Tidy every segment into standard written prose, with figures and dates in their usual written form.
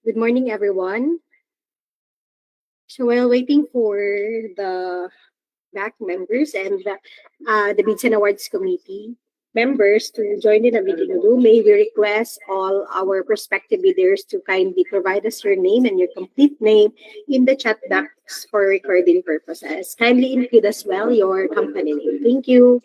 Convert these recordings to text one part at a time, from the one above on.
Good morning, everyone. So while waiting for the back members and the Bids and Awards Committee members to join in the meeting room, may we request all our prospective bidders to kindly provide us your name and your complete name in the chat box for recording purposes. Kindly include as well your company name. Thank you.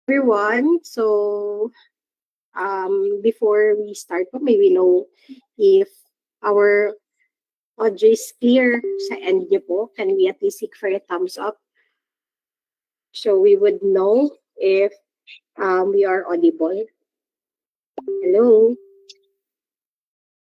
Everyone. Before we start po, may we know if our audio is clear sa end niyo po. Can we at least seek for a thumbs up so we would know if we are audible? Hello.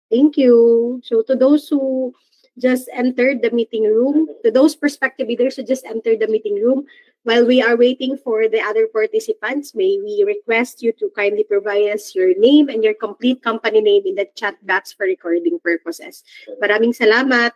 Thank you. So to those who just entered the meeting room, to those prospective leaders who just entered the meeting room, while we are waiting for the other participants, may we request you to kindly provide us your name and your complete company name in the chat box for recording purposes. Maraming salamat.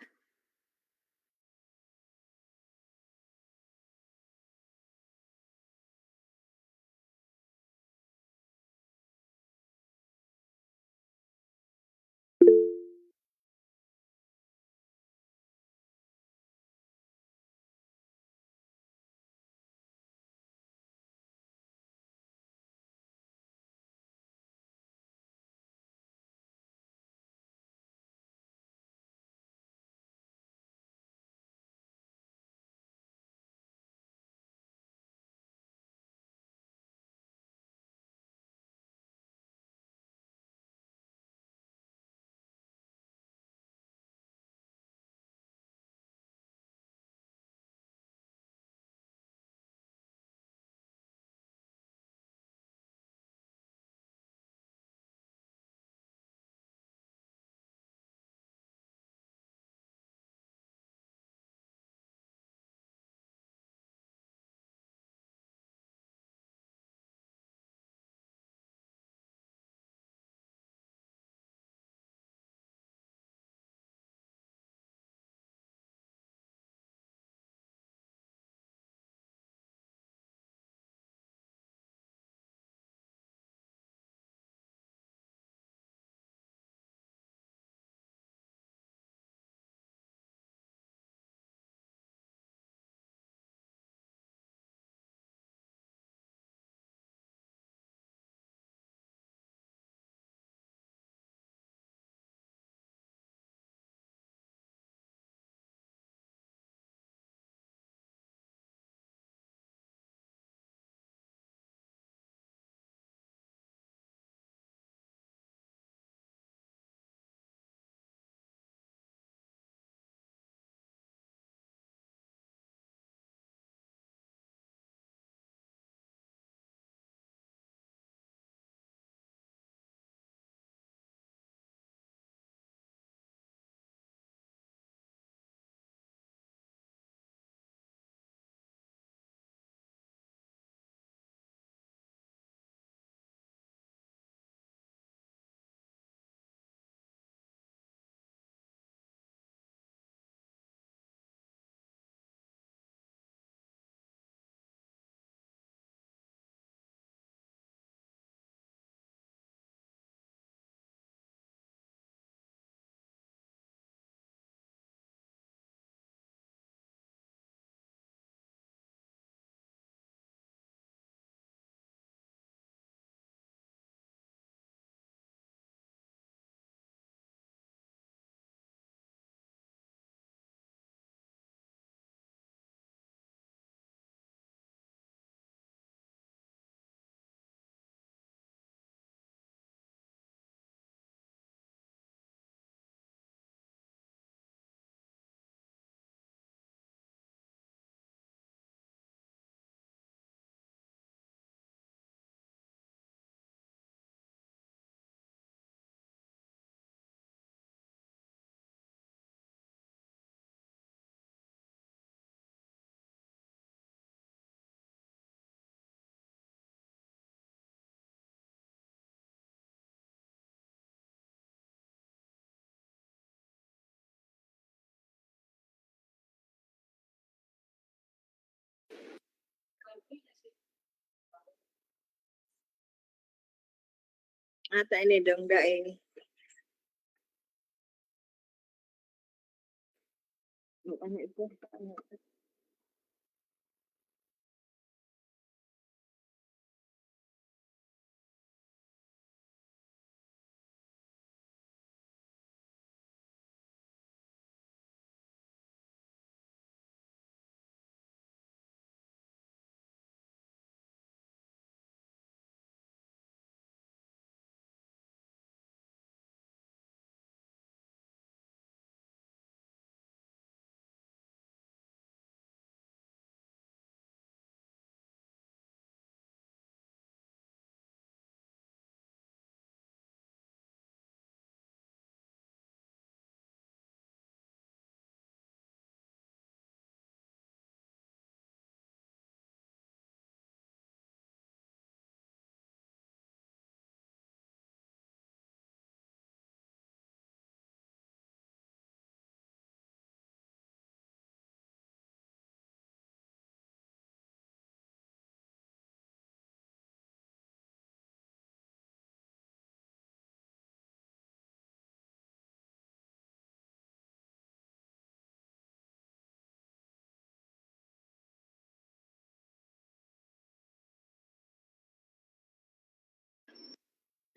Ata ini dongga ini. Ano ito? Ano?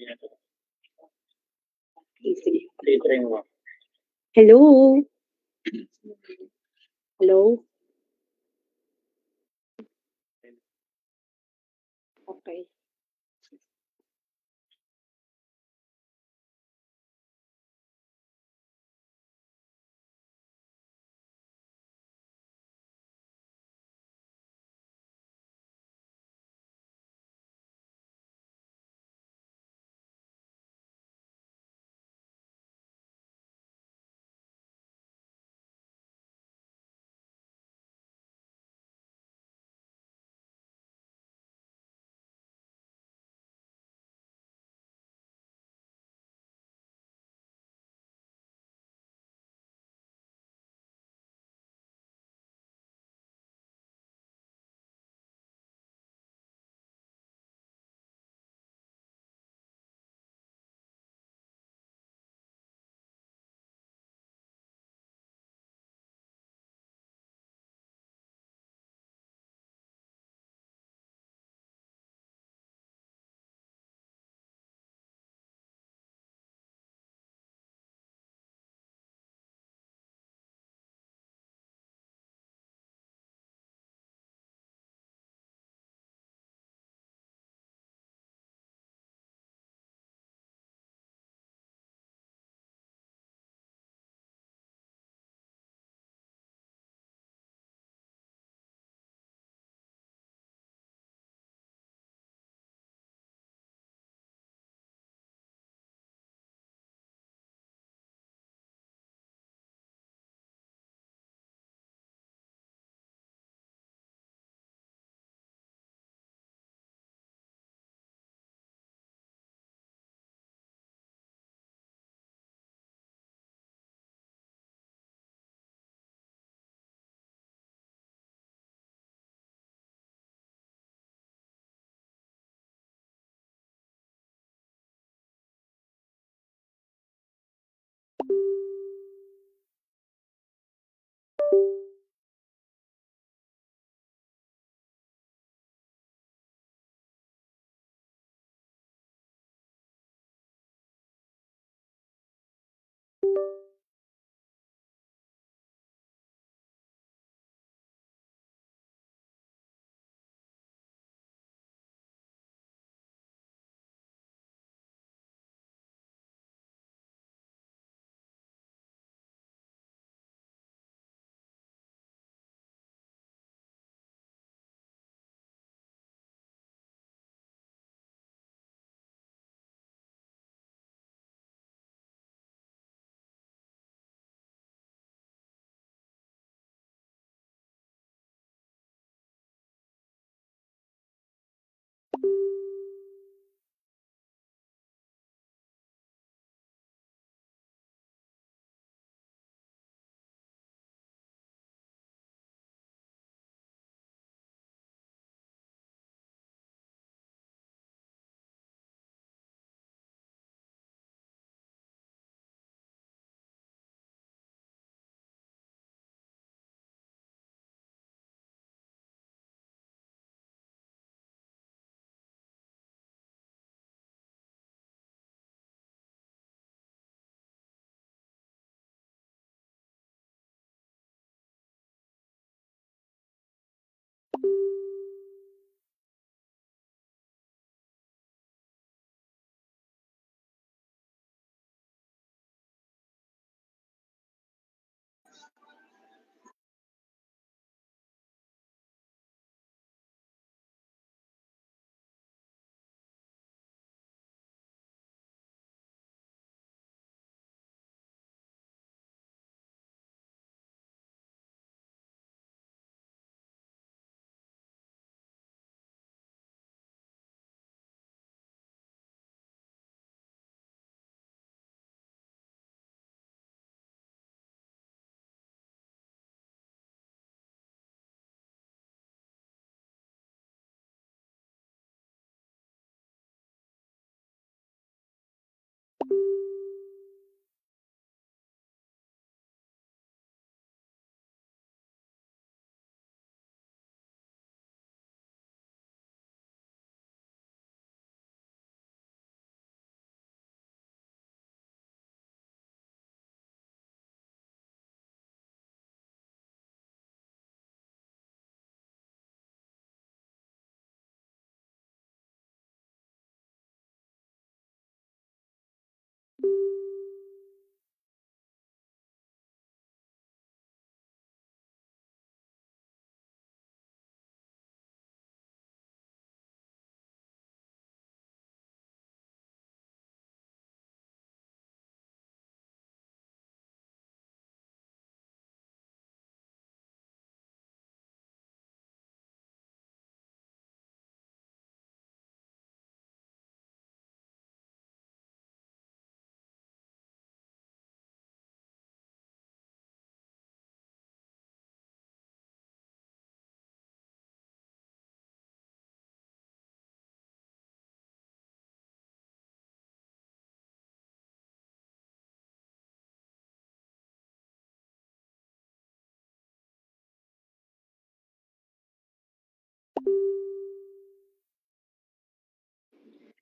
Okay, sige. Hello? Hello? Okay.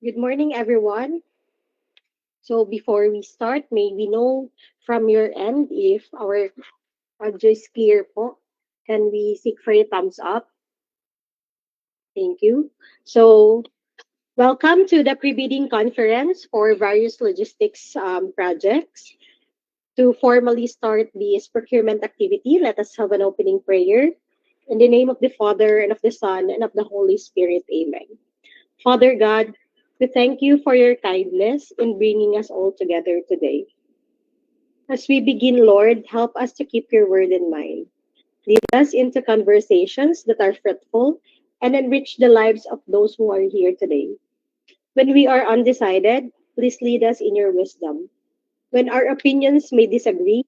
Good morning, everyone. So before we start, may we know from your end if our audio is clear po? Can we seek for a thumbs up? Thank you. So welcome to the pre-bidding conference for various logistics projects. To formally start this procurement activity, let us have an opening prayer. In the name of the Father, and of the Son, and of the Holy Spirit. Amen. Father God, we thank you for your kindness in bringing us all together today. As we begin, Lord, help us to keep your word in mind. Lead us into conversations that are fruitful and enrich the lives of those who are here today. When we are undecided, please lead us in your wisdom. When our opinions may disagree,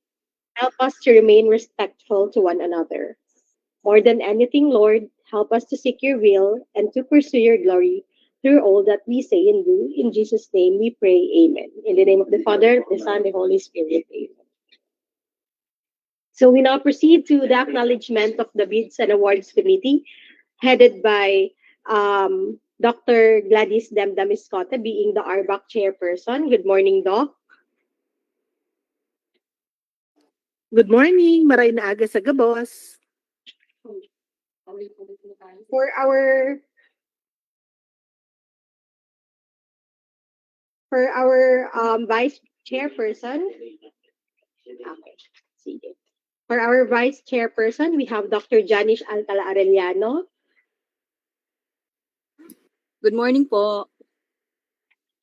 help us to remain respectful to one another. More than anything, Lord, help us to seek your will and to pursue your glory through all that we say and do. In Jesus' name we pray, amen. In the name of the Father, the Son, the Holy Spirit, amen. So we now proceed to the acknowledgement of the Bids and Awards Committee, headed by Dr. Gladys Demdamiscota, being the RBAC chairperson. Good morning, Doc. Good morning, maray na aga sa gabos. For our vice chairperson, okay, sige. For our vice chairperson, we have Dr. Janish Alcala Arellano. Good morning po.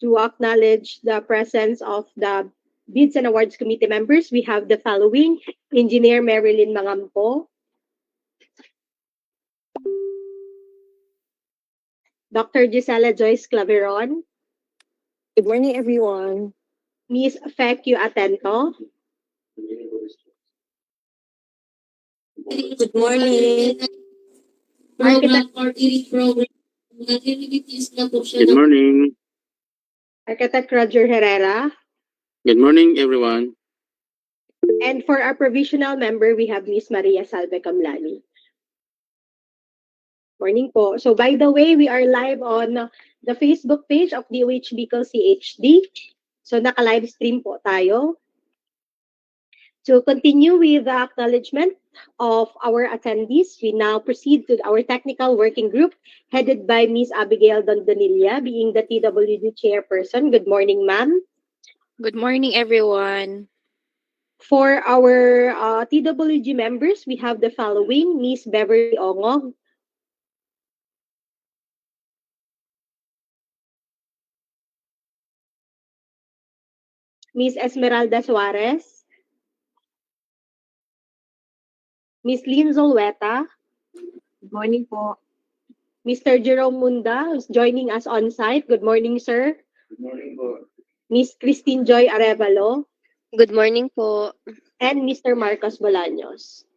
To acknowledge the presence of the Bids and Awards Committee members, we have the following: Engineer Marilyn Mangampo, Dr. Gisela Joyce Claveron, Good morning, everyone. Ms. Fekyu Atento, Good morning. Program or TV program. Activities na po siya Good na morning. Architect Roger Herrera, Good morning, everyone. and for our provisional member, we have Ms. Maria Salve Camlani. Morning po. So by the way, we are live on the Facebook page of DOH Bicol CHD. So naka-live stream po tayo. To continue with the acknowledgement of our attendees, we now proceed to our technical working group headed by Ms. Abigail Dondonilla, being the TWD chairperson. Good morning, ma'am. Good morning, everyone. For our TWG members, we have the following: Ms. Beverly Ongog, Ms. Esmeralda Suarez, Ms. Lynn Zolweta, Good morning po. Mr. Jerome Munda, who's joining us on site. Good morning, sir. Good morning po. Ms. Christine Joy Arevalo, Good morning po. and Mr. Marcos Bolaños.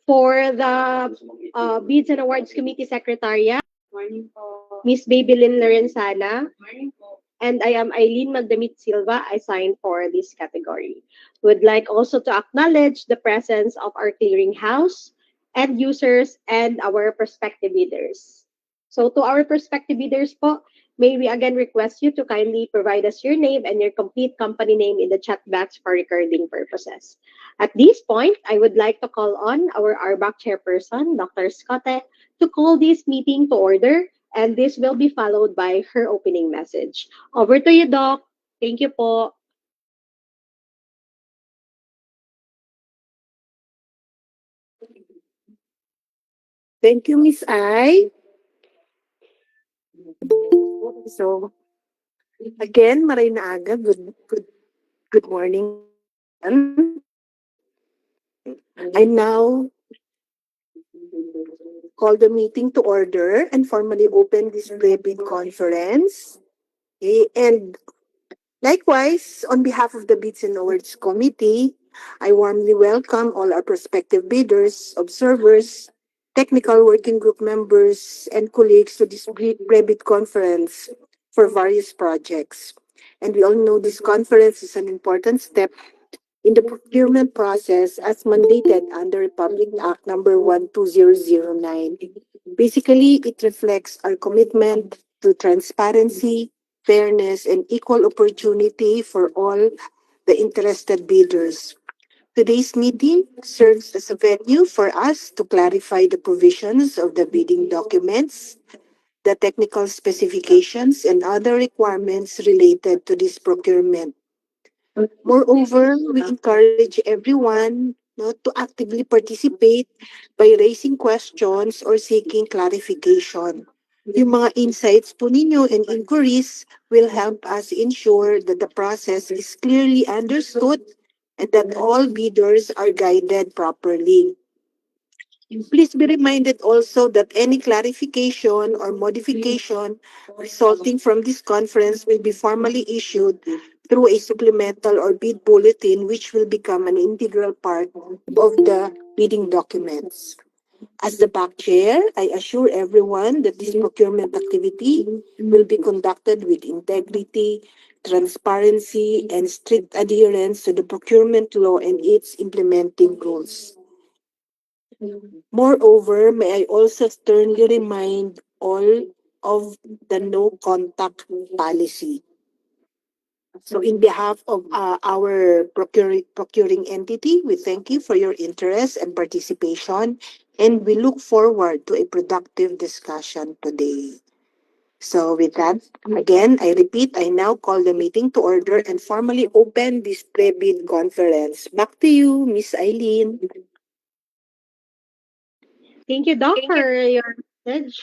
For the Bids and Awards Committee Secretariat, Morning po. Ms. Babylin Lorenzana, Morning po. and I am Eileen Magdamit Silva, assigned for this category. Would like also to acknowledge the presence of our clearinghouse, end users, and our prospective bidders. So to our prospective bidders po, may we again request you to kindly provide us your name and your complete company name in the chat box for recording purposes. At this point, I would like to call on our RBAC chairperson, Dr. Scotte, to call this meeting to order, and this will be followed by her opening message. Over to you, Doc. Thank you po. Thank you, Miss I. So, again, maray na aga. Good morning. I now call the meeting to order and formally open this pre-bid conference. Okay, and likewise, on behalf of the Bids and Awards Committee, I warmly welcome all our prospective bidders, observers, technical working group members, and colleagues to this pre-bid conference for various projects. And we all know this conference is an important step in the procurement process as mandated under Republic Act number 12009. Basically, it reflects our commitment to transparency, fairness, and equal opportunity for all the interested bidders. Today's meeting serves as a venue for us to clarify the provisions of the bidding documents, the technical specifications, and other requirements related to this procurement. Moreover, we encourage everyone to actively participate by raising questions or seeking clarification. Yung mga insights po ninyo and inquiries will help us ensure that the process is clearly understood and that all bidders are guided properly. Please be reminded also that any clarification or modification resulting from this conference will be formally issued through a supplemental or bid bulletin, which will become an integral part of the bidding documents. As the back chair, I assure everyone that this procurement activity will be conducted with integrity, transparency, and strict adherence to the procurement law and its implementing rules. Moreover, may I also sternly remind all of the no contact policy. So, in behalf of our procuring entity, we thank you for your interest and participation, and we look forward to a productive discussion today. So, with that, again, I repeat, I now call the meeting to order and formally open this pre-bid conference. Back to you, Miss Eileen. Thank you, Doc, for your message.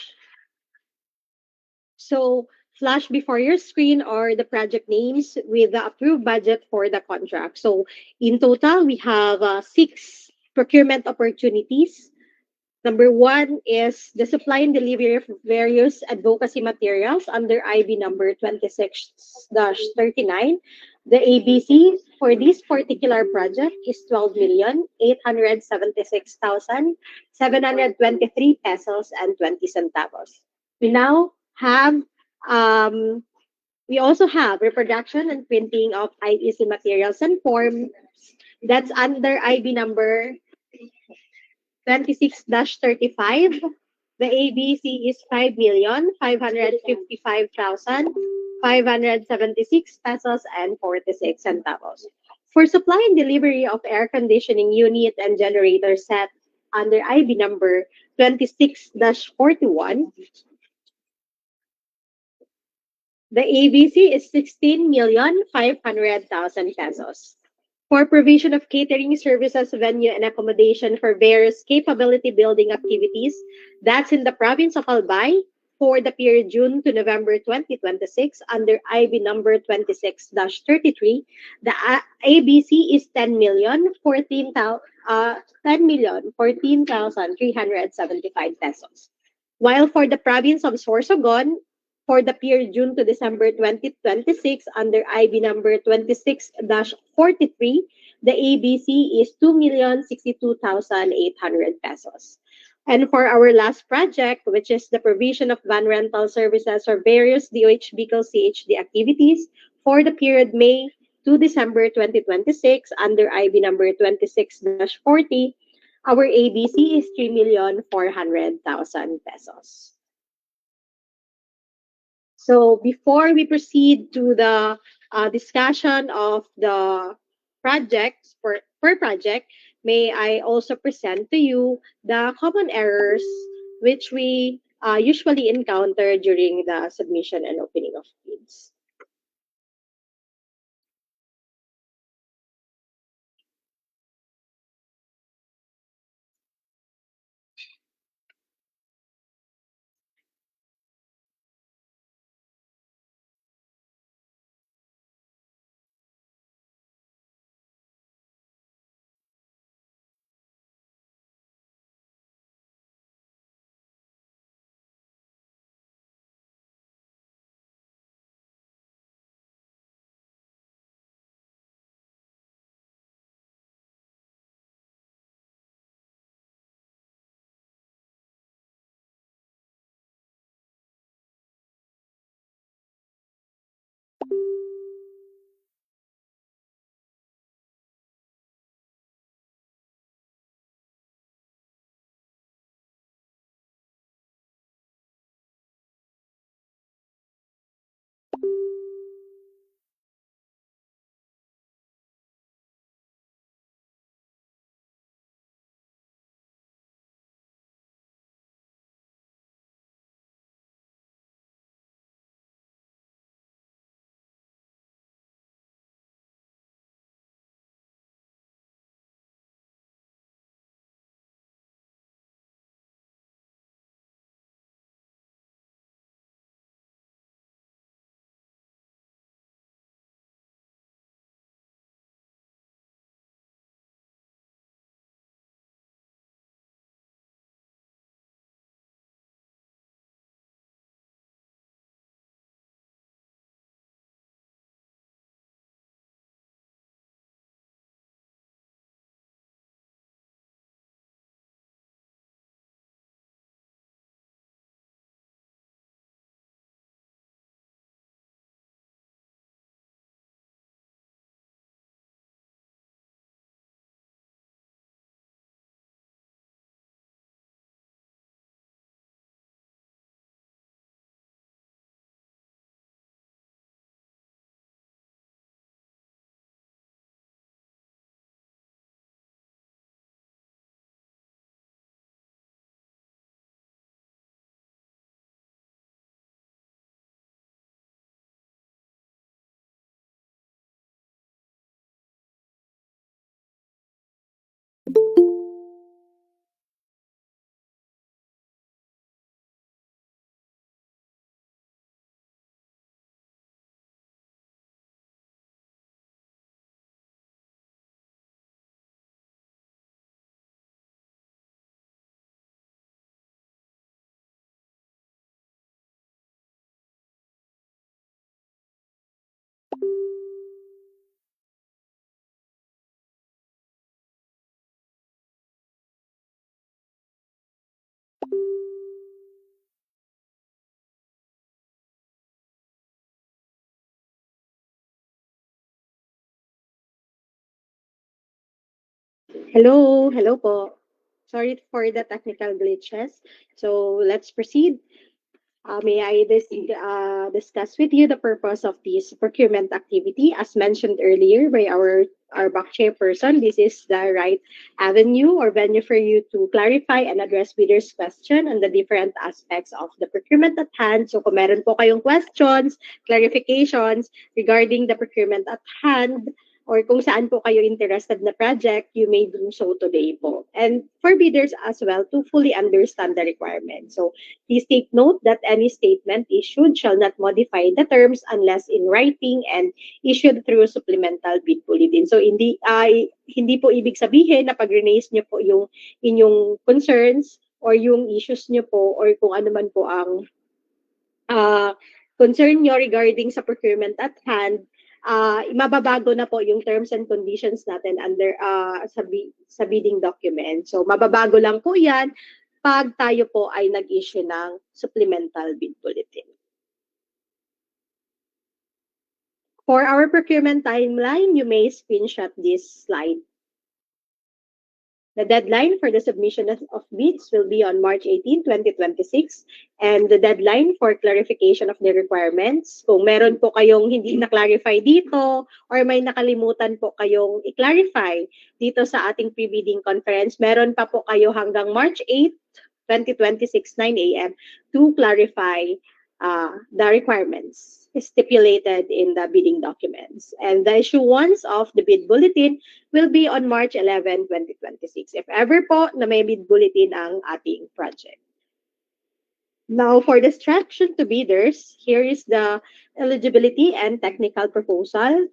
So, flash before your screen are the project names with the approved budget for the contract. So, in total, we have six procurement opportunities. Number one is the supply and delivery of various advocacy materials under IB number 26-39. The ABC for this particular project is 12,876,723 pesos and 20 centavos. We now have we also have reproduction and printing of IEC materials and forms that's under IB number 26-35. The ABC is 5,555,576 pesos and 46 centavos. For supply and delivery of air conditioning unit and generator set under IB number 26-41, the ABC is 16,500,000 pesos. For provision of catering services, venue, and accommodation for various capability building activities, that's in the province of Albay for the period June to November 2026 under IB number 26-33. The ABC is 10,014,375 pesos. While for the province of Sorsogon, for the period June to December 2026 under IB number 26-43, the ABC is 2,062,800 pesos. And for our last project, which is the provision of van rental services for various DOH Bicol CHD activities for the period May to December 2026 under IB number 26-40, our ABC is 3,400,000 pesos. So before we proceed to the discussion of the projects per project, may I also present to you the common errors which we usually encounter during the submission and opening of bids. Hello po. Sorry for the technical glitches. So let's proceed. May I discuss with you the purpose of this procurement activity? As mentioned earlier by our back chairperson, this is the right avenue or venue for you to clarify and address bidders' question on the different aspects of the procurement at hand. So kung meron po kayong questions, clarifications regarding the procurement at hand, or kung saan po kayo interested na project, you may do so today po. And for bidders as well to fully understand the requirements. So please take note that any statement issued shall not modify the terms unless in writing and issued through supplemental bid bulletin. So hindi po ibig sabihin na pag-release niyo po yung inyong concerns or yung issues niyo po or kung ano man po ang concern niyo regarding sa procurement at hand, mababago na po yung terms and conditions natin under sa bidding document. So mababago lang po 'yan pag tayo po ay nag-issue ng supplemental bid bulletin. For our procurement timeline, you may screenshot this slide. The deadline for the submission of bids will be on March 18, 2026. And the deadline for clarification of the requirements, kung meron po kayong hindi na-clarify dito or may nakalimutan po kayong i-clarify dito sa ating pre-bidding conference, meron pa po kayo hanggang March 8, 2026, 9 a.m. to clarify the requirements stipulated in the bidding documents. And the issuance of the bid bulletin will be on March 11, 2026. If ever po na may bid bulletin ang ating project. Now, for the instruction to bidders, here is the eligibility and technical proposal.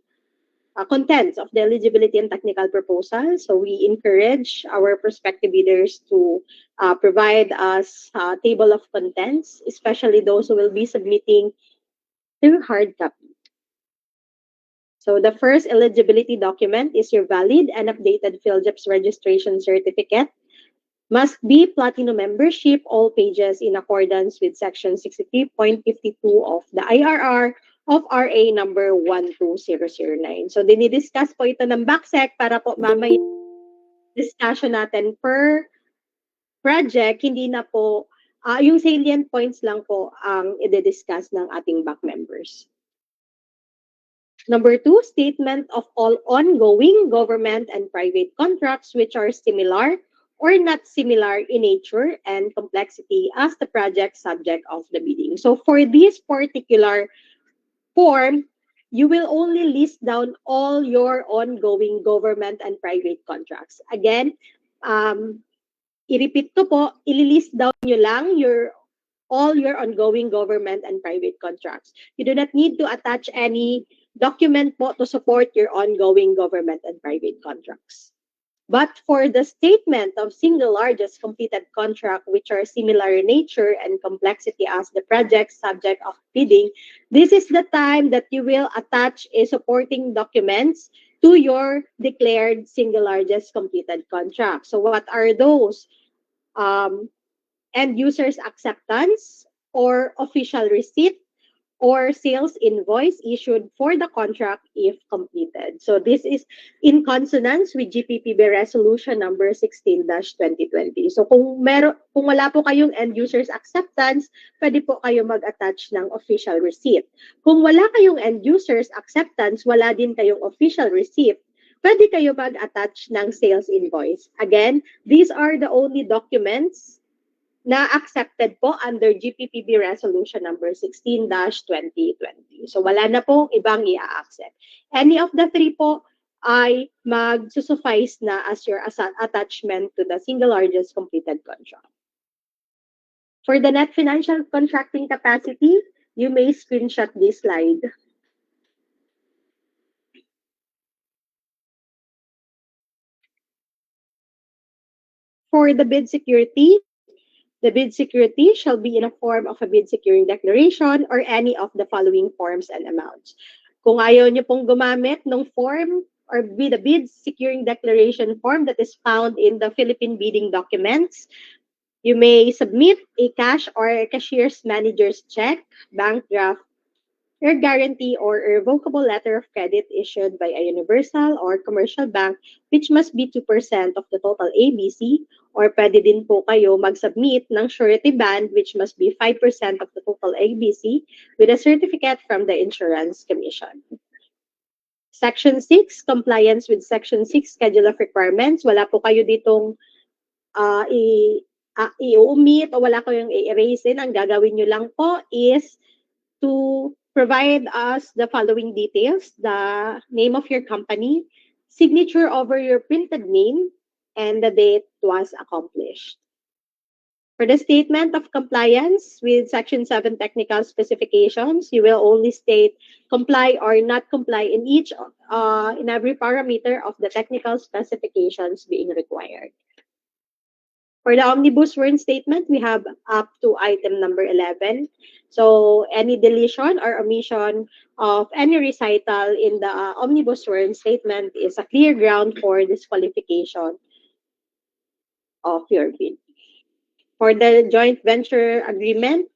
Contents of the eligibility and technical proposal. So we encourage our prospective bidders to provide us a table of contents, especially those who will be submitting through hard copy. So the first eligibility document is your valid and updated PhilJEPS registration certificate. Must be platinum membership, all pages in accordance with section 63.52 of the IRR of RA number 12009. So dinidiscuss po ito ng BACSEC para po mamaya discussion natin per project, hindi na po yung salient points lang po ang i-discuss ng ating back members. Number 2, statement of all ongoing government and private contracts which are similar or not similar in nature and complexity as the project subject of the bidding. So for this particular form, you will only list down all your ongoing government and private contracts. Again, i-repeat ko po, ililist down nyo lang all your ongoing government and private contracts. You do not need to attach any document po to support your ongoing government and private contracts. But for the statement of single largest completed contract which are similar in nature and complexity as the project subject of bidding, this is the time that you will attach a supporting documents to your declared single largest completed contract. So what are those? End users acceptance or official receipt or sales invoice issued for the contract if completed. So this is in consonance with GPPB resolution number 16-2020. So kung wala po kayong end users acceptance, pwede po kayo mag-attach ng official receipt. Kung wala kayong end users acceptance, wala din kayong official receipt, pwede kayo mag-attach ng sales invoice. Again, these are the only documents na accepted po under GPPB Resolution number 16-2020. So wala na pong ibang i-accept. Any of the three po ay mag-suffice na as your attachment to the single largest completed contract. For the net financial contracting capacity, you may screenshot this slide. For the bid security shall be in a form of a bid securing declaration or any of the following forms and amounts. Kung ayaw nyo pong gumamit ng form or the bid securing declaration form that is found in the Philippine bidding documents, you may submit a cash or a cashier's manager's check, bank draft, a guarantee or irrevocable letter of credit issued by a universal or commercial bank which must be 2% of the total ABC, or pwede din po kayo mag-submit ng surety bond which must be 5% of the total ABC with a certificate from the Insurance Commission. Section 6, compliance with Section 6 Schedule of Requirements. Wala po kayo ditong i-omit o wala kayong i-erase. Ang gagawin nyo lang po is to provide us the following details: the name of your company, signature over your printed name, and the date was accomplished. For the statement of compliance with Section 7 technical specifications, you will only state comply or not comply in every parameter of the technical specifications being required. For the omnibus warrant statement, we have up to item number 11. So any deletion or omission of any recital in the omnibus warrant statement is a clear ground for disqualification of your bid. For the joint venture agreement,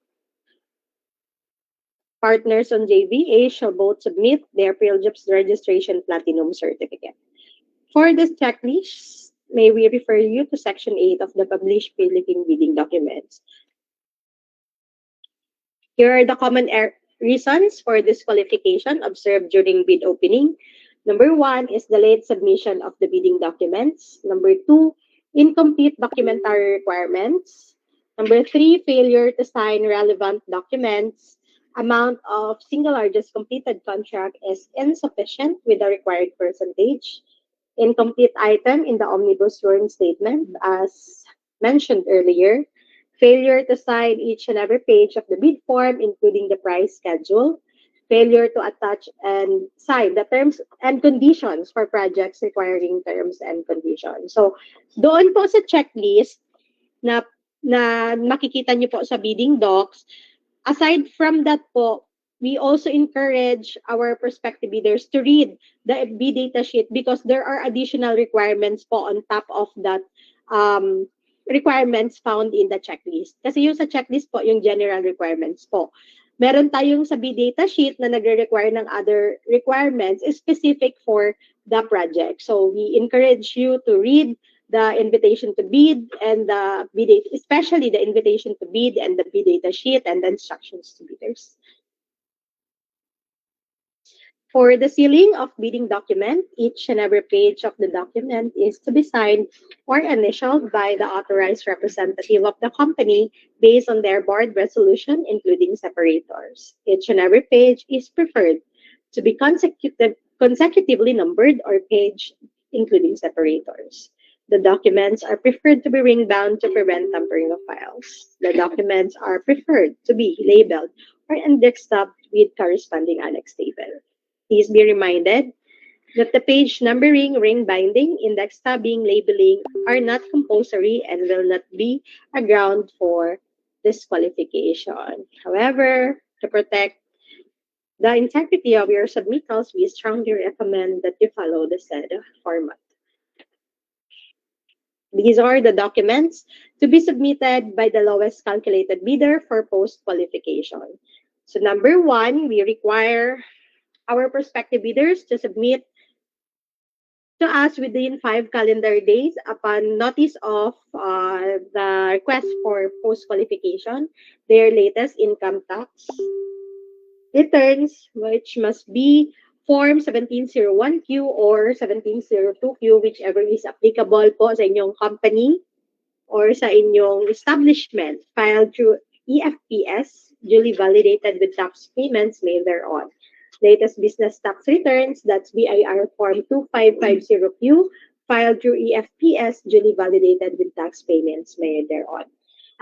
partners on JVA shall both submit their PhilJobs registration platinum certificate. For this checklist, may we refer you to Section 8 of the published Philippine bidding documents. Here are the common reasons for disqualification observed during bid opening. Number 1 is the late submission of the bidding documents. Number 2, incomplete documentary requirements. Number 3, failure to sign relevant documents. Amount of single largest completed contract is insufficient with the required percentage. Incomplete item in the omnibus warrant statement, as mentioned earlier. Failure to sign each and every page of the bid form, including the price schedule. Failure to attach and sign the terms and conditions for projects requiring terms and conditions. So, doon po sa checklist na makikita niyo po sa bidding docs, aside from that po, we also encourage our prospective bidders to read the bid data sheet because there are additional requirements po on top of that requirements found in the checklist. Kasi yung sa checklist po, yung general requirements po. Meron tayong sa bid data sheet na nagre-require ng other requirements specific for the project. So we encourage you to read the invitation to bid and the bid data, especially the invitation to bid and the bid data sheet and the instructions to bidders. For the sealing of bidding document, each and every page of the document is to be signed or initialed by the authorized representative of the company based on their board resolution, including separators. Each and every page is preferred to be consecutively numbered or paged, including separators. The documents are preferred to be ring-bound to prevent tampering of files. The documents are preferred to be labeled or indexed up with corresponding annex table. Please be reminded that the page numbering, ring binding, index tabbing, labeling are not compulsory and will not be a ground for disqualification. However, to protect the integrity of your submittals, we strongly recommend that you follow the said format. These are the documents to be submitted by the lowest calculated bidder for post-qualification. So number 1, we require our prospective bidders to submit to us within 5 calendar days upon notice of the request for post-qualification, their latest income tax returns, which must be Form 1701Q or 1702Q, whichever is applicable po sa inyong company or sa inyong establishment, filed through EFPS, duly validated with tax payments made thereon. Latest business tax returns, that's BIR Form 2550Q, filed through EFPS, duly validated with tax payments made thereon.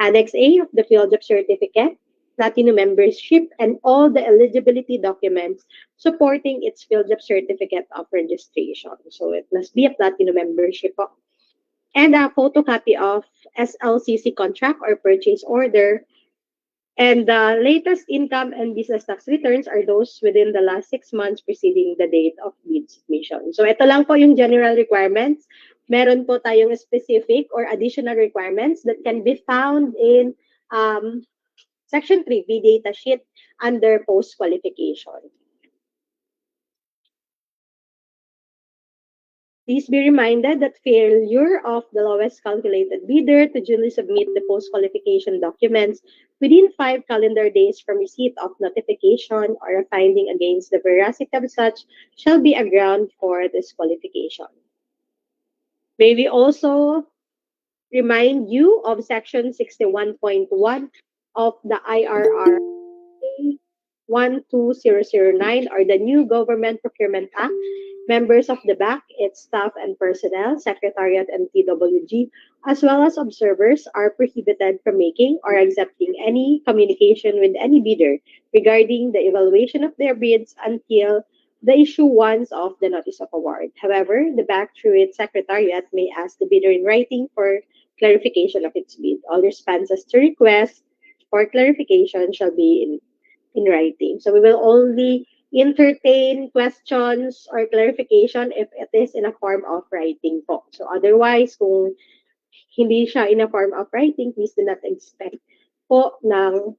Annex A of the PhilJobs certificate, Platinum membership, and all the eligibility documents supporting its PhilJobs certificate of registration. So it must be a Platinum membership. And a photocopy of SLCC contract or purchase order. And the latest income and business tax returns are those within the last 6 months preceding the date of bid submission. So ito lang po yung general requirements. Meron po tayong specific or additional requirements that can be found in Section 3, bid data sheet under post-qualification. Please be reminded that failure of the lowest calculated bidder to duly submit the post-qualification documents within 5 calendar days from receipt of notification or a finding against the veracity of such shall be a ground for disqualification. May we also remind you of Section 61.1 of the IRR 12009 or the new Government Procurement Act. Members of the BAC, its staff and personnel, Secretariat and TWG, as well as observers are prohibited from making or accepting any communication with any bidder regarding the evaluation of their bids until the issuance of the notice of award. However, the BAC, through its Secretariat, may ask the bidder in writing for clarification of its bid. All responses to requests for clarification shall be in writing. So we will only entertain questions or clarification if it is in a form of writing po. So otherwise, kung hindi siya in a form of writing, please do not expect po ng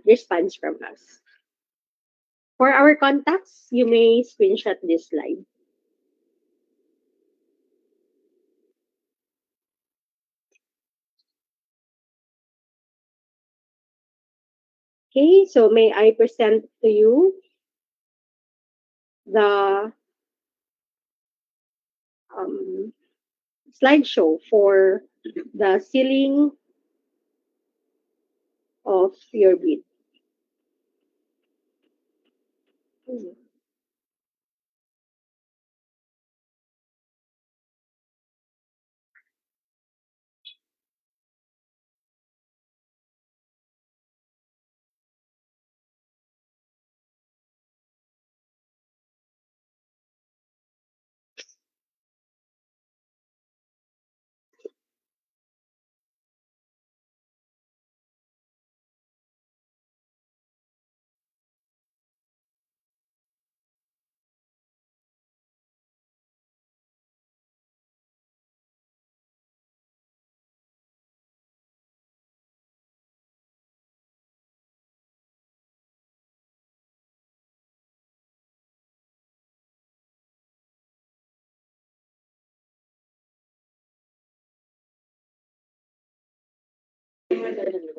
response from us. For our contacts, you may screenshot this slide. Okay, so may I present to you the slideshow for the sealing of your bid.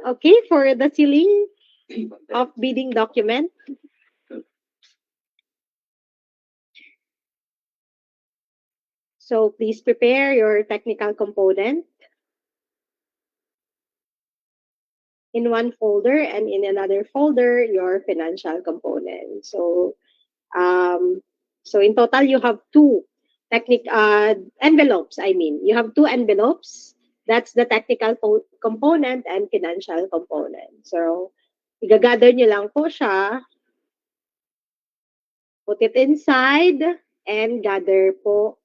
Okay, for the sealing of bidding document, so please prepare your technical component in one folder and in another folder your financial component. So in total you have two envelopes. You have two envelopes. That's the technical component and financial component. So igagather nyo lang po siya, put it inside, and gather po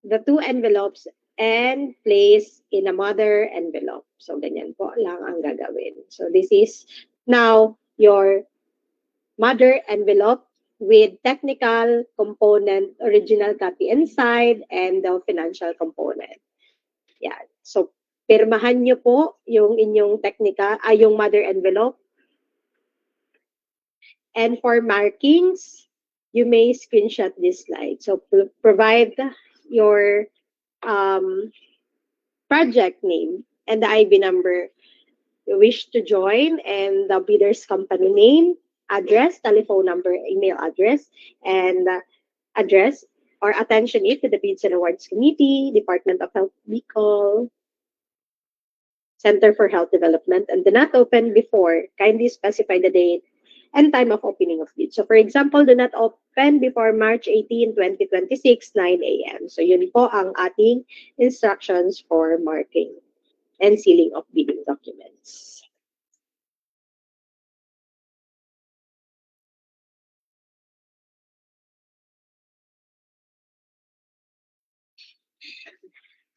the two envelopes and place in a mother envelope. So, ganyan po lang ang gagawin. So, this is now your mother envelope with technical component, original copy inside, and the financial component. Yeah. So, pirmahan nyo po yung inyong yung mother envelope. And for markings, you may screenshot this slide. So, provide your project name and the IB number you wish to join, and the bidder's company name, address, telephone number, email address, and address or attention it to the Bids and Awards Committee, Department of Health Bicol, Center for Health Development, and do not open before. Kindly specify the date and time of opening of bid. So for example, do not open before March 18, 2026, 9 a.m. So yun po ang ating instructions for marking and sealing of bidding documents.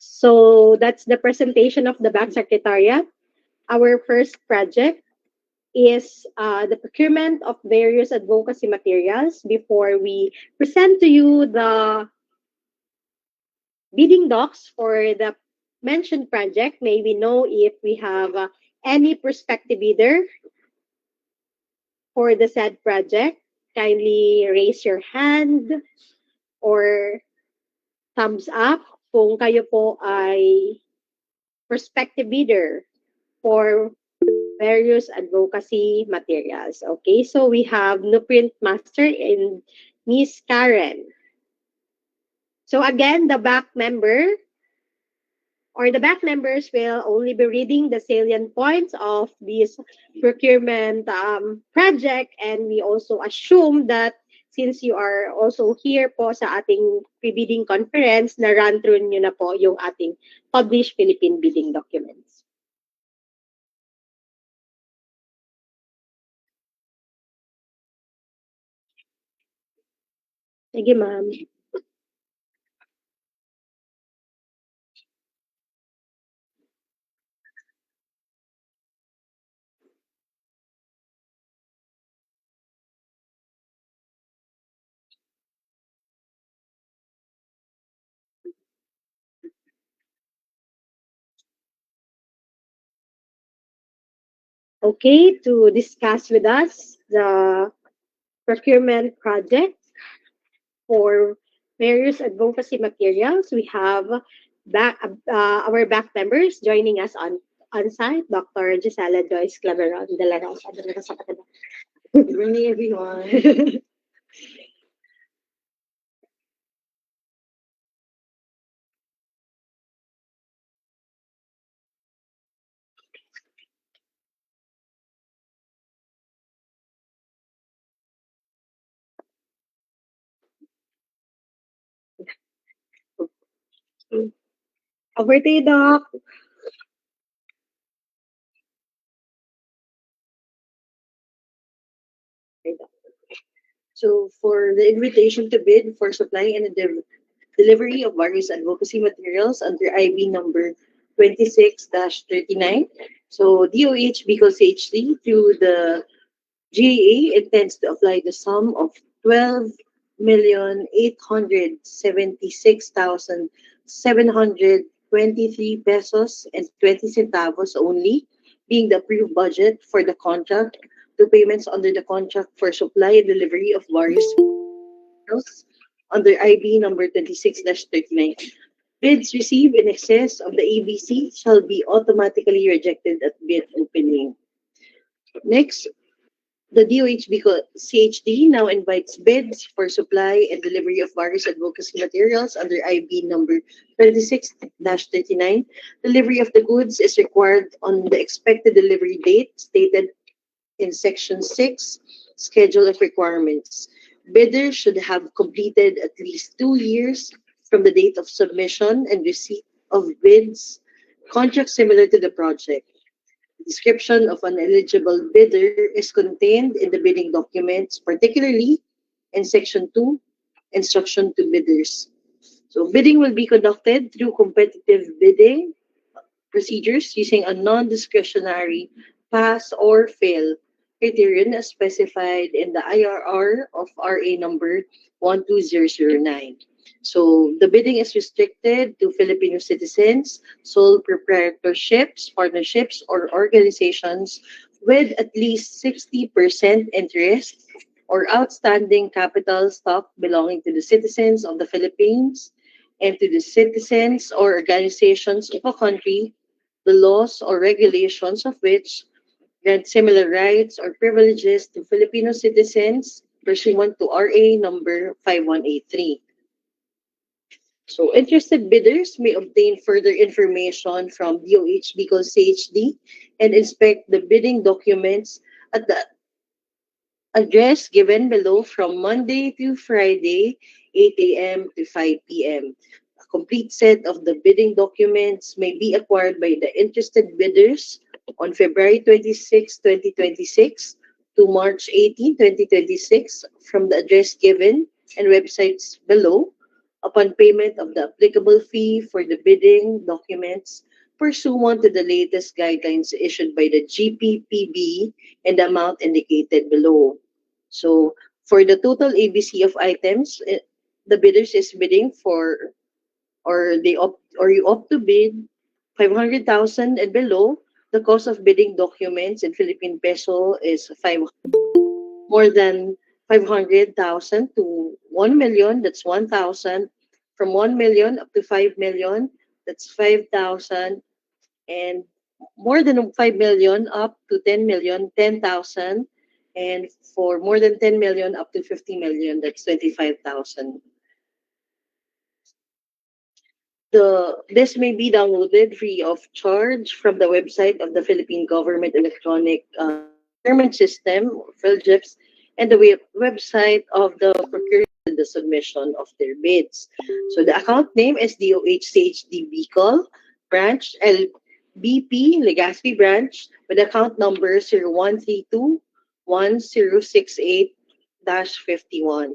So that's the presentation of the BAC Secretariat. Our first project is the procurement of various advocacy materials. Before we present to you the bidding docs for the mentioned project, may we know if we have Any prospective bidder for the said project, kindly raise your hand or thumbs up kung kayo po ay prospective bidder for various advocacy materials. Okay, so we have Nuprint Master and Miss Karen. So again, the back member or the back members will only be reading the salient points of this procurement project, and we also assume that since you are also here po sa ating pre-bidding conference, na run through nyo na po yung ating published Philippine bidding documents. Sige, ma'am. Okay, to discuss with us the procurement project for various advocacy materials, we have our back members joining us on site, Dr. Gisela Joyce Claveron de la Rosa. Good morning, everyone. Over to you, Doc. So, for the invitation to bid for supply and delivery of various advocacy materials under IB number 26-39. So, DOH Bicol CHD through the GAA intends to apply the sum of 12,876,723 pesos and 20 centavos only, being the approved budget for the contract to payments under the contract for supply and delivery of various materials under IB number 26-39. Bids received in excess of the ABC shall be automatically rejected at bid opening. Next, the DOH Bicol CHD now invites bids for supply and delivery of various advocacy materials under IB number 26-39. Delivery of the goods is required on the expected delivery date stated in Section 6, Schedule of Requirements. Bidders should have completed at least 2 years from the date of submission and receipt of bids, contracts similar to the project. Description of an eligible bidder is contained in the bidding documents, particularly in Section 2, Instruction to Bidders. So bidding will be conducted through competitive bidding procedures using a non-discretionary pass or fail criterion as specified in the IRR of RA number 12009. So the bidding is restricted to Filipino citizens, sole proprietorships, partnerships, or organizations with at least 60% interest or outstanding capital stock belonging to the citizens of the Philippines and to the citizens or organizations of a country, the laws or regulations of which grant similar rights or privileges to Filipino citizens pursuant to RA number 5183. So interested bidders may obtain further information from DOH Bicol CHD and inspect the bidding documents at the address given below from Monday to Friday, 8 a.m. to 5 p.m. A complete set of the bidding documents may be acquired by the interested bidders on February 26, 2026 to March 18, 2026 from the address given and websites below upon payment of the applicable fee for the bidding documents pursuant to the latest guidelines issued by the GPPB and the amount indicated below. So for the total ABC of items, the bidders is bidding for, or you opt to bid 500,000 and below The cost of bidding documents in Philippine peso is more than 500,000 to 1 million, that's 1,000. From 1 million up to 5 million, that's 5,000. And more than 5 million up to 10 million, 10,000. And for more than 10 million up to 50 million, that's 25,000. This may be downloaded free of charge from the website of the Philippine Government Electronic Procurement System, PhilGIPS, and the website of the procurement and the submission of their bids. So the account name is DOHCHD Bicol Branch LBP Legazpi Branch with account number 01321068-51.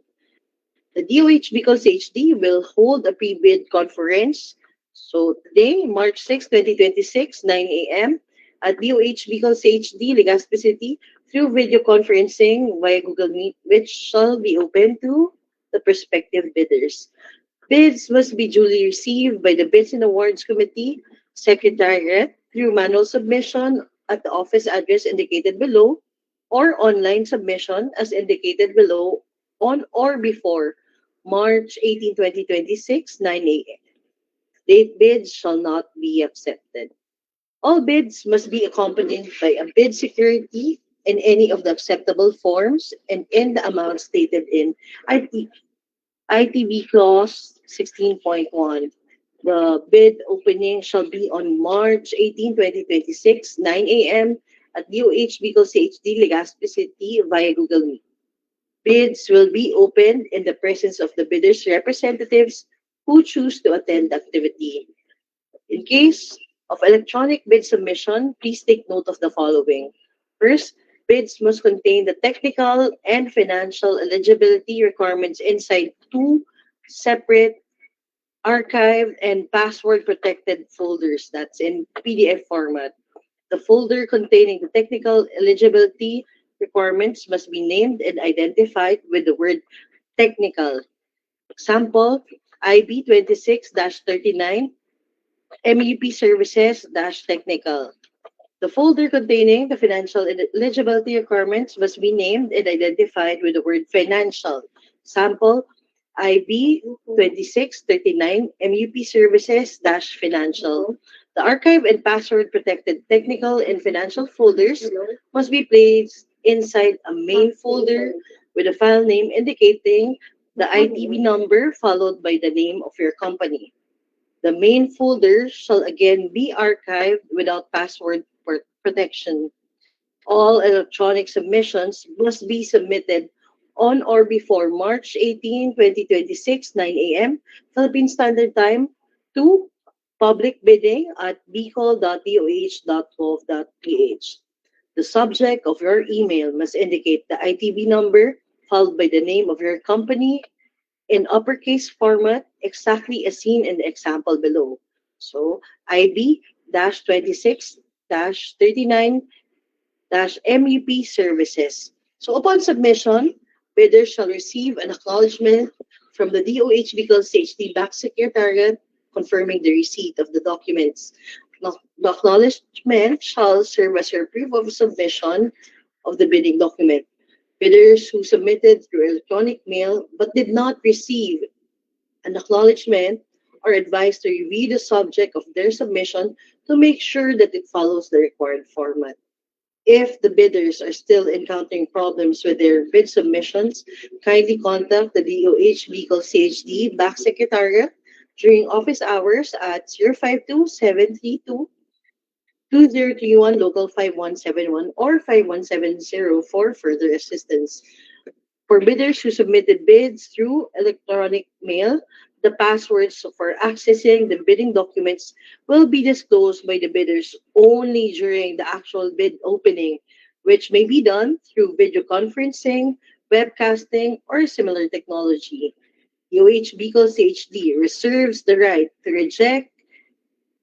The DOH Bicol HD will hold a pre-bid conference. So today, March 6, 2026, 9 a.m. at DOH Bicol HD, Legazpi City through video conferencing via Google Meet, which shall be open to the prospective bidders. Bids must be duly received by the Bids and Awards Committee Secretariat through manual submission at the office address indicated below or online submission as indicated below on or before March 18, 2026, 9 a.m. Late bids shall not be accepted. All bids must be accompanied by a bid security in any of the acceptable forms and in the amount stated in IT, ITB Clause 16.1. The bid opening shall be on March 18, 2026, 9 a.m. at DOH Bicol CHD Legazpi City via Google Meet. Bids will be opened in the presence of the bidders' representatives who choose to attend the activity. In case of electronic bid submission, please take note of the following. First, bids must contain the technical and financial eligibility requirements inside two separate archived and password protected folders that's in PDF format. The folder containing the technical eligibility requirements must be named and identified with the word technical. Example, IB 26-39 MEP Services-Technical. The folder containing the financial eligibility requirements must be named and identified with the word financial. Sample, IB 2639 MEP Services-Financial. The archive and password protected technical and financial folders must be placed inside a main folder with a file name indicating the ITB number followed by the name of your company. The main folder shall again be archived without password protection. All electronic submissions must be submitted on or before March 18, 2026, 9 a.m. Philippine Standard Time to public bidding at bicol.doh.gov.ph. The subject of your email must indicate the ITB number followed by the name of your company in uppercase format exactly as seen in the example below. So IB-26-39 MUP services. So upon submission, bidders shall receive an acknowledgement from the DOH Bicol CHD Back Secretariat confirming the receipt of the documents. The acknowledgement shall serve as your proof of submission of the bidding document. Bidders who submitted through electronic mail but did not receive an acknowledgement are advised to review the subject of their submission to make sure that it follows the required format. If the bidders are still encountering problems with their bid submissions, kindly contact the DOH Legal CHD Back Secretariat during office hours at 052-732-2031 Local 5171 or 5170 for further assistance. For bidders who submitted bids through electronic mail, the passwords for accessing the bidding documents will be disclosed by the bidders only during the actual bid opening, which may be done through video conferencing, webcasting, or similar technology. UH Bicol CHD reserves the right to reject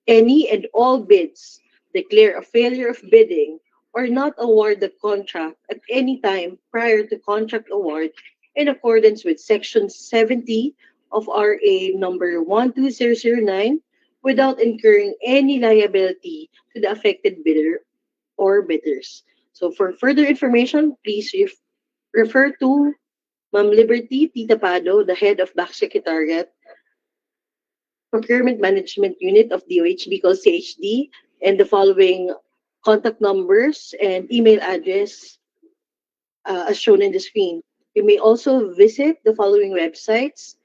any and all bids, declare a failure of bidding, or not award the contract at any time prior to contract award in accordance with Section 70 of RA number 12009, without incurring any liability to the affected bidder or bidders. So for further information, please refer to Ma'am Liberty T. Tapado, the head of Back Secretariat, Procurement Management Unit of DOH Bicol CHD, and the following contact numbers and email address as shown in the screen. You may also visit the following websites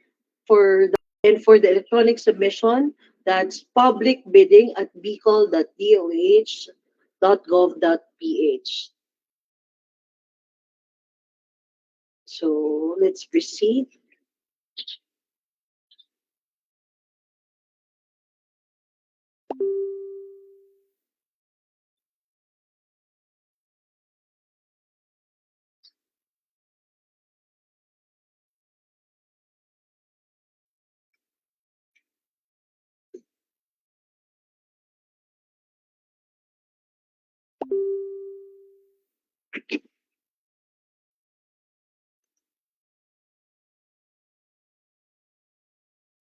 for the electronic submission. That's public bidding at bicol.doh.gov.ph. So let's proceed.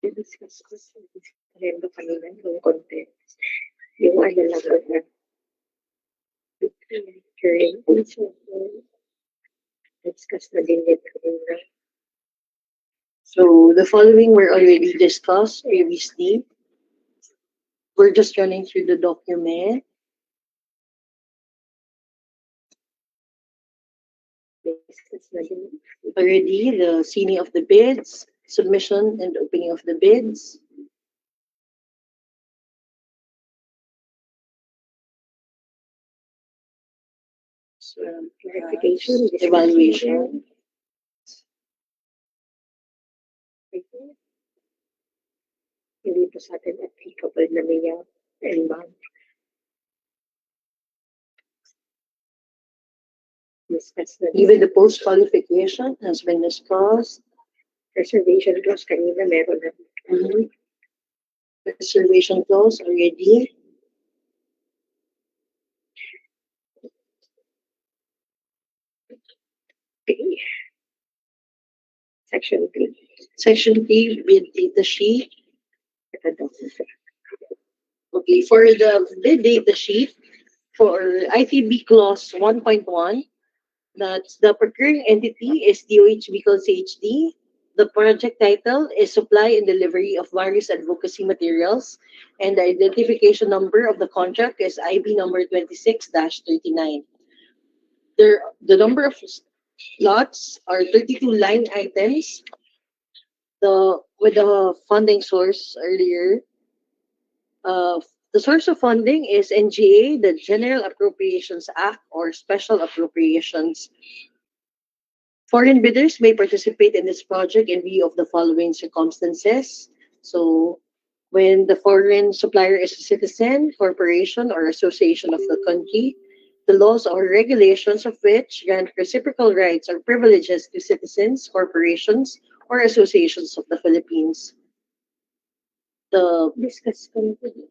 Discuss ko sa rendo kanina yung content. Yung ano lang na during discuss na din nito kanina. So the following were already discussed previously. We're just running through the document. Discuss na din. Already the sealing of the bids, submission and opening of the bids. So, Clarification, evaluation. Hindi po sa atin applicable na niya and ma'am. Discuss na din. Even the post qualification has been discussed. Reservation clause kanina meron na. Mhm. Reservation clause already. Okay. Section 3. Section 3, bid data sheet. Ito daw. Okay, for the bid data sheet, for ITB clause 1.1, that's the procuring entity is DOH Bicol CHD. The project title is Supply and Delivery of Various Advocacy Materials, and the identification number of the contract is IB number 26-39. The number of lots are 32 line items. With the funding source earlier, the source of funding is NGA, the General Appropriations Act, or Special Appropriations. Foreign bidders may participate in this project in view of the following circumstances. So, when the foreign supplier is a citizen, corporation, or association of the country, the laws or regulations of which grant reciprocal rights or privileges to citizens, corporations, or associations of the Philippines. The Discuss ko na din.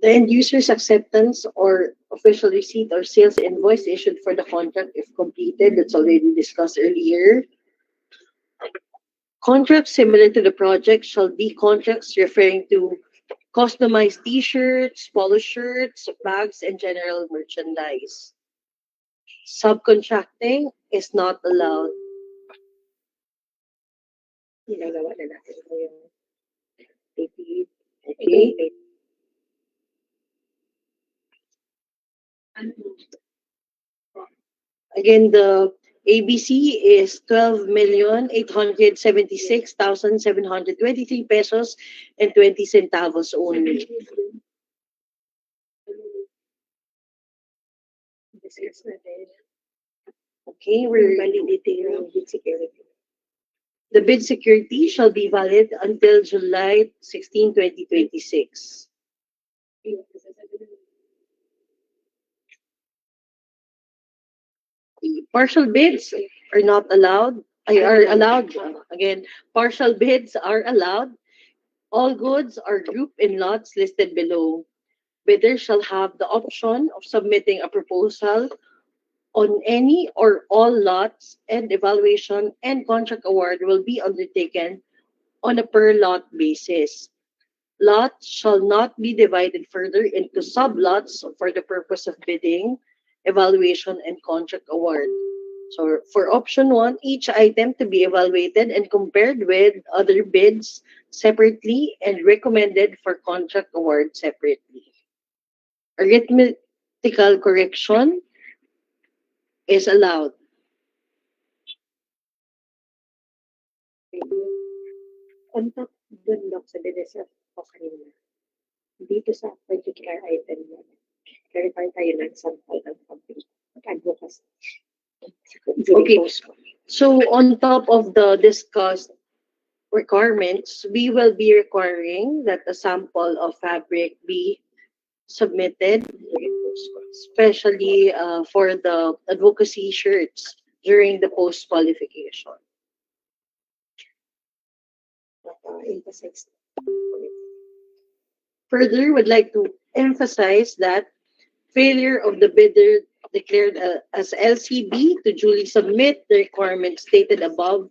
The end user's acceptance or official receipt or sales invoice issued for the contract if completed. That's already discussed earlier. Contracts similar to the project shall be contracts referring to customized t-shirts, polo shirts, bags, and general merchandise. Subcontracting is not allowed. Ginagawa na natin ko yung PPE. Okay? Again, the ABC is 12,876,723 pesos and 20 centavos only. Discuss na din. Okay, Validity ng bid security. the bid security shall be valid until July 16, 2026. Partial bids are not allowed. Are allowed. Again, partial bids are allowed. All goods are grouped in lots listed below. Bidders shall have the option of submitting a proposal on any or all lots, and evaluation and contract award will be undertaken on a per lot basis. Lots shall not be divided further into sublots for the purpose of bidding, evaluation, and contract award. So for option one, each item to be evaluated and compared with other bids separately and recommended for contract award separately. Arithmetical correction is allowed. On top dun, Doc, sa dinesert ko kanina, dito sa particular item na clarify tayo ng sample ng company. Advocacy. Okay. So on top of the discussed requirements, we will be requiring that a sample of fabric be submitted, especially for the advocacy shirts during the post qualification. Emphasize. Further, would like to emphasize that failure of the bidder declared as LCB to duly submit the requirements stated above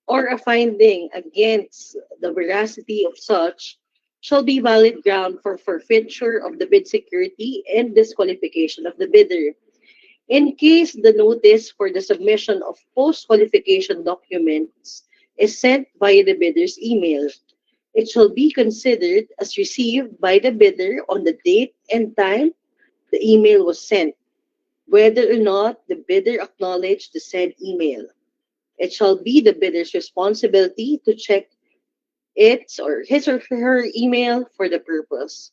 or a finding against the veracity of such shall be valid ground for forfeiture of the bid security and disqualification of the bidder. In case the notice for the submission of post-qualification documents is sent via the bidder's email, it shall be considered as received by the bidder on the date and time the email was sent, whether or not the bidder acknowledged the said email. It shall be the bidder's responsibility to check its or his or her email for the purpose.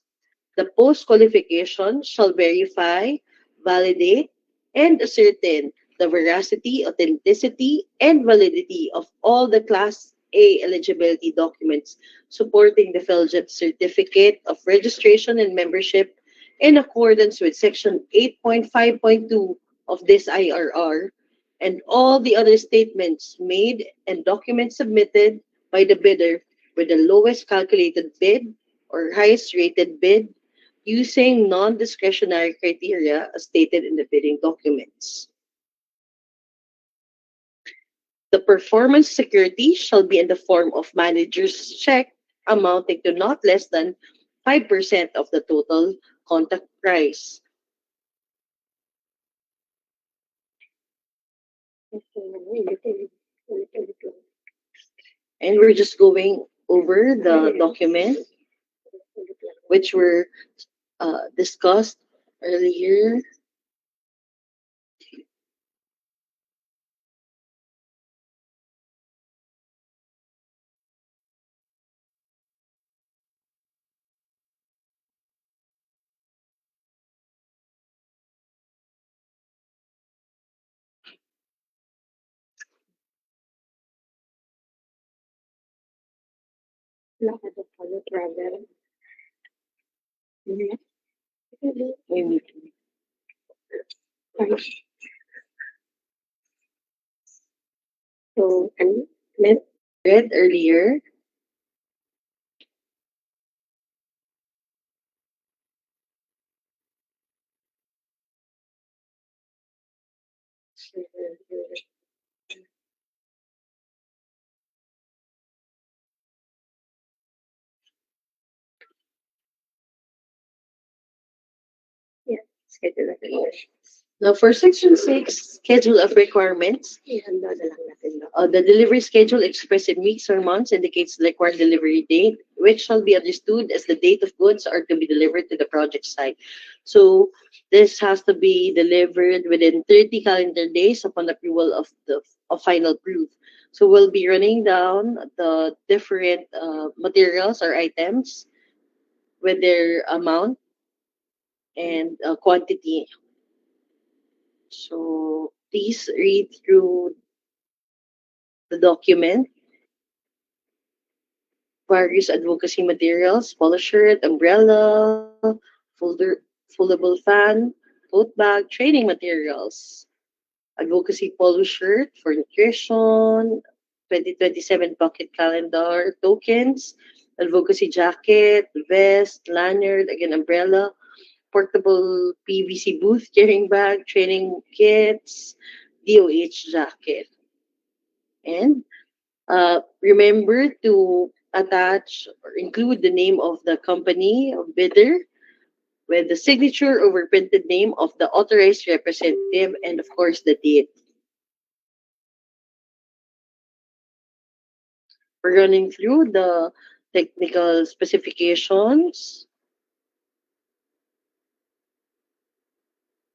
The post-qualification shall verify, validate, and ascertain the veracity, authenticity, and validity of all the Class A eligibility documents supporting the PhilJet Certificate of Registration and Membership in accordance with Section 8.5.2 of this IRR, and all the other statements made and documents submitted by the bidder with the lowest calculated bid or highest rated bid using non-discretionary criteria as stated in the bidding documents. The performance security shall be in the form of manager's check amounting to not less than 5% of the total contract price. And we're just going over the document which were discussed earlier. Lakad of follow travel. Maybe. So, ano? Read earlier. Yeah, schedule natin. Now, for Section 6, Schedule of Requirements, Ihanda na lang natin. No? the delivery schedule expressed in weeks or months indicates the required delivery date, which shall be understood as the date of goods are to be delivered to the project site. So, this has to be delivered within 30 calendar days upon approval of the final proof. So, we'll be running down the different materials or items with their amount and quantity. So please read through the document. Various advocacy materials, polo shirt, umbrella, foldable fan, tote bag, training materials. Advocacy polo shirt for nutrition, 2027 pocket calendar, tokens, advocacy jacket, vest, lanyard, again umbrella, portable PVC booth carrying bag, training kits, DOH jacket. And remember to attach or include the name of the company or bidder with the signature over printed name of the authorized representative and of course the date. We're running through the technical specifications.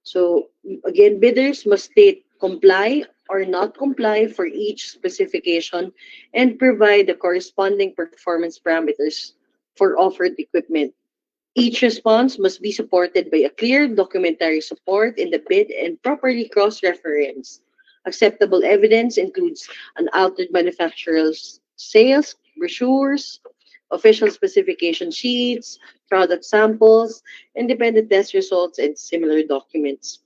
So again, bidders must state comply or not comply for each specification and provide the corresponding performance parameters for offered equipment. Each response must be supported by a clear documentary support in the bid and properly cross-referenced. Acceptable evidence includes an altered manufacturer's sales, brochures, official specification sheets, product samples, independent test results, and similar documents.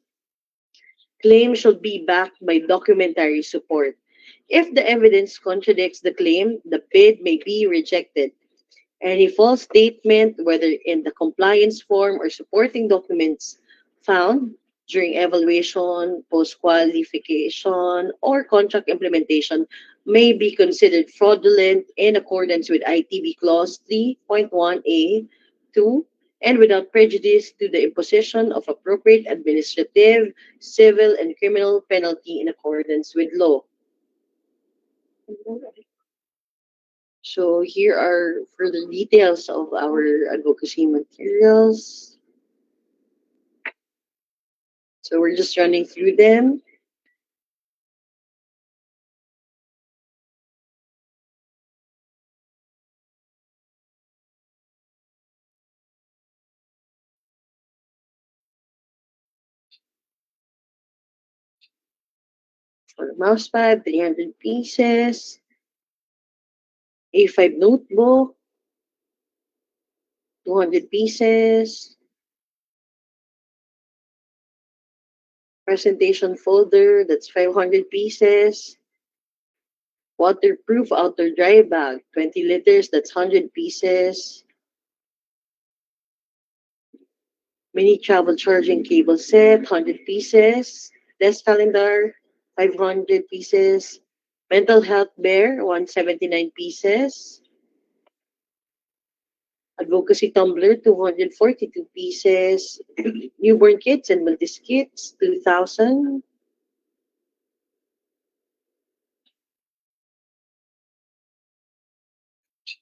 Claims should be backed by documentary support. If the evidence contradicts the claim, the bid may be rejected. Any false statement, whether in the compliance form or supporting documents found during evaluation, post-qualification, or contract implementation, may be considered fraudulent in accordance with ITB Clause 3.1A, 2, and without prejudice to the imposition of appropriate administrative, civil, and criminal penalty in accordance with law. So here are further details of our advocacy materials. So we're just running through them. For the mousepad, 300 pieces. A5 notebook, 200 pieces. Presentation folder, that's 500 pieces. Waterproof outer dry bag, 20 liters, that's 100 pieces. Mini travel charging cable set, 100 pieces. Desk calendar, 500 pieces. Mental health bear, 179 pieces. Advocacy tumbler, 242 pieces. Newborn kits and multis kits, 2,000.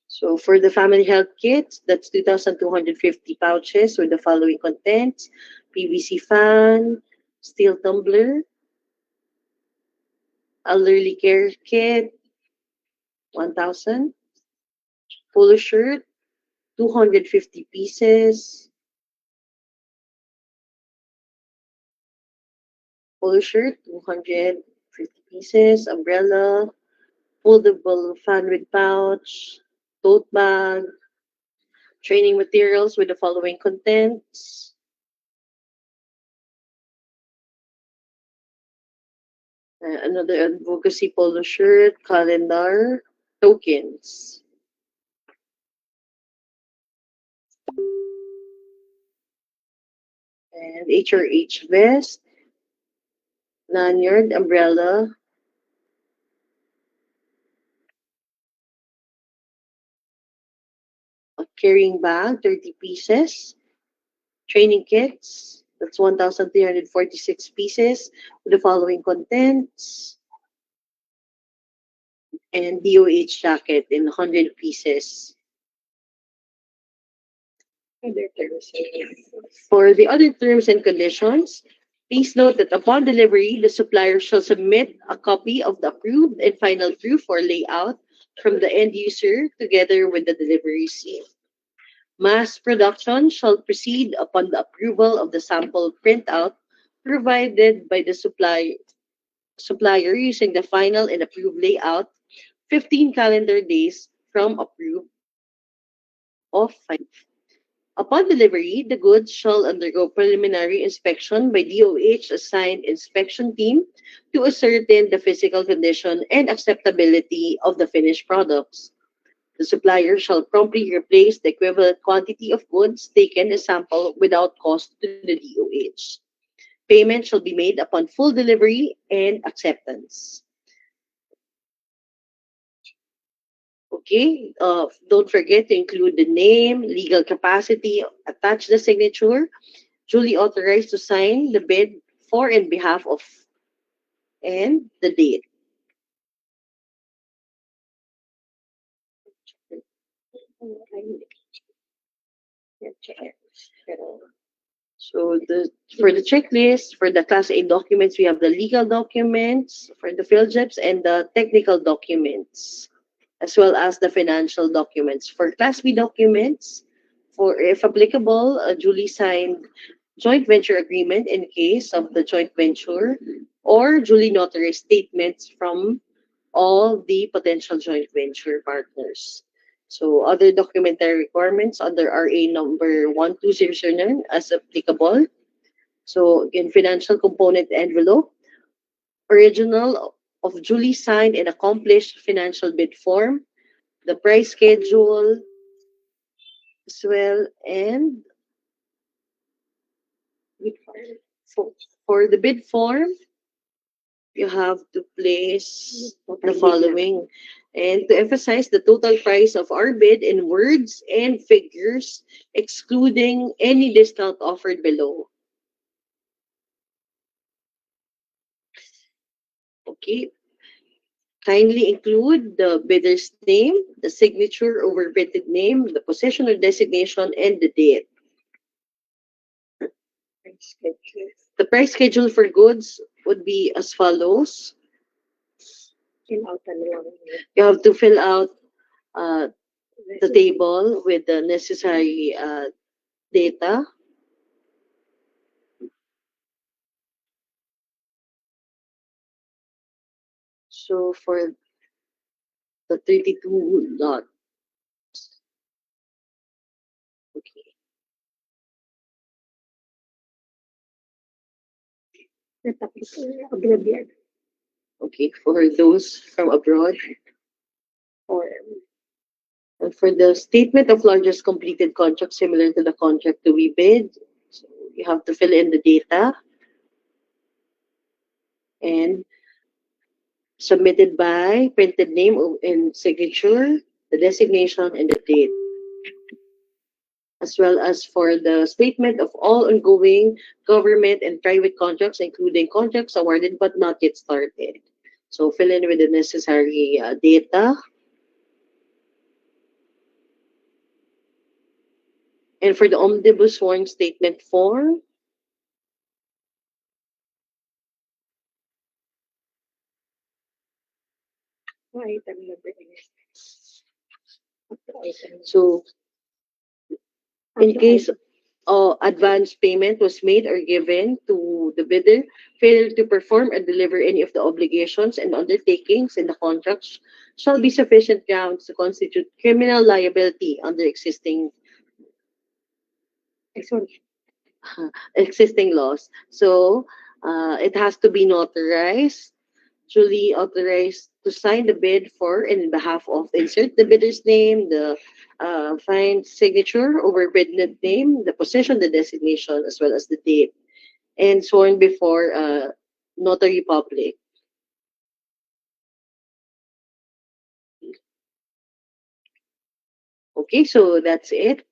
So for the family health kits, that's 2,250 pouches with the following contents: PVC fan, steel tumbler, elderly care kit, 1,000, polo shirt, 250 pieces, polo shirt, 250 pieces, umbrella, foldable fan with pouch, tote bag, training materials with the following contents: another advocacy polo shirt, calendar, tokens. And HRH vest, lanyard, umbrella, a carrying bag, 30 pieces, training kits, that's 1,346 pieces with the following contents, and DOH jacket in 100 pieces. For the other terms and conditions, please note that upon delivery, the supplier shall submit a copy of the approved and final proof or layout from the end user together with the delivery receipt. Mass production shall proceed upon the approval of the sample printout provided by the supplier using the final and approved layout 15 calendar days from approve of final. Upon delivery, the goods shall undergo preliminary inspection by DOH assigned inspection team to ascertain the physical condition and acceptability of the finished products. The supplier shall promptly replace the equivalent quantity of goods taken as sample without cost to the DOH. Payment shall be made upon full delivery and acceptance. Okay, don't forget to include the name, legal capacity, attach the signature, duly authorized to sign the bid for and behalf of, and the date. So for the checklist, for the Class A documents, we have the legal documents for the field jobs and the technical documents, as well as the financial documents. For Class B documents, for if applicable, a duly signed joint venture agreement in case of the joint venture, or duly notarized statements from all the potential joint venture partners. So other documentary requirements under RA number 12009 as applicable. So again, financial component envelope, original of duly signed and accomplished financial bid form, the price schedule as well, and for, for the bid form, you have to place the following. And to emphasize the total price of our bid in words and figures, excluding any discount offered below. Okay. Kindly include the bidder's name, the signature over printed name, the position or designation, and the date. The price schedule for goods would be as follows. You have to fill out the table with the necessary data. So for the 32 lots. Okay. Okay, for those from abroad. And for the statement of largest completed contract similar to the contract to be bid, so you have to fill in the data and submitted by printed name and signature, the designation, and the date. As well as for the statement of all ongoing government and private contracts, including contracts awarded but not yet started. So fill in with the necessary data. And for the omnibus sworn statement form, so in case advance payment was made or given to the bidder, failure to perform or deliver any of the obligations and undertakings in the contracts shall be sufficient grounds to constitute criminal liability under existing laws. So it has to be notarized, duly authorized to sign the bid for and in behalf of, insert the bidder's name, the find signature over bid name, the position, the designation, as well as the date, and sworn before notary public. Okay, so that's it.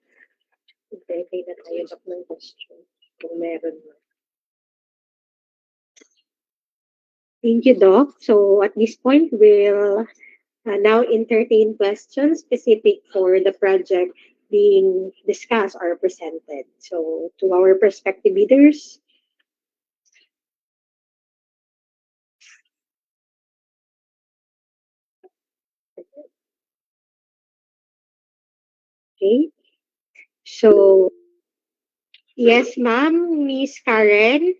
Thank you, Doc. So at this point, we'll now entertain questions specific for the project being discussed or presented. So to our prospective leaders. Okay. So, yes, ma'am, Miss Karen,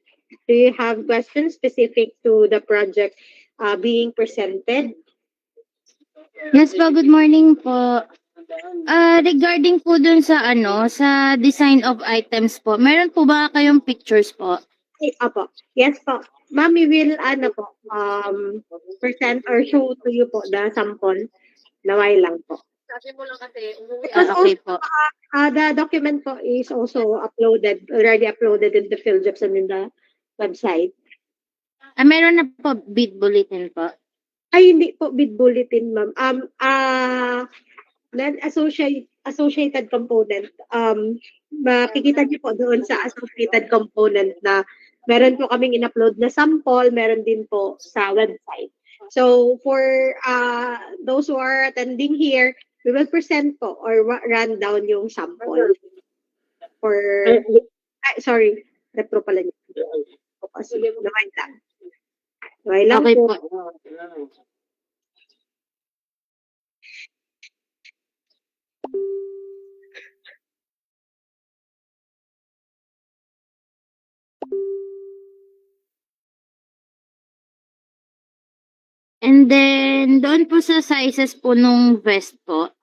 do you have questions specific to the project being presented? Yes po, good morning po. Regarding po dun sa sa design of items po, meron po ba kayong pictures po? Ay, opo. Yes po. Ma'am, we will, present or show to you po the sample. Naway lang po. Okay po. The document po is also already uploaded in the PhilJobs and in the website. Meron na po bid bulletin po. Ay, hindi po bid bulletin, ma'am. Non-associated component. Makikita niyo po doon sa associated component na meron po kaming in-upload na sample, meron din po sa website. So, for those who are attending here, we will present po or run down yung sample. For, sorry, repro pala niyo. Kasi, naman lang. Okay lang Okay po. po. And then, doon po sa sizes po nung vest po.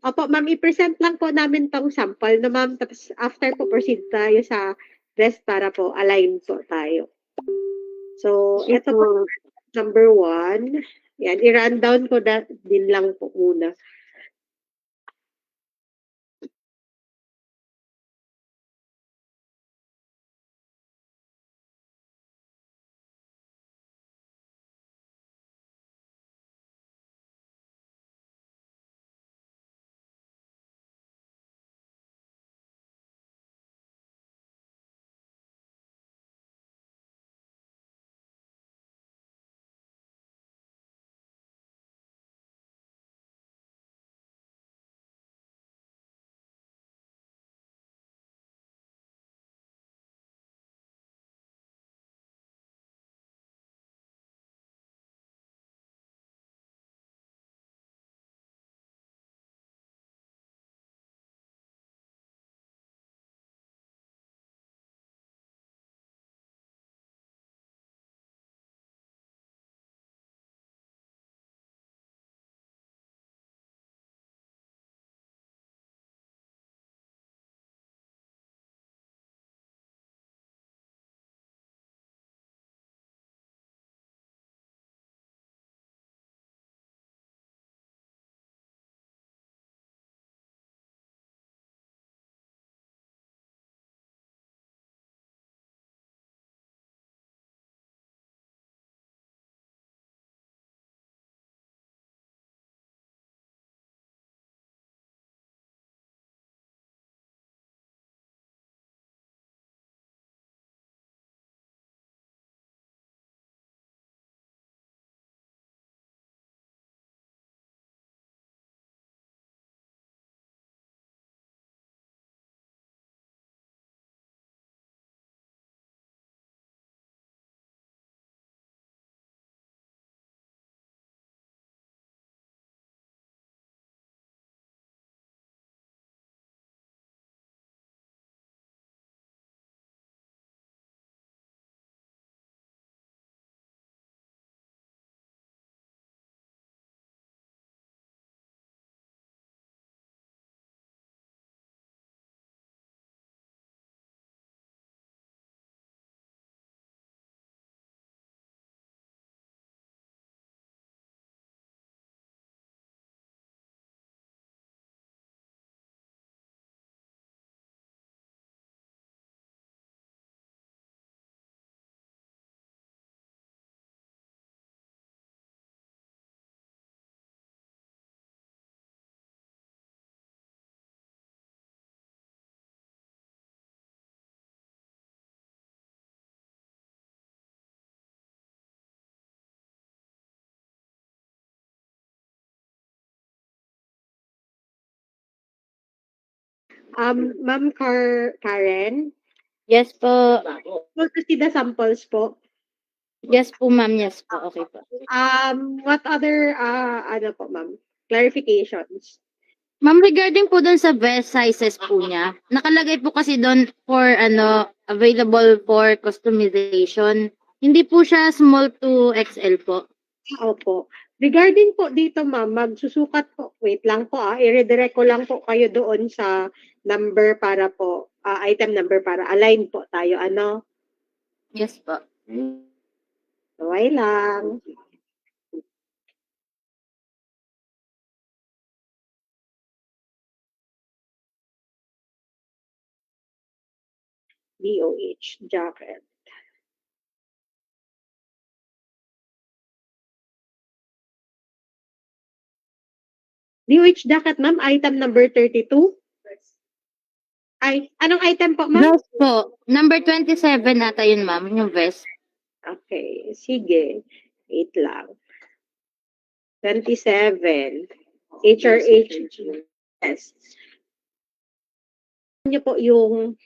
Opo, ma'am, i-present lang po namin tong sample na ma'am, tapos after po proceed tayo sa rest para po align po tayo. So, ito po number 1. Yan, i-run down ko din lang po muna. Ma'am Karen, Yes po. we'll to see the samples po. Yes po, ma'am. Yes po. Okay po. What other, ano po, ma'am? Clarifications? Ma'am, regarding po doon sa vest sizes po niya, nakalagay po kasi doon for available for customization. Hindi po siya small to XL po. Opo. Regarding po dito, ma'am, magsusukat po. Wait lang po, i-redirect ko lang po kayo doon sa number para po, item number para align po tayo. Ano? Yes po. Okay lang. DOH jacket. DOH jacket, ma'am, item number 32. Ay, anong item po, ma'am? Vest po. Number 27 nata yun, ma'am, yung vest. Okay, sige. Wait lang. 27. HRH. Yes. Niyo po yung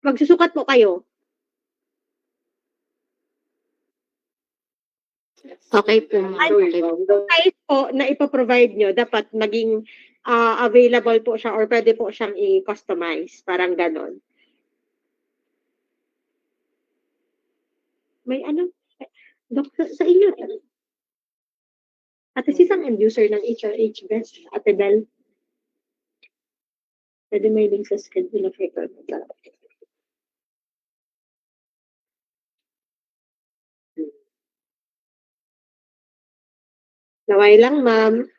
magsusukat po kayo. Okay po, ma'am. Okay. Yung size po na ipoprovide nyo, dapat maging available po siya or pwede po siyang i-customize. Parang ganon. May ano? Dok, sa inyo. At is isang end user ng HRH Best, Ate Bel. Pwede may link sa schedule of record. Naway lang, ma'am.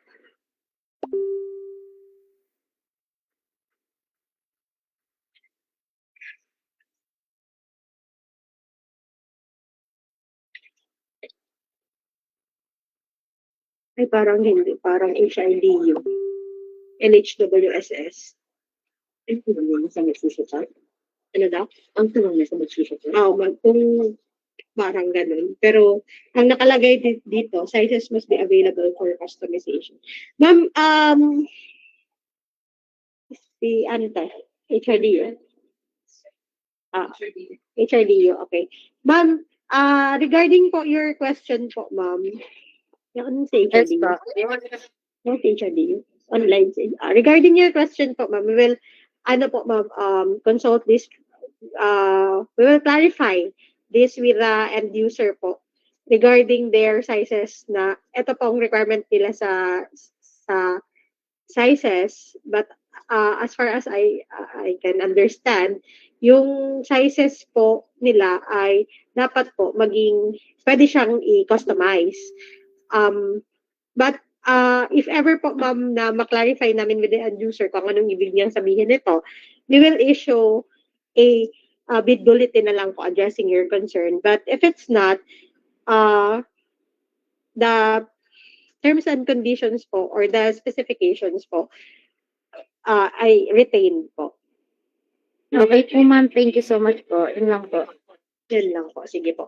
Ay, parang hindi. Parang HRDU. LHWSS. Ang tulong niya sa magsusukat? Ano daw? Ang tulong niya sa magsusukat? Oo, kung parang ganun. Pero, ang nakalagay dito, sizes must be available for customization. Ma'am, si ano tayo? HRDU? HRDU, okay. Ma'am, regarding po your question po, ma'am. Yung sa Yes HRDU? po. Yung sa HRDU? Online. Regarding your question po, ma'am, we will, ano po, ma'am, consult this, we will clarify this with the end user po regarding their sizes na ito pong requirement nila sa sizes, but as far as I can understand, yung sizes po nila ay dapat po maging pwede siyang i-customize. But if ever po, ma'am, na ma-clarify namin with the end user kung anong ibig niyang sabihin nito, we will issue a bid bulletin na lang po addressing your concern. But if it's not, the terms and conditions po or the specifications po ay retained po. Okay po, ma'am. Thank you so much po. Yun lang po. Yun lang po. Sige po.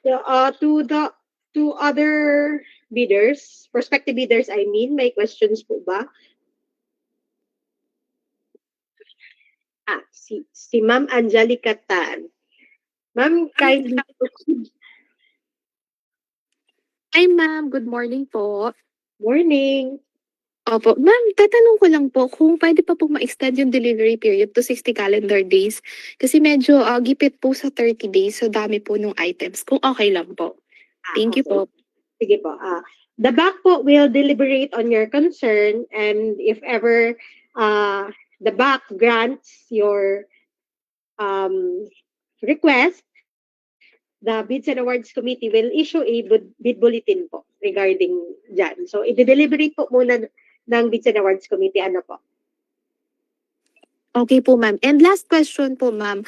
So, to other bidders, prospective bidders, I mean, may questions po ba? Si Ma'am Angelica Tan. Ma'am, kindly. Hi ma'am, good morning po. Morning. Opo, ma'am, tatanong ko lang po kung pwede pa po ma-extend yung delivery period to 60 calendar days. Kasi medyo gipit po sa 30 days, so dami po nung items. Kung okay lang po. Thank you po. Sige po. The back po will deliberate on your concern, and if ever the back grants your request, the Bids and Awards Committee will issue a bid bulletin po regarding dyan. So, i-deliberate po muna ng Bids and Awards Committee. Ano po? Okay po ma'am. And last question po ma'am.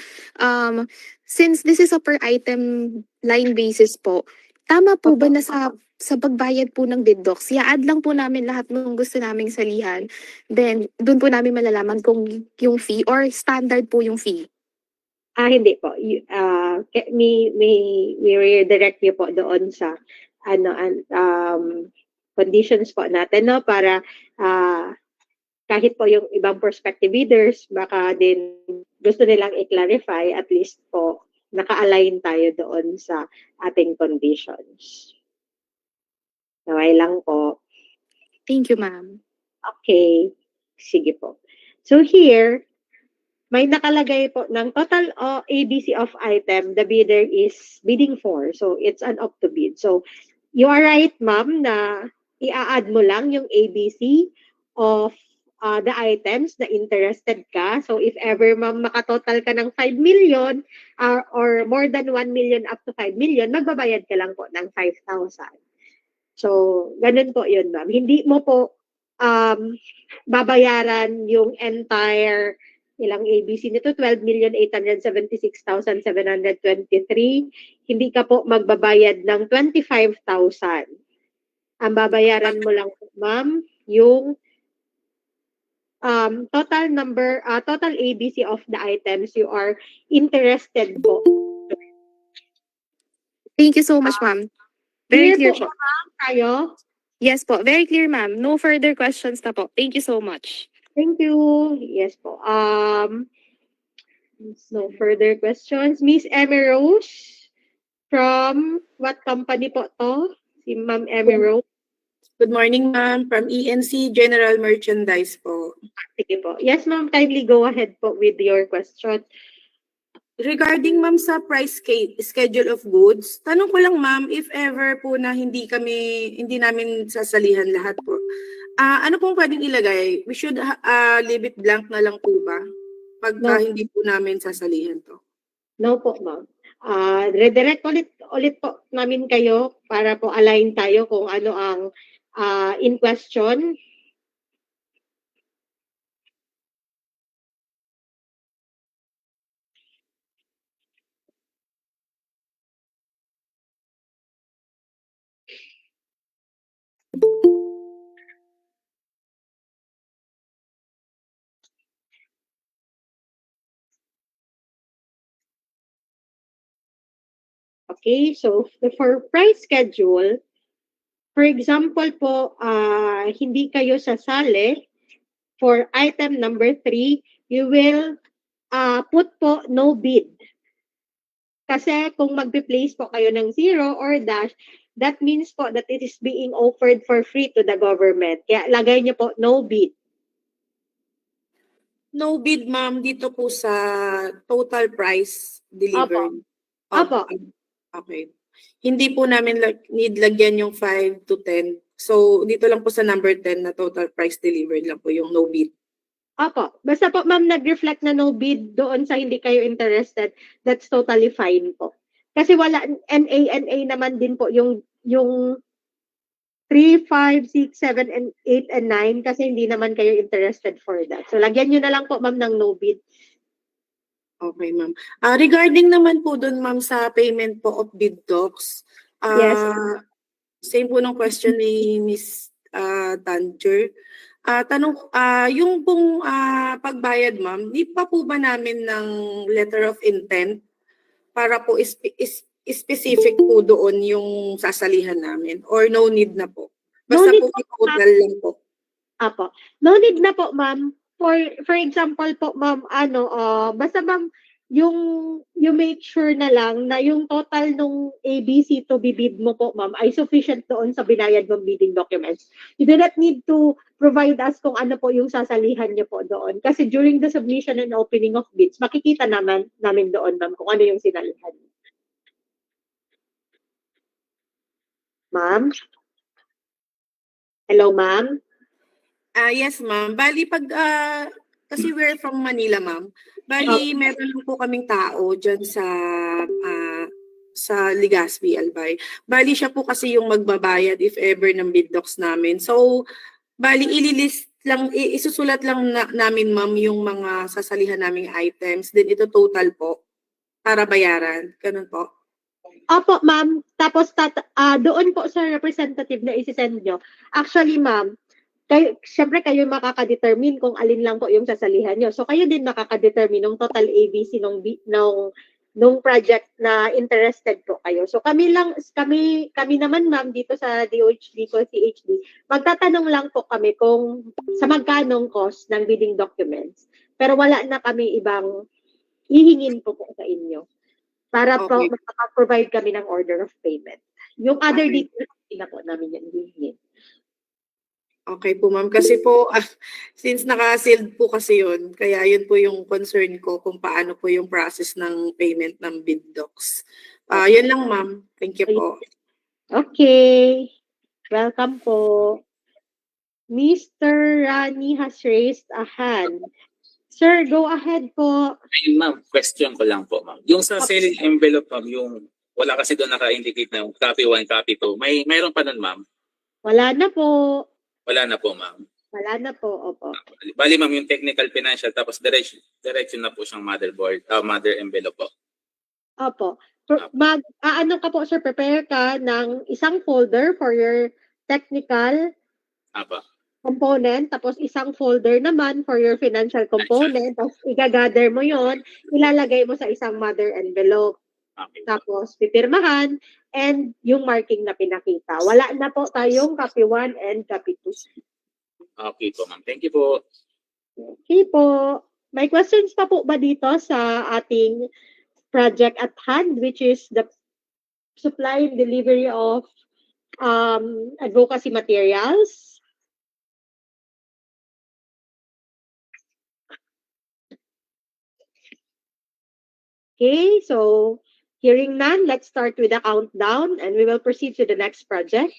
Since this is a per item line basis po, tama po ba na sa pagbayad po ng bid docs, i-add lang po namin lahat ng gusto naming salihan. Then, doon po namin malalaman kung yung fee or standard po yung fee. Hindi po. May redirect niyo po doon sa conditions po natin, no, para kahit po yung ibang prospective bidders baka din gusto nilang i-clarify, at least po naka-align tayo doon sa ating conditions. Naway lang po. Thank you ma'am. Okay. Sige po. So here, may nakalagay po ng total ABC of item the bidder is bidding for. So, it's an up to bid. So, you are right, ma'am, na i-add mo lang yung ABC of the items na interested ka. So, if ever, ma'am, makatotal ka ng 5 million or more than 1 million up to 5 million, magbabayad ka lang po ng 5,000. So, ganun po yun, ma'am. Hindi mo po babayaran yung entire ilang ABC nito, 12,876,723. Hindi ka po magbabayad ng 25,000. Ang babayaran mo lang po, ma'am, yung total ABC of the items you are interested po. Thank you so much, ma'am. Very clear Clear po. Tayo? Yes po, very clear, ma'am. No further questions na po. Thank you so much. Thank you. Yes po. No further questions. Miss Emmy Rose, from what company po to? Si Ma'am Emmy Rose. Good morning, ma'am. From ENC General Merchandise po. Sige po. Yes, ma'am. Kindly go ahead po with your question. Regarding, ma'am, sa schedule of goods, tanong ko lang, ma'am, if ever po na hindi namin sasalihan lahat po, ano pong pwedeng ilagay? We should leave it blank na lang po ba? Pagka No. hindi po namin sasalihan to. No po, ma'am. Redirect ulit po namin kayo para po align tayo kung ano ang in question. Okay, so for price schedule, for example po, hindi kayo sasali for item number 3, you will put po no bid. Kasi kung magpe-place po kayo ng 0 or dash, that means po that it is being offered for free to the government. Kaya lagay niyo po no bid. No bid, ma'am, dito po sa total price delivered. Apo. Okay. Hindi po namin need lagyan yung 5 to 10. So, dito lang po sa number 10 na total price delivered lang po yung no bid. Opo. Basta po, ma'am, nag-reflect na no bid doon sa hindi kayo interested, that's totally fine po. Kasi wala, NA naman din po yung 3, 5, 6, 7, and 8, and 9 kasi hindi naman kayo interested for that. So, lagyan nyo na lang po, ma'am, ng no bid. Okay, ma'am. Regarding naman po doon, ma'am, sa payment po of bid docs, Yes. same po ng question ni Miss Tancher. Yung pong pagbayad, ma'am, di pa po ba namin ng letter of intent para po specific po doon yung sasalihan namin or no need na po? Basta No need po i-total lang po. Apo. No need na po, ma'am. For example po, ma'am, basta ma'am, you make sure na lang na yung total nung ABC to bibid mo po, ma'am, ay sufficient doon sa binayad mong bidding documents. You do not need to provide us kung ano po yung sasalihan niyo po doon. Kasi during the submission and opening of bids, makikita namin doon, ma'am, kung ano yung sinalihan. Ma'am? Hello, ma'am? Yes, ma'am. Bali, kasi we're from Manila, ma'am. Bali, meron lang po kaming tao dyan sa Legazpi, Albay. Bali, siya po kasi yung magbabayad if ever ng bid docs namin. So, bali, isusulat lang namin, ma'am, yung mga sasalihan naming items. Then, ito total po para bayaran. Ganun po. Opo, ma'am. Tapos, doon po sa representative na isisend nyo. Actually, ma'am, syempre kayo makaka-determine kung alin lang po yung sasalihan nyo. So, kayo din makaka-determine ng total ABC nung project na interested po kayo. So, kami naman, ma'am, dito sa DOHD ko, CHD, magtatanong lang po kami kung sa magkanong cost ng bidding documents. Pero wala na kami ibang hihingin po sa inyo. Para po Okay. makaprovide kami ng order of payment. Yung other Okay. details, hindi na po namin yan hihingin. Okay po, ma'am. Kasi po, since naka-sealed po kasi yun, kaya yun po yung concern ko kung paano po yung process ng payment ng bid docs. Yun lang, ma'am. Thank you po. Okay. Welcome po. Mr. Rani has raised a hand. Sir, go ahead po. Ayun, ma'am, question ko lang po, ma'am. Yung sa selling envelope, ma'am, yung wala kasi doon naka-indicate na yung copy 1, copy 2. Mayroon pa nun, ma'am? Wala na po. Wala na po, ma'am. Wala na po, opo. Bali ma'am, yung technical financial tapos diretso na po siyang mother envelope po. Opo. Ano ka po, sir, prepare ka ng isang folder for your technical Apa. component, tapos isang folder naman for your financial component, tapos i-gather mo yon, ilalagay mo sa isang mother envelope. Okay. Tapos pipirmahan and yung marking na pinakita. Wala na po tayong copy 1 and copy 2. Okay po ma'am. Thank you po. Okay po. May questions pa po ba dito sa ating project at hand, which is the supply and delivery of advocacy materials? Okay, so hearing none, let's start with the countdown and we will proceed to the next project.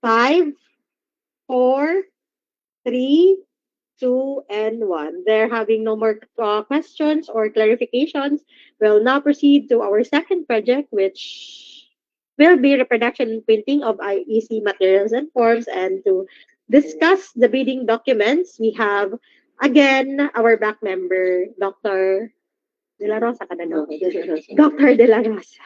5, 4, 3, 2, and 1. They're having no more questions or clarifications. We'll now proceed to our second project, which will be reproduction and printing of IEC materials and forms. And to discuss the bidding documents, we have again our back member, Dr. De La Rosa. Dr. De La Rosa.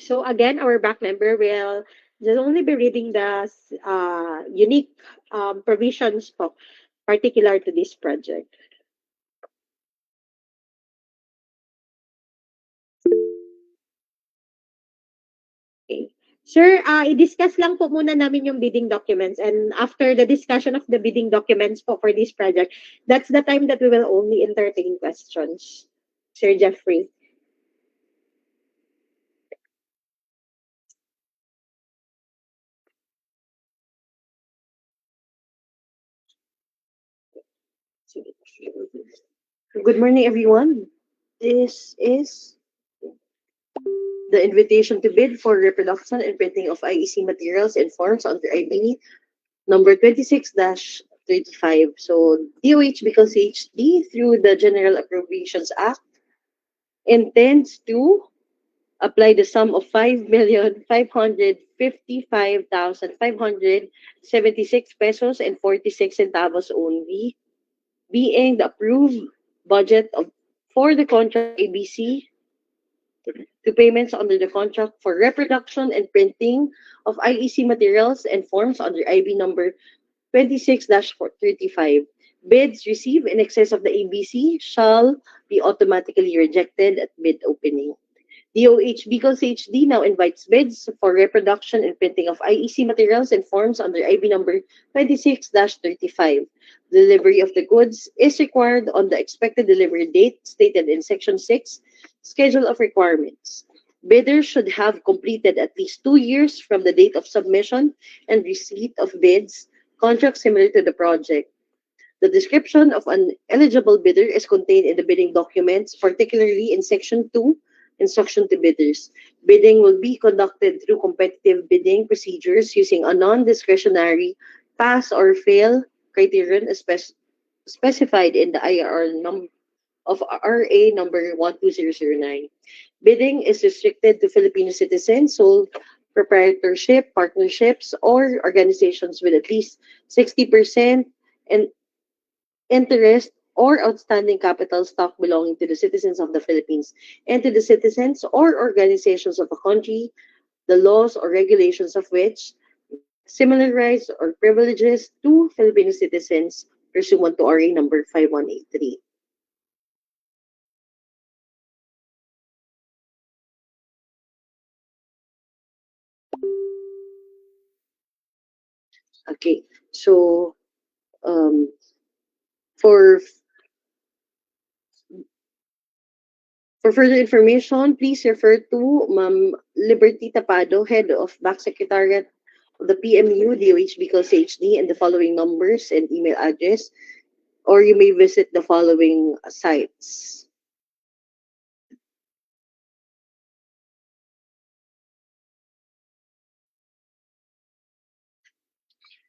So again, our back member will just only be reading the unique provisions po, particular to this project. Okay. Sir, i-discuss lang po muna namin yung bidding documents, and after the discussion of the bidding documents po for this project, that's the time that we will only entertain questions. Sir Jeffrey. Good morning, everyone. This is the invitation to bid for reproduction and printing of IEC materials and forms under IB number 26-35. So DOH because HD through the General Appropriations Act intends to apply the sum of 5,555,576 pesos and 46 centavos only, being the approved budget for the contract ABC to payments under the contract for reproduction and printing of IEC materials and forms under IB number 26-35. Bids received in excess of the ABC shall be automatically rejected at bid opening. DOH Bicol CHD now invites bids for reproduction and printing of IEC materials and forms under IB number 26-35. Delivery of the goods is required on the expected delivery date stated in Section 6, Schedule of Requirements. Bidders should have completed at least 2 years from the date of submission and receipt of bids, contracts similar to the project. The description of an eligible bidder is contained in the bidding documents, particularly in Section 2, Instruction to Bidders. Bidding will be conducted through competitive bidding procedures using a non-discretionary pass or fail criterion specified in the IR of RA number 12009. Bidding is restricted to Filipino citizens, sole proprietorship, partnerships, or organizations with at least 60% in interest or outstanding capital stock belonging to the citizens of the Philippines and to the citizens or organizations of a country, the laws or regulations of which similar rights or privileges to Filipino citizens pursuant to RA number 5183. Okay, so for further information, please refer to Ma'am Liberty Tapado, Head of Back Secretariat the PMU, DOH Bicol CHD, and the following numbers and email address, or you may visit the following sites.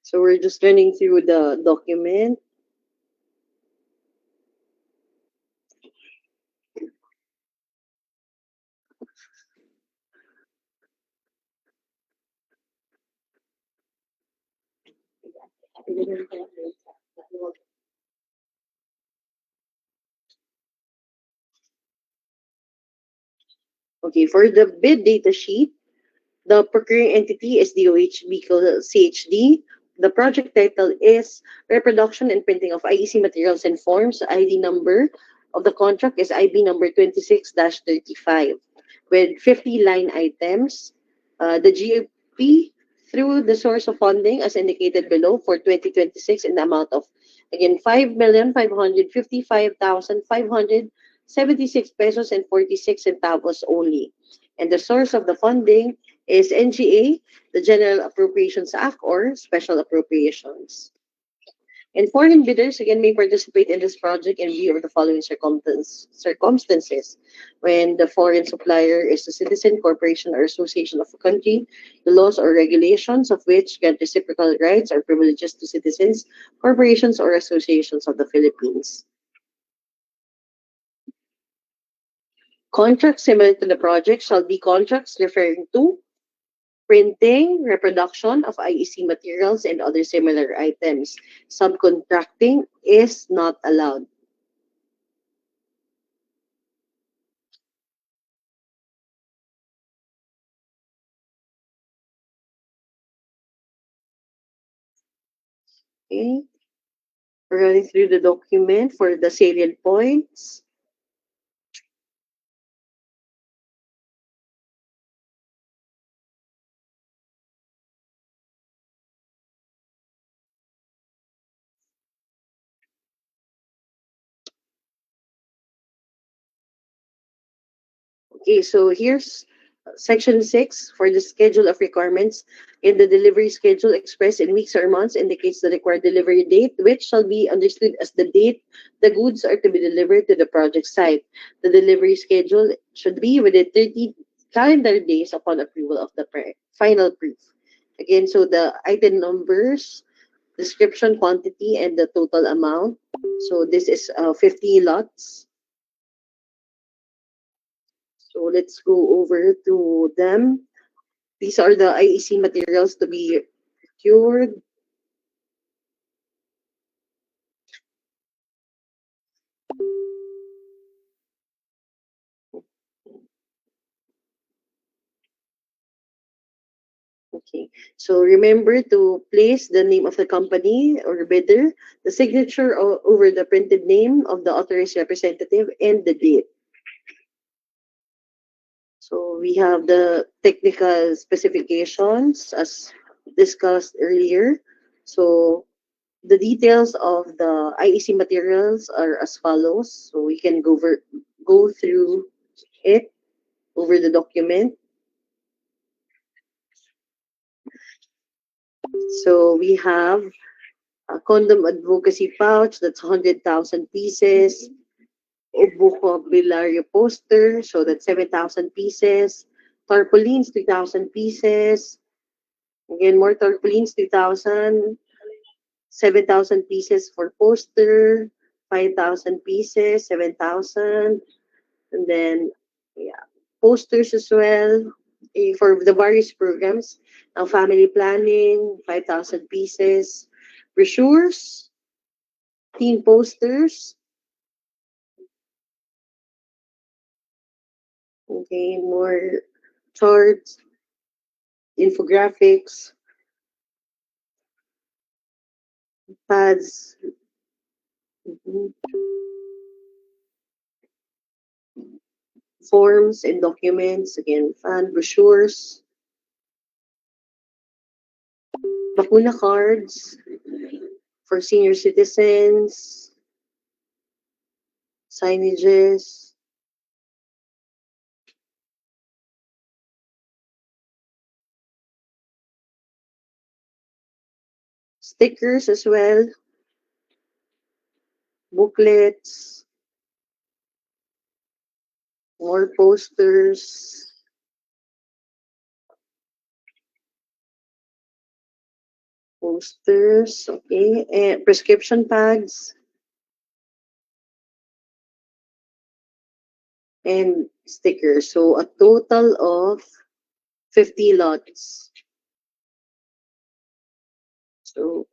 So we're just running through the document. Okay, for the bid data sheet, the procuring entity is DOH Bicol CHD. The project title is Reproduction and Printing of IEC Materials and Forms. ID number of the contract is IB number 26-35 with 50 line items. The GOP through the source of funding as indicated below for 2026 in the amount of, again, 5,555,576 pesos and 46 centavos only. And the source of the funding is NGA, the General Appropriations Act, or Special Appropriations. And foreign bidders again may participate in this project in view of the following circumstances: when the foreign supplier is a citizen, corporation, or association of a country, the laws or regulations of which grant reciprocal rights or privileges to citizens, corporations, or associations of the Philippines. Contracts similar to the project shall be contracts referring to printing, reproduction of IEC materials, and other similar items. Subcontracting is not allowed. Okay. We're running through the document for the salient points. Okay, so here's section 6 for the schedule of requirements. In the delivery schedule expressed in weeks or months indicates the required delivery date, which shall be understood as the date the goods are to be delivered to the project site. The delivery schedule should be within 30 calendar days upon approval of the final proof. Again, so the item numbers, description, quantity, and the total amount. So this is 50 lots. So let's go over to them. These are the IEC materials to be procured. Okay, so remember to place the name of the company or bidder, the signature over the printed name of the authorized representative, and the date. So we have the technical specifications as discussed earlier. So the details of the IEC materials are as follows. So we can go through it over the document. So we have a condom advocacy pouch, that's 100,000 pieces. Vocabulario poster, so that's 7,000 pieces. Tarpaulins, 3,000 pieces. Again, more tarpaulins, 2,000. 7,000 pieces for poster. 5,000 pieces, 7,000. And then, yeah, posters as well for the various programs. Now, family planning, 5,000 pieces. Brochures, teen posters. Okay, more charts, infographics, pads, mhm, forms and documents, again, fan brochures, bakuna cards for senior citizens, signages, stickers as well, booklets, more posters, okay, and prescription pads, and stickers. So a total of 50 lots. So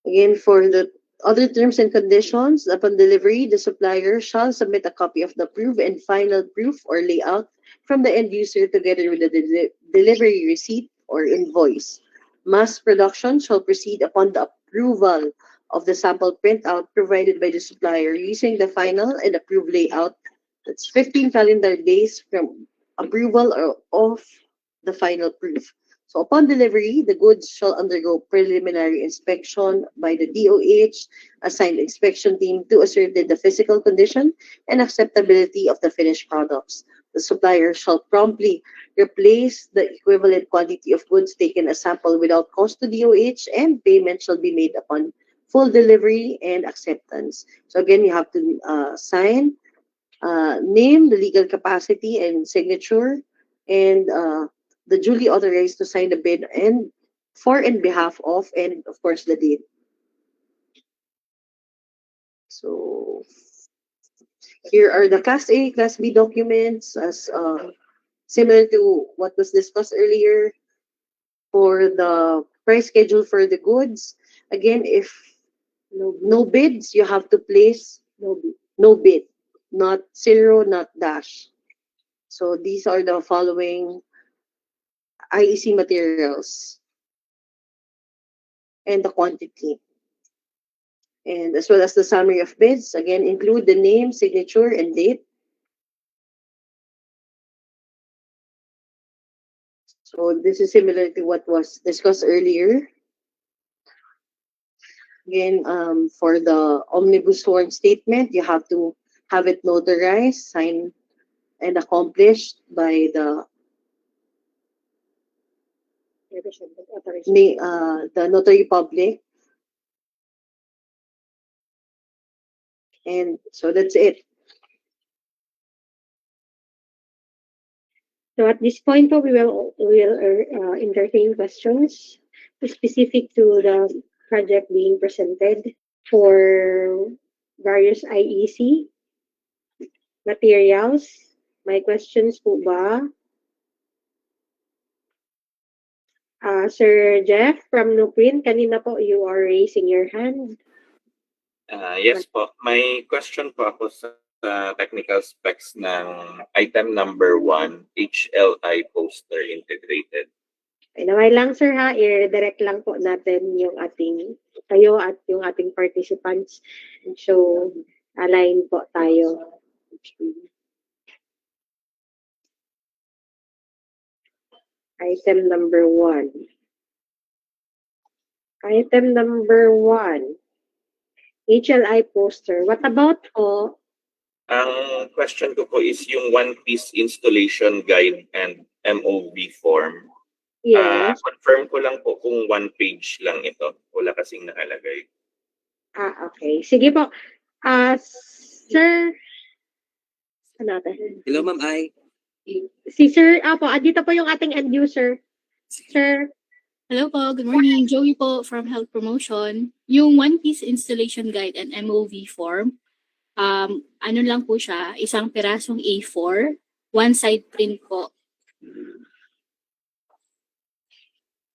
again, for the other terms and conditions, upon delivery, the supplier shall submit a copy of the proof and final proof or layout from the end user together with the delivery receipt or invoice. Mass production shall proceed upon the approval of the sample printout provided by the supplier using the final and approved layout. That's 15 calendar days from approval of the final proof. So upon delivery, the goods shall undergo preliminary inspection by the DOH assigned inspection team to ascertain the physical condition and acceptability of the finished products. The supplier shall promptly replace the equivalent quantity of goods taken as sample without cost to DOH, and payment shall be made upon full delivery and acceptance. So again, you have to sign, name, the legal capacity and signature, and the duly authorized to sign the bid and for and behalf of, and of course the date. So here are the Class A, Class B documents as similar to what was discussed earlier. For the price schedule for the goods, again, if no bids, you have to place no bid, not zero, not dash. So these are the following IEC materials and the quantity. And as well as the summary of bids, again, include the name, signature, and date. So this is similar to what was discussed earlier. Again, for the omnibus sworn statement, you have to have it notarized, signed, and accomplished by the notary public. And so that's it. So at this point, we will entertain questions specific to the project being presented for various IEC materials. May questions po ba? Sir Jeff from Nuprint, kanina po you are raising your hand. Yes po. May question po ako sa technical specs ng item number 1, HLI poster integrated. Anyway lang sir ha, i-redirect lang po natin yung ating kayo at yung ating participants. So, align po tayo. Item number 1. Item number 1. HLI poster. What about po? Ang question ko po is yung one-piece installation guide and MOV form. Yes. Confirm ko lang po kung one page lang ito. Wala kasing nakalagay. Okay. Sige po. Sir, ano natin? Hello, Ma'am Ai. Si Sir, dito po yung ating end user. Sir. Hello po, good morning. Joey po from Health Promotion. Yung one-piece installation guide and MOV form, ano lang po siya, isang pirasong A4, one side print po.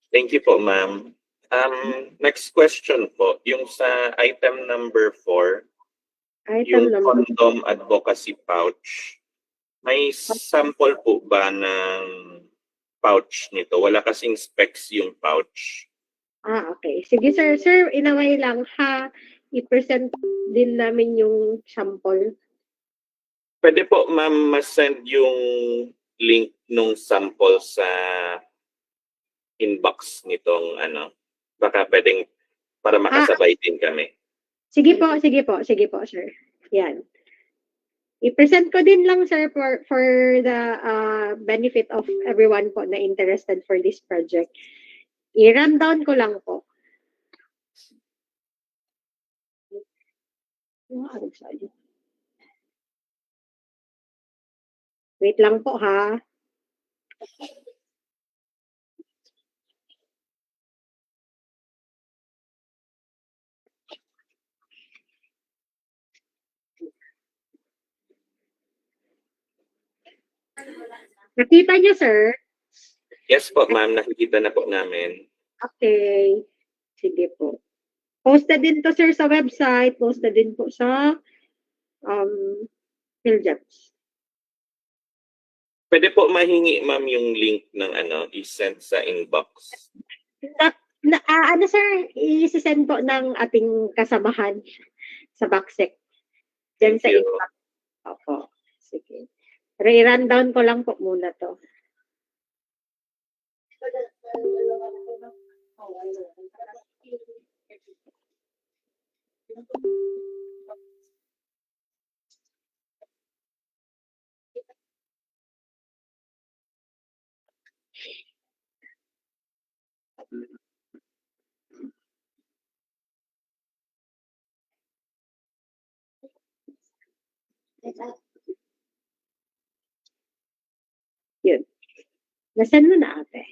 Thank you po, ma'am. Next question po, yung sa item number 4, yung condom advocacy pouch. May sample po ba ng pouch nito? Wala kasing specs yung pouch. Okay. Sige sir. Sir, inaway lang ha. I-present din namin yung sample. Pwede po ma'am ma-send yung link nung sample sa inbox nitong ano. Baka pwedeng para makasabay din kami. Sige po sir. Yan. I-present ko din lang sir for the benefit of everyone po na interested for this project. I-run down ko lang po. Wait lang po ha. Nakita niyo, sir? Yes po, ma'am. Nakikita na po namin. Okay. Sige po. Posted din to, sir, sa website. Posted din po sa PhilJobs. Pwede po mahingi, ma'am, yung link ng i-send sa inbox. Ano, sir? I-send po ng ating kasamahan sa Backsec. Diyan sa Thank you. inbox. Opo. Sige. Re-rundown ko lang po muna to. Yun. Nasaan mo na, ate?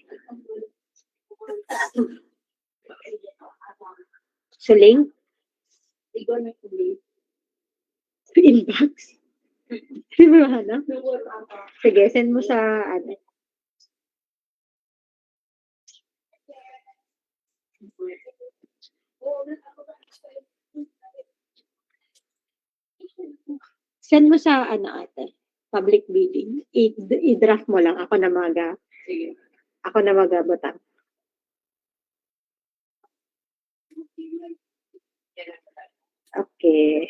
Suling? Inbox? Hindi mo hanap? Sige, send mo sa ano. Send mo sa ano, ate. Public bidding. I-draft mo lang. Ako na magabutang. Okay.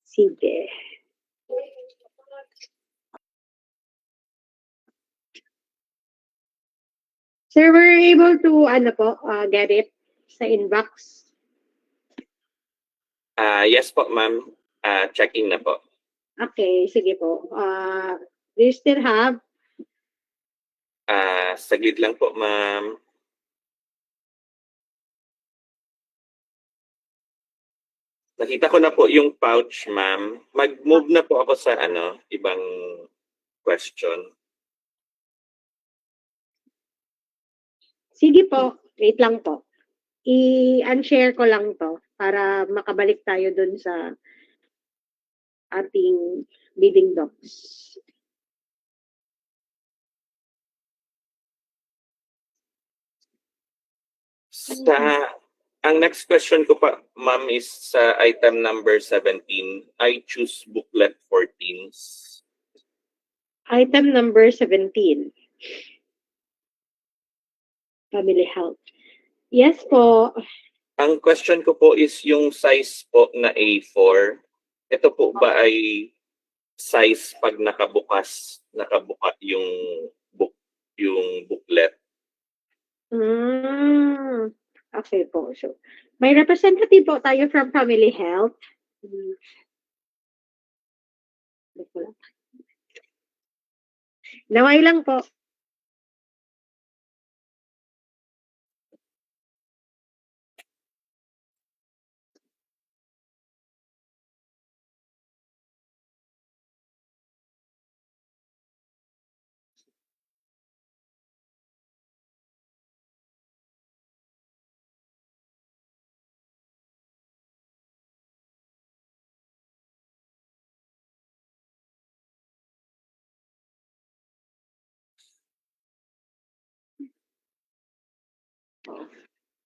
Sige. Sir, we're able to, get it sa inbox. Yes po, ma'am. Check-in na po. Okay, sige po. Do you still have? Saglit lang po, ma'am. Nakita ko na po yung pouch, ma'am. Mag-move na po ako sa ibang question. Sige po. Wait lang po. I-unshare ko lang to para makabalik tayo dun sa ating bidding docs. Ang next question ko pa, ma'am, is sa item number 17. I choose booklet for teens. Item number 17. Family health. Yes po. Ang question ko po is yung size po na A4. Ito po ba ay size pag nakabuka yung booklet? Okay po. So, may representative po tayo from Family Health. Naway lang po.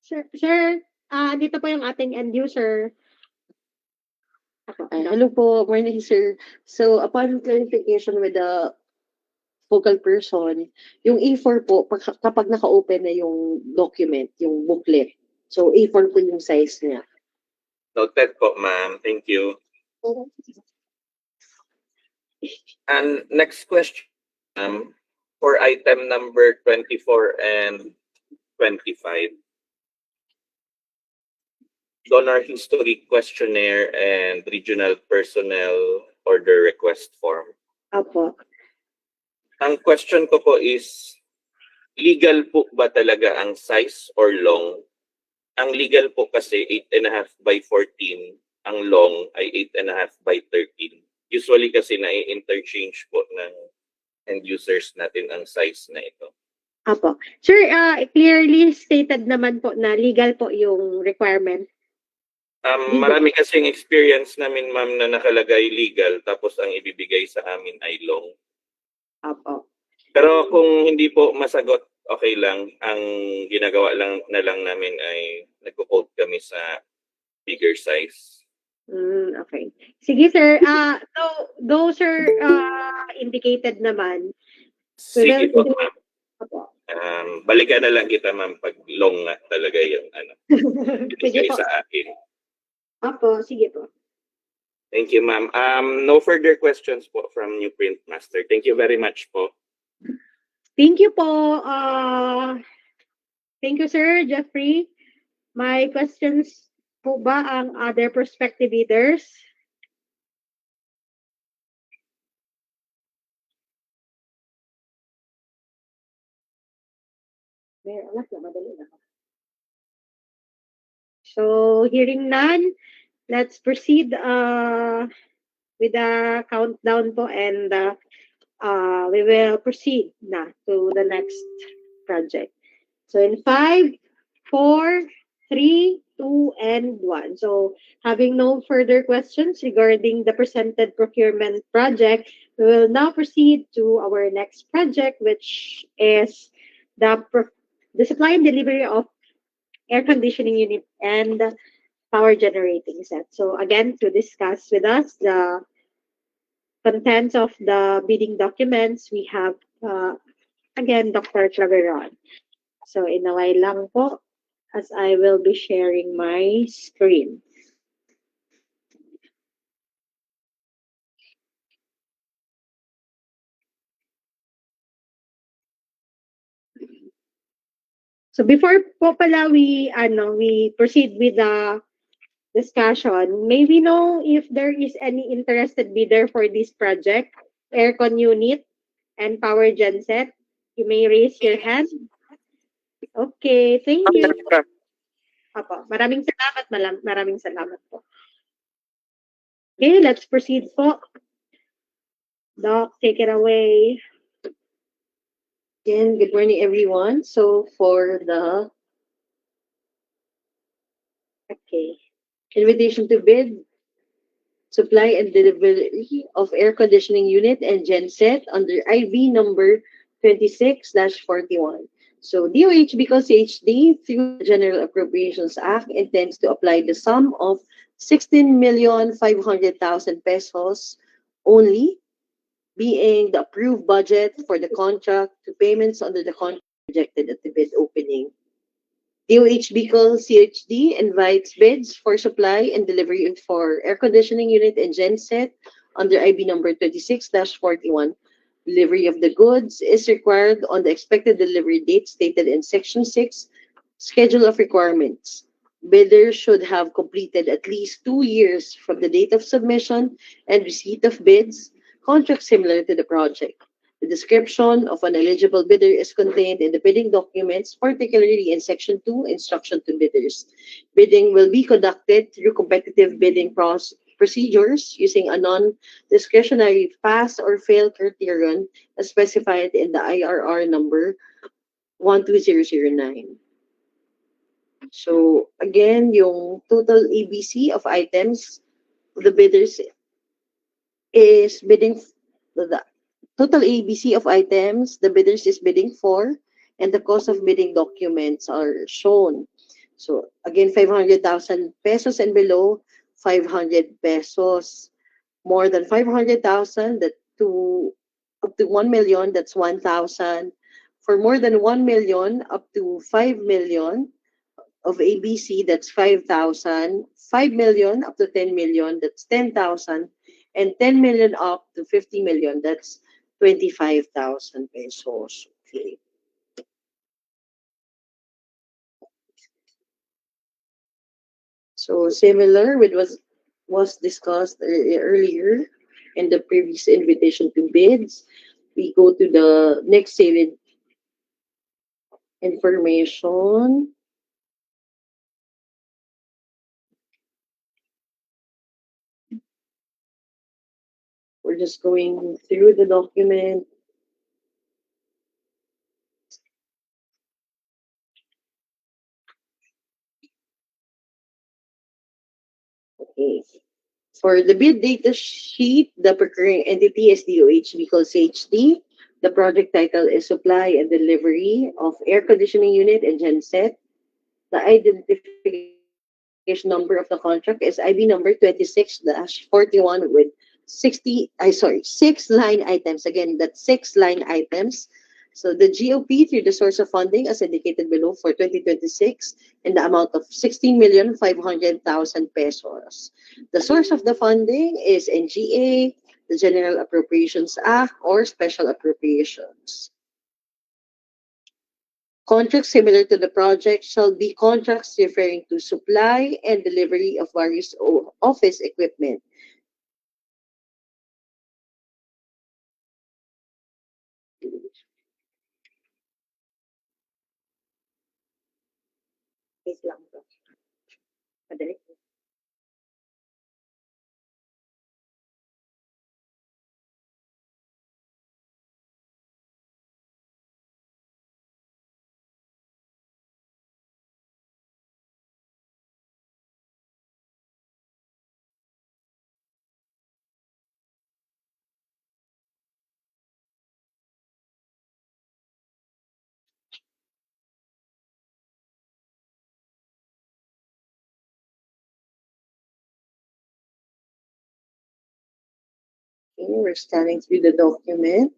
Sir, dito po yung ating end user. Hello po, morning sir. So upon clarification with the focal person, yung A4 po, kapag naka-open na yung document, yung booklet, so A4 po yung size niya. Noted po, ma'am. Thank you. And next question, for item number 24 and 25. donor history questionnaire and regional personnel order request form. Apo. Ang question ko po is, legal po ba talaga ang size or long? Ang legal po kasi 8.5 by 14, ang long ay 8.5 by 13. Usually kasi na-interchange po ng end users natin ang size na ito. Apo. Sir, clearly stated naman po na legal po yung requirement. Marami kasing experience namin, ma'am, na nakalagay legal tapos ang ibibigay sa amin ay long. Apo. Pero kung hindi po masagot, okay lang. Ang ginagawa lang namin ay nagko-quote kami sa bigger size. Okay. Sige, sir. Those are indicated naman. Sige po, ma'am. Apo. Balikan na lang kita, ma'am, pag long na talaga yung Sige binigay po. sa akin. Apo, sige po. Thank you, ma'am. No further questions po from New Print Master. Thank you very much po. Thank you po. Thank you, Sir Jeffrey. May questions po ba ang other prospective bidders? Madali na. So, hearing none, let's proceed with the countdown po, and we will proceed na to the next project. So in 5, 4, 3, 2, and 1. So having no further questions regarding the presented procurement project, we will now proceed to our next project, which is the supply and delivery of air conditioning unit and power generating set. So again, to discuss with us the contents of the bidding documents, we have again Dr. Claveron. So in a while lang po, as I will be sharing my screen. So before po pala we proceed with the discussion, may we know if there is any interested bidder for this project, aircon unit and power genset? You may raise your hand. Okay, thank you. Apo, maraming salamat po. Okay, let's proceed po. Doc, take it away. Again, good morning, everyone. So for the invitation to bid, supply and delivery of air conditioning unit and genset under IB number 26-41. So DOH, because HD through the General Appropriations Act intends to apply the sum of 16,500,000 pesos only, being the approved budget for the contract, to payments under the contract projected at the bid opening. DOH Bicol CHD invites bids for supply and delivery for air conditioning unit and genset under IB number 26-41. Delivery of the goods is required on the expected delivery date stated in Section 6, Schedule of Requirements. Bidders should have completed at least 2 years from the date of submission and receipt of bids, contracts similar to the project. The description of an eligible bidder is contained in the bidding documents, particularly in Section 2, Instruction to Bidders. Bidding will be conducted through competitive bidding procedures using a non-discretionary pass or fail criterion as specified in the IRR number 12009. So again, yung total ABC of items the bidders is bidding, the total ABC of items the bidders is bidding for, and the cost of bidding documents are shown. So again, 500,000 pesos and below, 500 pesos. More than 500,000, that to up to 1 million, that's 1,000. For more than 1 million, up to 5 million of ABC, that's 5,000. 5 million up to 10 million, that's 10,000. And 10 million up to 50 million, that's 25,000 pesos. Okay. So similar with what was discussed earlier in the previous invitation to bids, we go to the next salient information. We're just going through the document. Okay. For the bid data sheet, the procuring entity is DOH Vehicles HT. The project title is Supply and Delivery of Air Conditioning Unit and Genset. The identification number of the contract is IB number 26-41 with 6 line items. Again, that's 6 line items. So the GOP through the source of funding as indicated below for 2026 in the amount of 16,500,000 pesos. The source of the funding is NGA, the General Appropriations Act, or Special Appropriations. Contracts similar to the project shall be contracts referring to supply and delivery of various office equipment. Wait lang po. Madali. Okay, we're scanning through the document.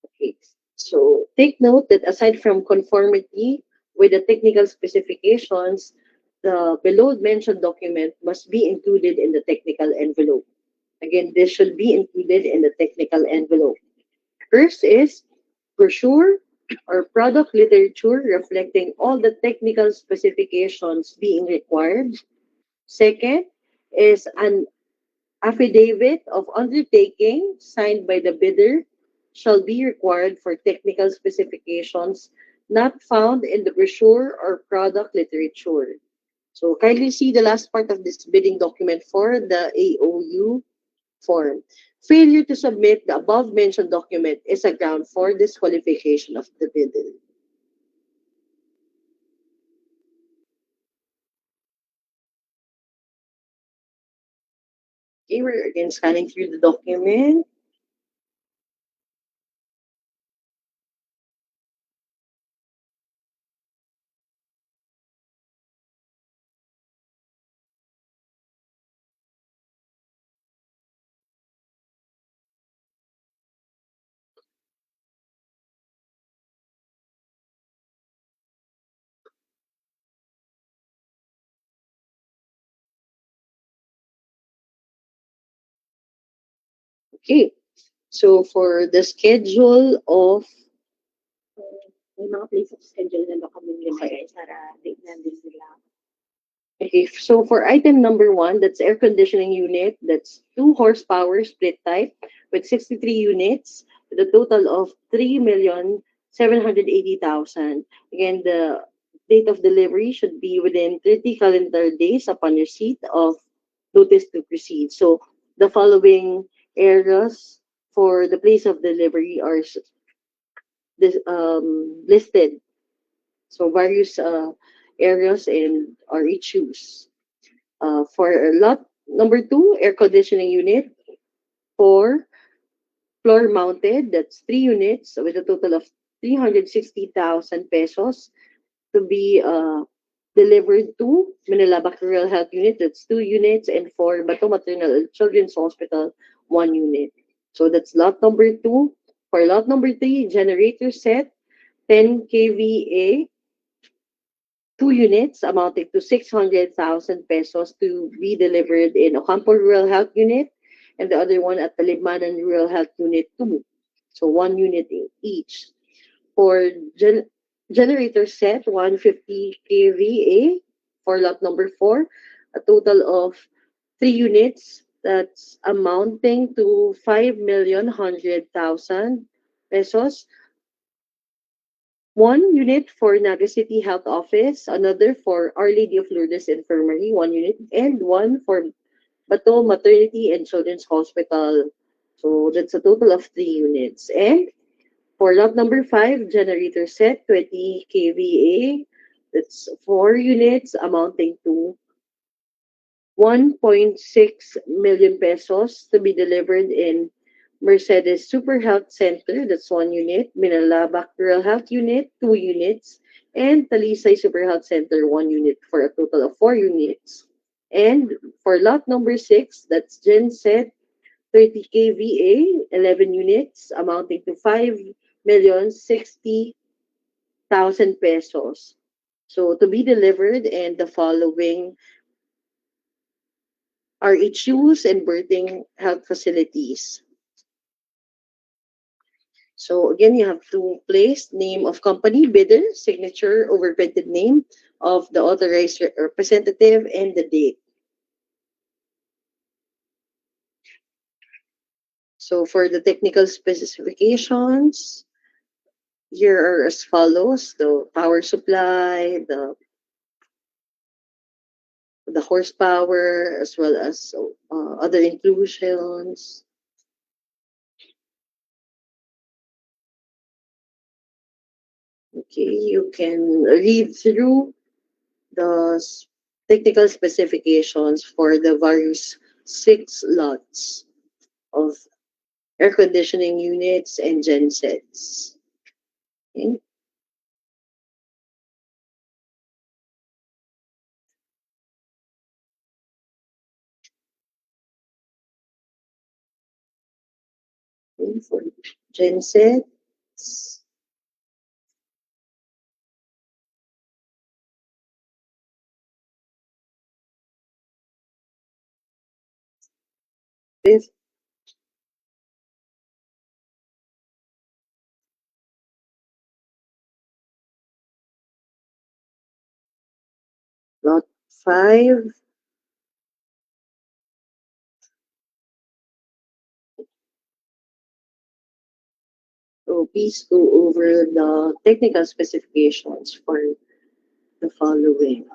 Okay, so take note that aside from conformity with the technical specifications, the below mentioned document must be included in the technical envelope. Again, this should be included in the technical envelope. First is brochure or product literature reflecting all the technical specifications being required. Second is an affidavit of undertaking signed by the bidder shall be required for technical specifications not found in the brochure or product literature. So kindly see the last part of this bidding document for the AOU form. Failure to submit the above mentioned document is a ground for disqualification of the bidder. Okay, we're again scanning through the document. Okay, so for the schedule of may mga place of schedule na baka maglagay para tignan din nila. Okay, so for item number 1, that's air conditioning unit, that's 2 horsepower split type with 63 units with a total of 3,780,000. Again, the date of delivery should be within 30 calendar days upon receipt of notice to proceed. So the following areas for the place of delivery are listed. So various areas and are choose. For lot number 2, air conditioning unit, 4 floor mounted, that's 3 units with a total of 360,000 pesos to be delivered to Manila Rural Health Unit, that's 2 units, and for Bato Maternal and Children's Hospital, 1 unit. So that's lot number 2. For lot number 3, generator set, 10 kVA, 2 units amounting to 600,000 pesos to be delivered in Ocampo Rural Health Unit and the other one at the Libmanan Rural Health Unit 2. So 1 unit each. For generator set 150 kVA for lot number 4, a total of 3 units that's amounting to 5,100,000 pesos. One unit for Naga City Health Office, another for Our Lady of Lourdes Infirmary, 1 unit, and one for Bato Maternity and Children's Hospital. So that's a total of 3 units. And for lot number 5, generator set 20 kVA, that's 4 units amounting to 1.6 million pesos to be delivered in Mercedes Super Health Center, that's 1 unit, Minala Bacterial Health Unit, 2 units, and Talisay Super Health Center, 1 unit, for a total of 4 units. And for lot number 6, that's Genset 30 kVA, 11 units, amounting to 5,060,000 pesos. So to be delivered, and the following RHUs and birthing health facilities. So again, you have to place name of company, bidder, signature, overprinted name of the authorized representative, and the date. So for the technical specifications, here are as follows: the power supply, the horsepower, as well as other inclusions. Okay, you can read through the technical specifications for the various 6 lots of air conditioning units and gensets. Okay. Okay, for gensets, this lot 5, so please go over the technical specifications for the following.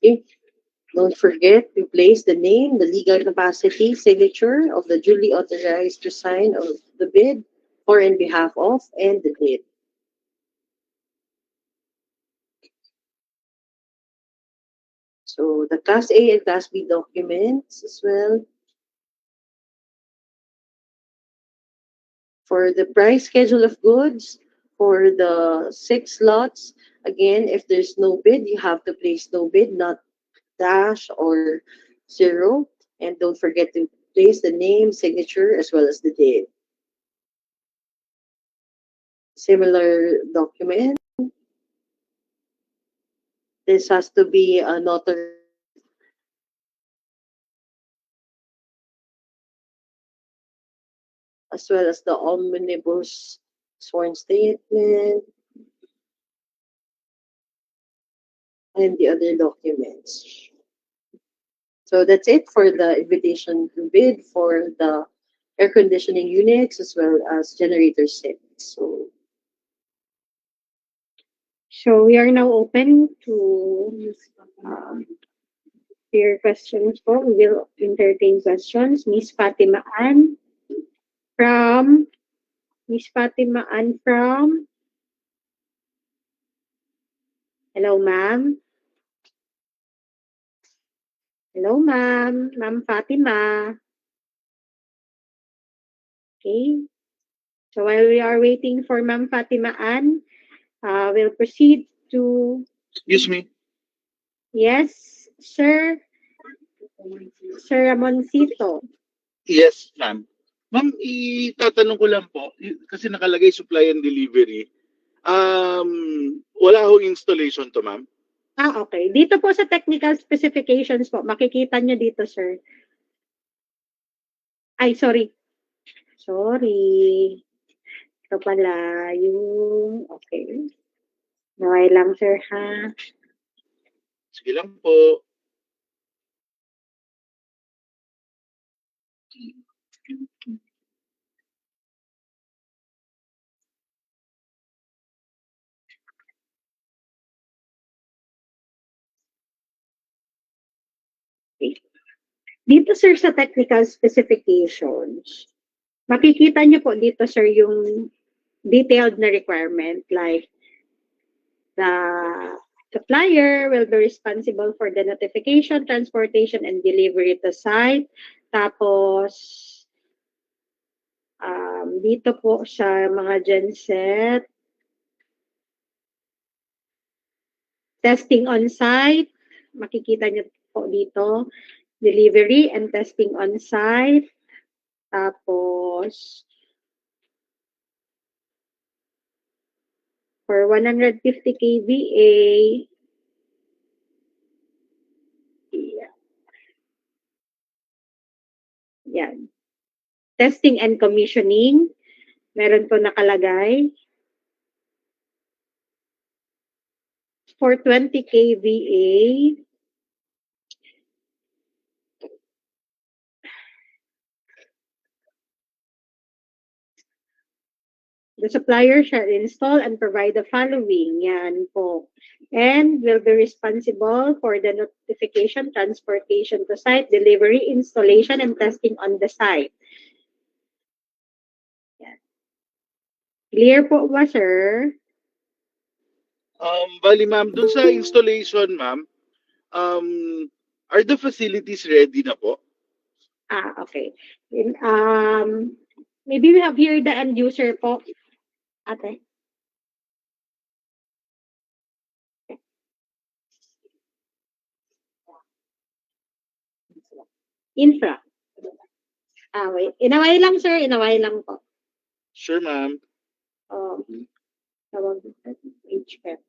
Okay. Don't forget to place the name, the legal capacity, signature of the duly authorized to sign of the bid for and behalf of, and the date. So the Class A and Class B documents as well. For the price schedule of goods, for the 6 lots, again, if there's no bid, you have to place no bid, not dash or 0. And don't forget to place the name, signature, as well as the date. Similar document. This has to be a notary, as well as the omnibus sworn statement and the other documents. So that's it for the invitation to bid for the air conditioning units as well as generator sets. So we are now open to um, your questions po. We will entertain questions. From Miss Fatima Ann from, hello ma'am. Hello ma'am, Ma'am Fatima. Okay. So while we are waiting for Ma'am Fatima Ann, we'll proceed to, Excuse me. yes, Sir Ramoncito. Yes, ma'am. Ma'am, itatanong ko lang po, kasi nakalagay supply and delivery. Wala hong installation to, ma'am. Okay. Dito po sa technical specifications po, makikita nyo dito, sir. Ay, sorry. Sorry. Ito pala yung, okay. Naway lang, sir, ha? Sige lang po. Dito, sir, sa technical specifications, makikita nyo po dito, sir, yung detailed na requirement like the supplier will be responsible for the notification, transportation, and delivery to site. Tapos, dito po sa mga genset, testing on site, makikita nyo po dito, delivery and testing on site. Tapos, for 150 kVA, yan. Testing and commissioning, meron po nakalagay. For 20 kVA, the supplier shall install and provide the following. Yan po. And will be responsible for the notification, transportation to site, delivery, installation, and testing on the site. Yan. Clear po ba, sir? Bali, ma'am, dun sa installation, ma'am, are the facilities ready na po? Okay. Maybe we have here the end user po. Ate. Infra. Wait. Inaway lang, sir. Inaway lang po. Sure, ma'am. Tawag HF.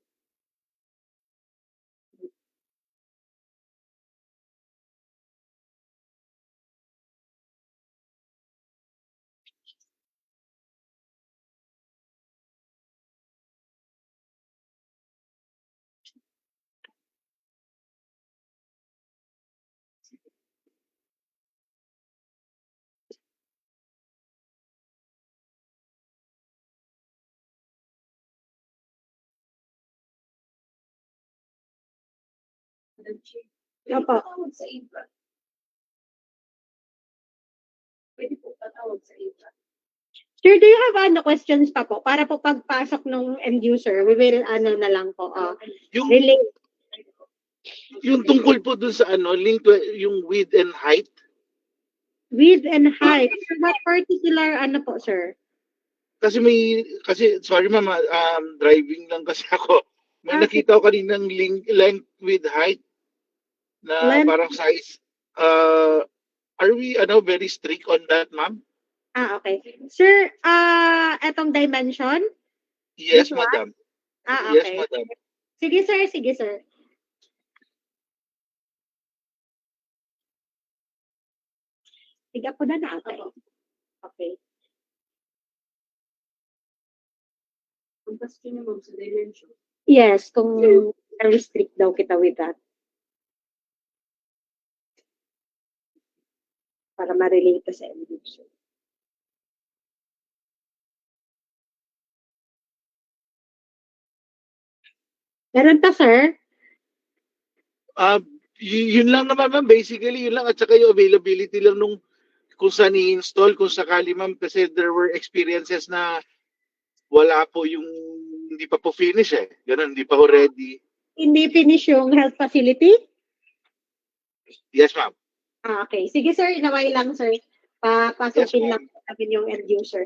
Opo. Pwede po patawag sa infra. Sir, do you have questions pa po? Para po pagpasok ng end user, we will na lang po. Yung, relate. yung tungkol po dun sa link to yung width and height. Width and height. What particular po, sir? Kasi sorry ma'am, driving lang kasi ako. May nakita ko kaninang length with height na parang size. Are we very strict on that, ma'am? Okay. Sir, etong dimension? Yes, madam. Okay. Yes, madam. Sige, sir. Sige, sir. Sige po na natin. Okay. Yes, kung restrict daw kita with that. Para ma-relate sa end user. Meron pa, sir? Yun lang naman, ma'am. Basically, yun lang. At saka yung availability lang nung kung saan i-install, kung sakali, ma'am. Kasi there were experiences na wala po yung hindi pa po finish eh. Ganun, hindi pa po ready. Hindi finish yung health facility? Yes, ma'am. Okay. Sige, sir. Inaway lang, sir. Papasukin Yes, lang namin yung end user.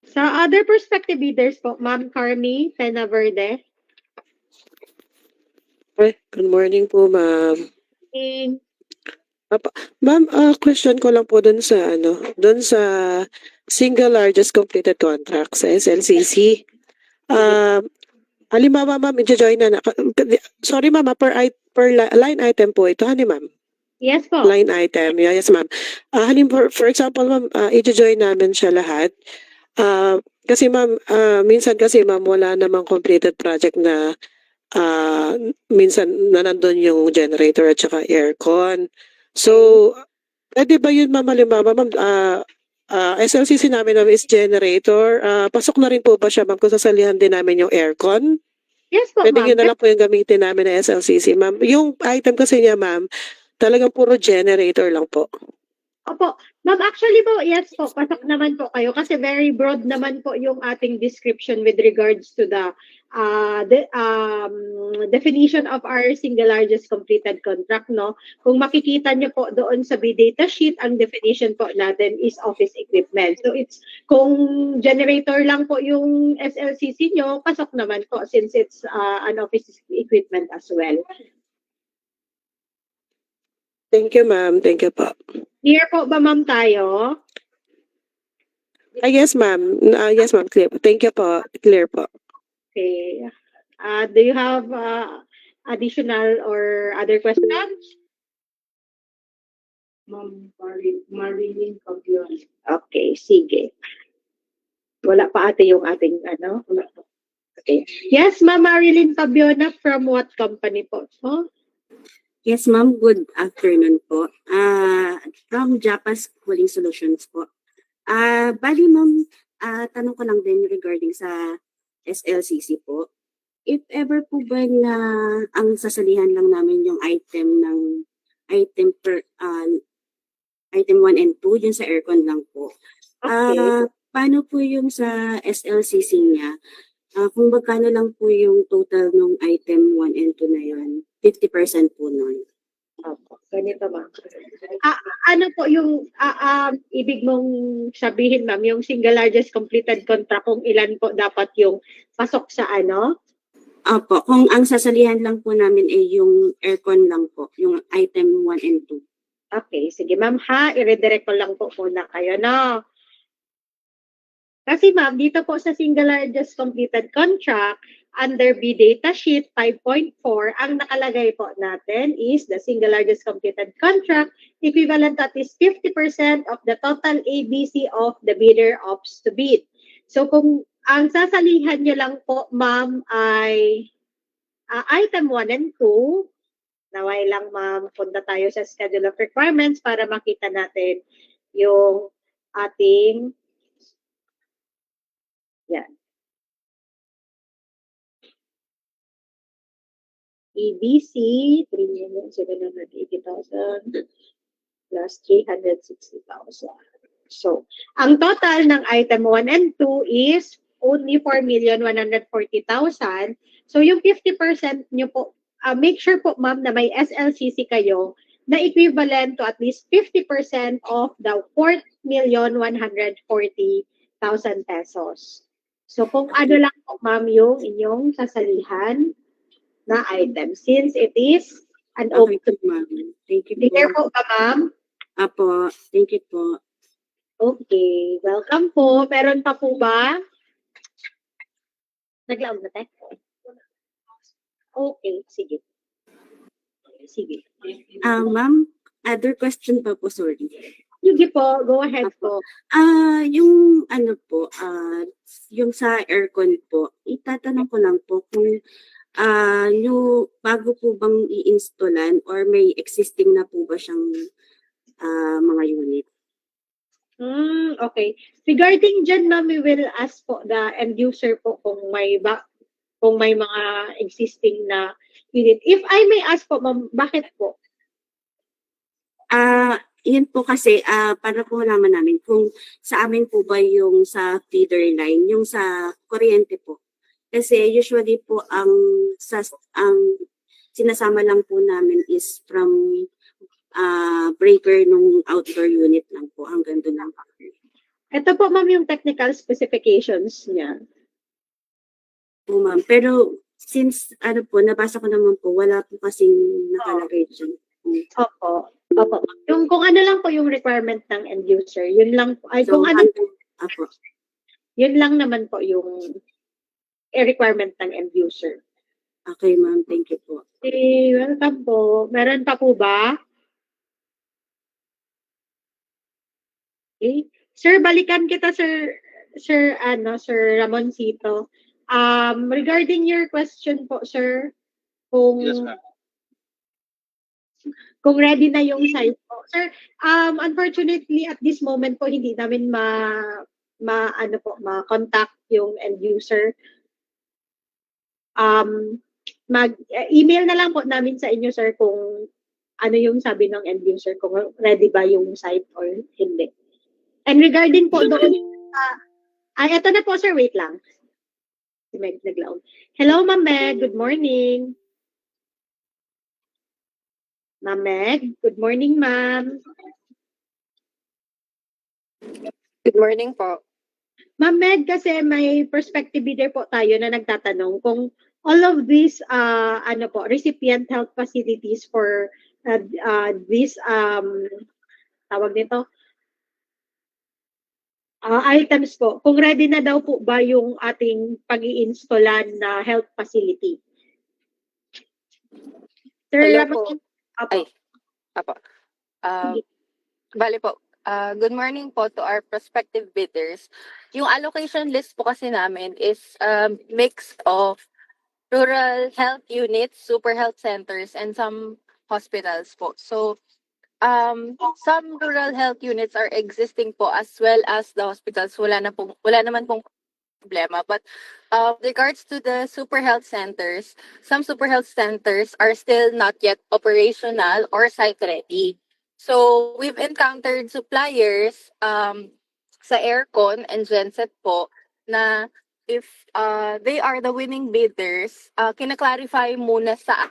Sa other prospective bidders po, Ma'am Carmi Penaverde. Ay, good morning po, ma'am. Eh, Ma'am, question ko lang po dun sa single largest completed contract sa SLCC. Halimbawa, ma'am, i-join sorry, ma'am, per line item po ito, hani, ma'am? yes po. Line item, yes, ma'am. For example, ma'am, i-join namin siya lahat. Kasi, ma'am, minsan kasi, ma'am, wala namang completed project na minsan na nandun yung generator at saka aircon. So, pwede ba yun, ma'am, halimbawa, ma'am, SLCC namin, ma'am, is generator. Pasok na rin po ba siya, ma'am, kung sasalihan din namin yung aircon? Yes po, Pwede ma'am. yun na lang po yung gamitin namin na SLCC, ma'am. Yung item kasi niya, ma'am, talagang puro generator lang po. Opo. Ma'am, actually po, yes po, pasok naman po kayo kasi very broad naman po yung ating description with regards to the definition of our single largest completed contract, no? Kung makikita niyo po doon sa data sheet, ang definition po natin is office equipment. So it's, kung generator lang po yung SLCC nyo, pasok naman po since it's an office equipment as well. Thank you, ma'am. Thank you po. Clear po ba, ma'am, tayo? Yes, ma'am. Yes, ma'am. Clear. Thank you po. Clear po. Okay. Do you have additional or other questions? Ma'am Marilyn Cabion. Okay, sige. Wala pa ate yung ating ano? Wala pa. Okay. Yes, Ma'am Marilyn Cabiona, from what company po? So, Yes, ma'am. Good afternoon po. From Japas Cooling Solutions po. Bali, ma'am, tanong ko lang din regarding sa SLCC po. If ever po ba na ang sasalihan lang namin yung item ng item 1 and 2, yun sa aircon lang po. okay. Paano po yung sa SLCC niya? Kung magkano lang po yung total ng item 1 and 2 na yun? 50% po nun. Opo, ganito ma'am. Ano po yung ibig mong sabihin, ma'am, yung single largest completed contract, kung ilan po dapat yung pasok sa ano? Opo, kung ang sasalihan lang po namin ay yung aircon lang po, yung item 1 and 2. Okay, sige ma'am ha, i-redirect ko lang po muna kayo, no? Kasi ma'am, dito po sa single largest completed contract, under data sheet 5.4, ang nakalagay po natin is the single largest completed contract, equivalent at is 50% of the total ABC of the bidder opts to bid. So kung ang sasalihan nyo lang po, ma'am, ay item 1 and 2, naway lang ma'am, punta tayo sa schedule of requirements para makita natin yung ating yan. EBC, 3,780,000 plus 360,000. So, ang total ng item 1 and 2 is only 4,140,000. So, yung 50% nyo po, make sure po, ma'am, na may SLCC kayo na equivalent to at least 50% of the 4,140,000 pesos. So, kung ano lang po, ma'am, yung inyong sasalihan na item, since it is an Okay open. po, ma'am. Thank you Clear po. po ba, ma'am? Apo, thank you po. Okay, welcome po. Meron pa po ba? Naglaog na tayo? Okay, sige. Sige. Ma'am, other question pa po, sorry. Sige po, go ahead po. Yung ano po, yung sa aircon po, itatanong ko lang po kung yung bago po bang i-installan or may existing na po ba siyang mga unit? Okay. Regarding dyan, ma'am, we will ask po the end user po kung may mga existing na unit. If I may ask po, ma'am, bakit po? Yun po kasi, para po naman namin kung sa amin po ba yung sa feeder line, yung sa kuryente po. Kasi usually po ang sinasama lang po namin is from breaker nung outdoor unit lang po hanggang doon lang. Ito po, ma'am, yung technical specifications niya. Po, ma'am. Pero since ano po, nabasa ko naman po, wala po kasing nakalagay dyan. Opo. Opo. Yung kung ano lang po yung requirement ng end user, yun lang po. Ay, So, kung ano, Apo. yun lang naman po yung requirement ng end user. Okay, ma'am. Thank you po. Okay, welcome po. Meron pa po ba? Okay. Sir, balikan kita, Sir Ramoncito. Regarding your question po, sir, kung Yes, ma'am. kung ready na yung site po. Sir, unfortunately at this moment po hindi namin ma-contact yung end user. Email na lang po namin sa inyo, sir, kung ano yung sabi ng end user, kung ready ba yung site or hindi. And regarding po doon, eto na po, sir, wait lang. Si Meg naglaon. Hello, Ma'am Meg. Good morning. Ma'am Meg. Good morning, ma'am. Good morning po. Ma'am Meg, kasi may prospective bidder po tayo na nagtatanong kung all of these recipient health facilities for these tawag nito items po, kung ready na daw po ba yung ating pag-i-installan na health facility. Sir, Hello po. Apo. Ay, apo. Bali po, good morning po to our prospective bidders. Yung allocation list po kasi namin is mix of rural health units, super health centers, and some hospitals po. So, some rural health units are existing po as well as the hospitals. Wala naman pong problema. But regards to the super health centers, some super health centers are still not yet operational or site ready. So we've encountered suppliers sa aircon and genset po na if they are the winning bidders, kina-clarify muna sa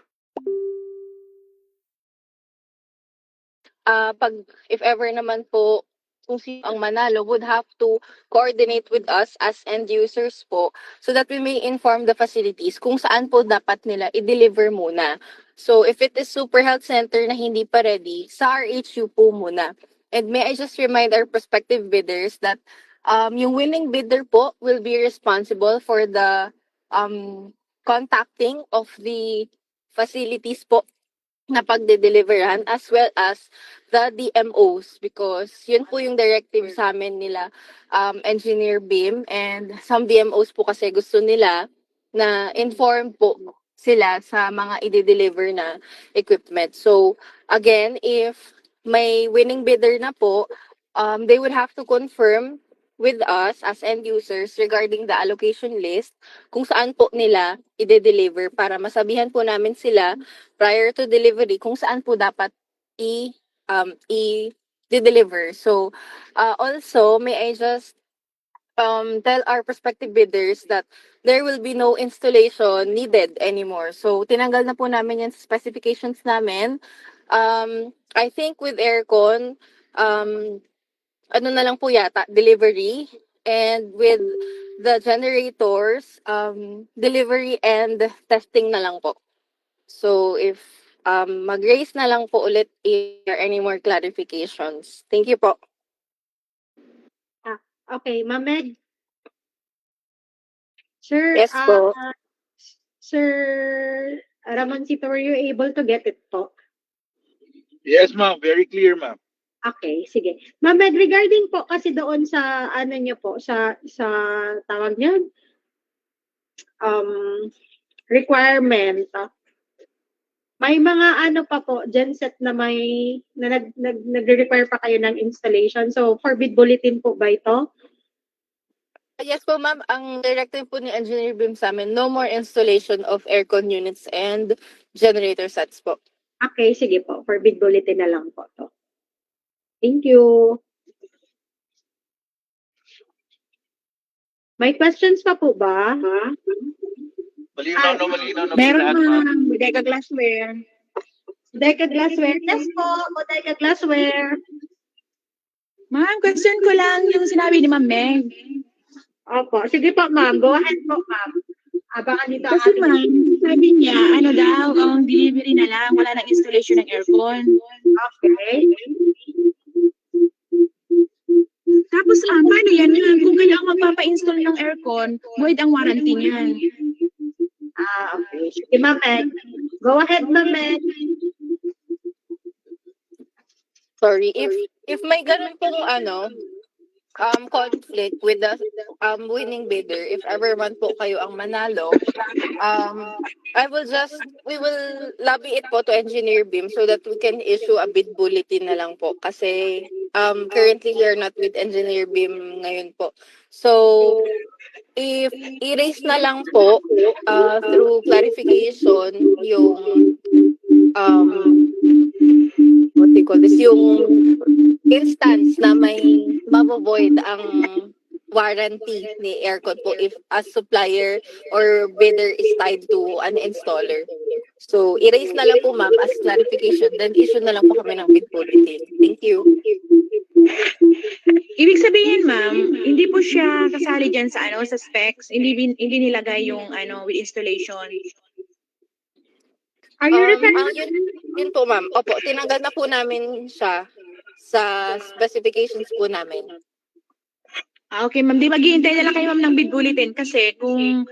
if ever naman po kung sino ang manalo would have to coordinate with us as end users po so that we may inform the facilities kung saan po dapat nila i-deliver muna. So if it is super health center na hindi pa ready, sa RHU po muna. And may I just remind our prospective bidders that yung winning bidder po will be responsible for the contacting of the facilities po na pagde-deliveran as well as the DMOs because yun po yung directive sa amin nila Engineer Bim and some DMOs po kasi gusto nila na inform po sila sa mga i-deliver na equipment. So again, if may winning bidder na po, they would have to confirm with us as end users regarding the allocation list kung saan po nila i-deliver para masabihan po namin sila prior to delivery kung saan po dapat i-deliver. So, also, may I just tell our prospective bidders that there will be no installation needed anymore. So, tinanggal na po namin yan sa specifications namin. I think with aircon, ano na lang po yata, delivery. And with the generators, delivery and testing na lang po. So, if mag-raise na lang po ulit if there are any more clarifications. Thank you po. Okay, Ma'am Meg. Sir, Yes po. Sir Ramoncito, were you able to get it po? Yes, ma'am. Very clear, ma'am. Okay, sige. Ma'am Meg, regarding po kasi doon sa ano niyo po, sa tawag niyan, requirement, may mga ano pa po, genset na nagre-require pa kayo ng installation. So, for bid bulletin po ba ito? Yes po, ma'am. Ang directive po ni Engineer Bim sa amin, no more installation of aircon units and generator sets po. Okay, sige po. For bid bulletin na lang po to. Thank you. May questions pa po ba? Malinaw na Meron lahat, ma'am. ma'am. Bodega Glassware. Bodega Glassware. Yes po. Bodega Glassware. Ma'am, question ko lang yung sinabi ni Ma'am Meg. Opo. Sige po, ma'am. Go ahead po, ma'am. Abangan dito ang Kasi ating... ma'am, sabi niya, ano daw, ang delivery na lang, wala nang installation ng aircon. Okay. Tapos ma'am, paano yan ma'am? Kung kayo ang magpapa-install ng aircon, void ang warranty niyan. Okay. Sige, ma'am Meg. Go ahead, ma'am Meg. Sorry, if may ganun pong conflict with the winning bidder, if ever man po kayo ang manalo, we will lobby it po to Engineer BIM so that we can issue a bid bulletin na lang po kasi currently we are not with Engineer BIM ngayon po. So if i-raise na lang po through clarification yung what do you call this, yung instance na may mabovoid ang warranty ni aircon po if a supplier or bidder is tied to an installer. So, erase na lang po ma'am as clarification, then issue na lang po kami ng bid bulletin. Thank you. Ibig sabihin ma'am, hindi po siya kasali dyan sa sa specs, hindi nilagay yung with installation. Are you referring? Yun po ma'am. Opo, tinanggal na po namin siya sa specifications po namin. Okay ma'am, di maghihintay na lang kayo ma'am ng bid bulletin kasi kung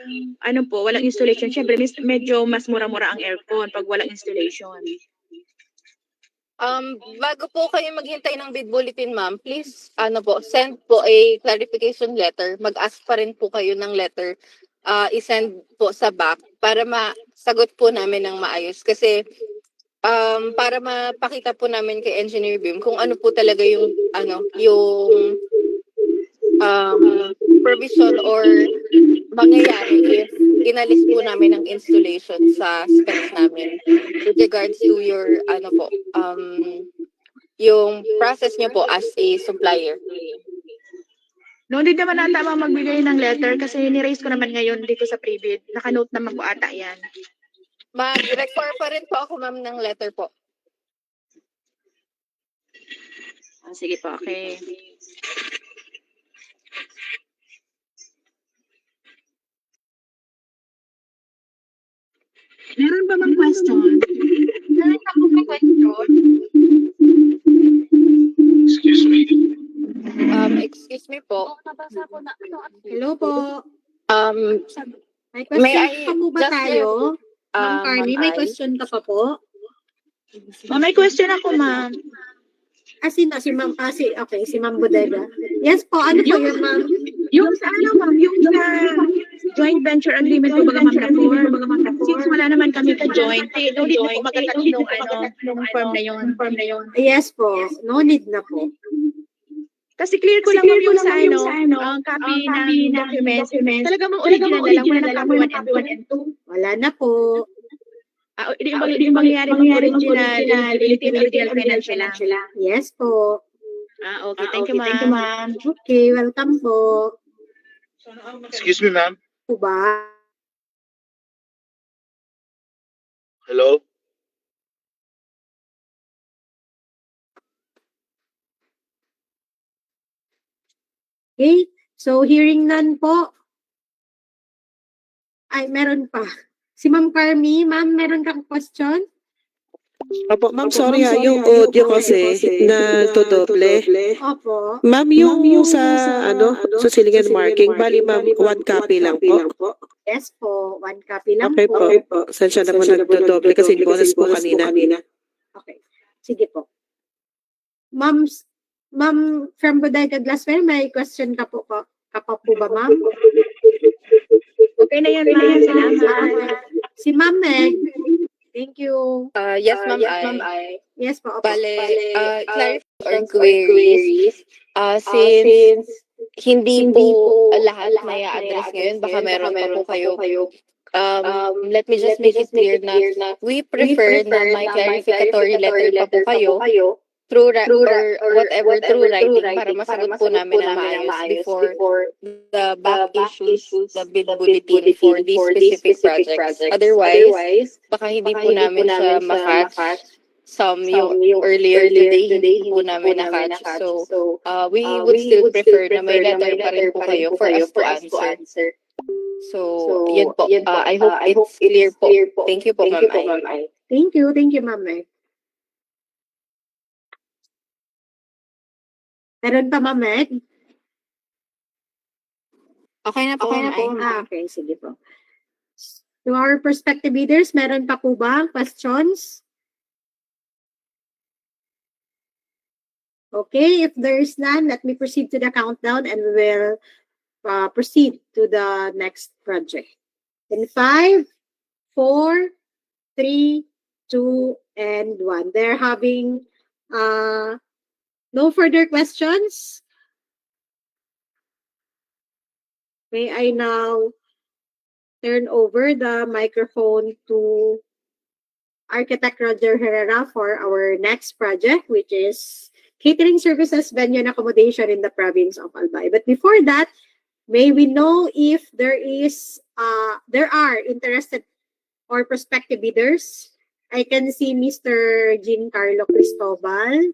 walang installation, syempre medyo mas mura-mura ang aircon pag walang installation. Bago po kayo maghintay ng bid bulletin ma'am, please send po a clarification letter. Mag-ask pa rin po kayo ng letter. I-send po sa back para masagot po namin ng maayos kasi para mapakita po namin kay Engineer BIM kung ano po talaga yung provision or mangyayari if inalis po namin ang installation sa specs namin with regards to your yung process niyo po as a supplier. No, hindi naman ata magbigay ng letter kasi ni-raise ko naman ngayon dito sa pre-bid. Naka-note naman po ata yan. Mag-require pa rin po ako ma'am ng letter po. Sige po, okay. Meron ba mang question? Meron pa po may question? Excuse me. Excuse me po. Hello po. May May question I pa po ba just tayo? Ma'am Carmi, may Ma'am Ai? question ka pa po? May question ako ma'am. Si Ma'am, si Ma'am Bodega. Yes po, ano po yun, ma'am? Yung sa ma'am, yung sa joint venture agreement po baga ma'am na since wala naman kami ka-joint, no need na po mag-attach nung form na yun. Yes po, no need na po. Kasi clear ko lang ma'am yung sa ang copy ng documents. Talaga mong original na lang, wala na copy 1 and 2. Wala na po. Yung mangyayari ng original, original financial lang. Yes po. Okay. Thank you, ma'am. Okay, welcome po. Excuse me, ma'am. Po ba? Hello? Okay, so hearing none po. Ay, meron pa. Si Ma'am Carmi, ma'am, meron kang question? Opo, ma'am, sorry yung audio kasi na to doble. Opo. Ma'am, yung sa sa silingan marking, bali ma'am, 1 copy lang po. Yes po, 1 copy lang Okay po. po. Saan siya naman nagdodoble kasi boses po kanina. Okay, sige po. Ma'am from Bodega Glassware, may question ka po ba, ma'am? Okay na yan, ma'am. Salamat. Si Ma'am Meg. Thank you. Yes, ma'am Ai. Yes po. Opo. Bale, clarify or queries. Since hindi po lahat na i-address ngayon, baka meron pa po kayo. Let me just make it clear na we prefer na may clarificatory letter pa po kayo through whatever writing para masagot po namin na maayos before the back issues the bid bulletin for these specific projects. Otherwise, baka hindi po namin siya ma-catch some yung earlier today, hindi po namin na-catch. So, we would still prefer na may letter pa rin po kayo for us to answer. So, yun po. I hope it's clear po. Thank you po, Ma'am Ai. Thank you, Ma'am Meg. Meron pa, Ma'am Meg? Okay na po, Ma'am Ai. Okay, sige po. To our prospective leaders, meron pa po ba questions? Okay, if there is none, let me proceed to the countdown and we will proceed to the next project. In 5, 4, 3, 2, and 1. They're having no further questions. May I now turn over the microphone to Architect Roger Herrera for our next project, which is catering services, venue, and accommodation in the province of Albay. But before that, may we know if there are interested or prospective bidders? I can see Mr. Giancarlo Cristobal.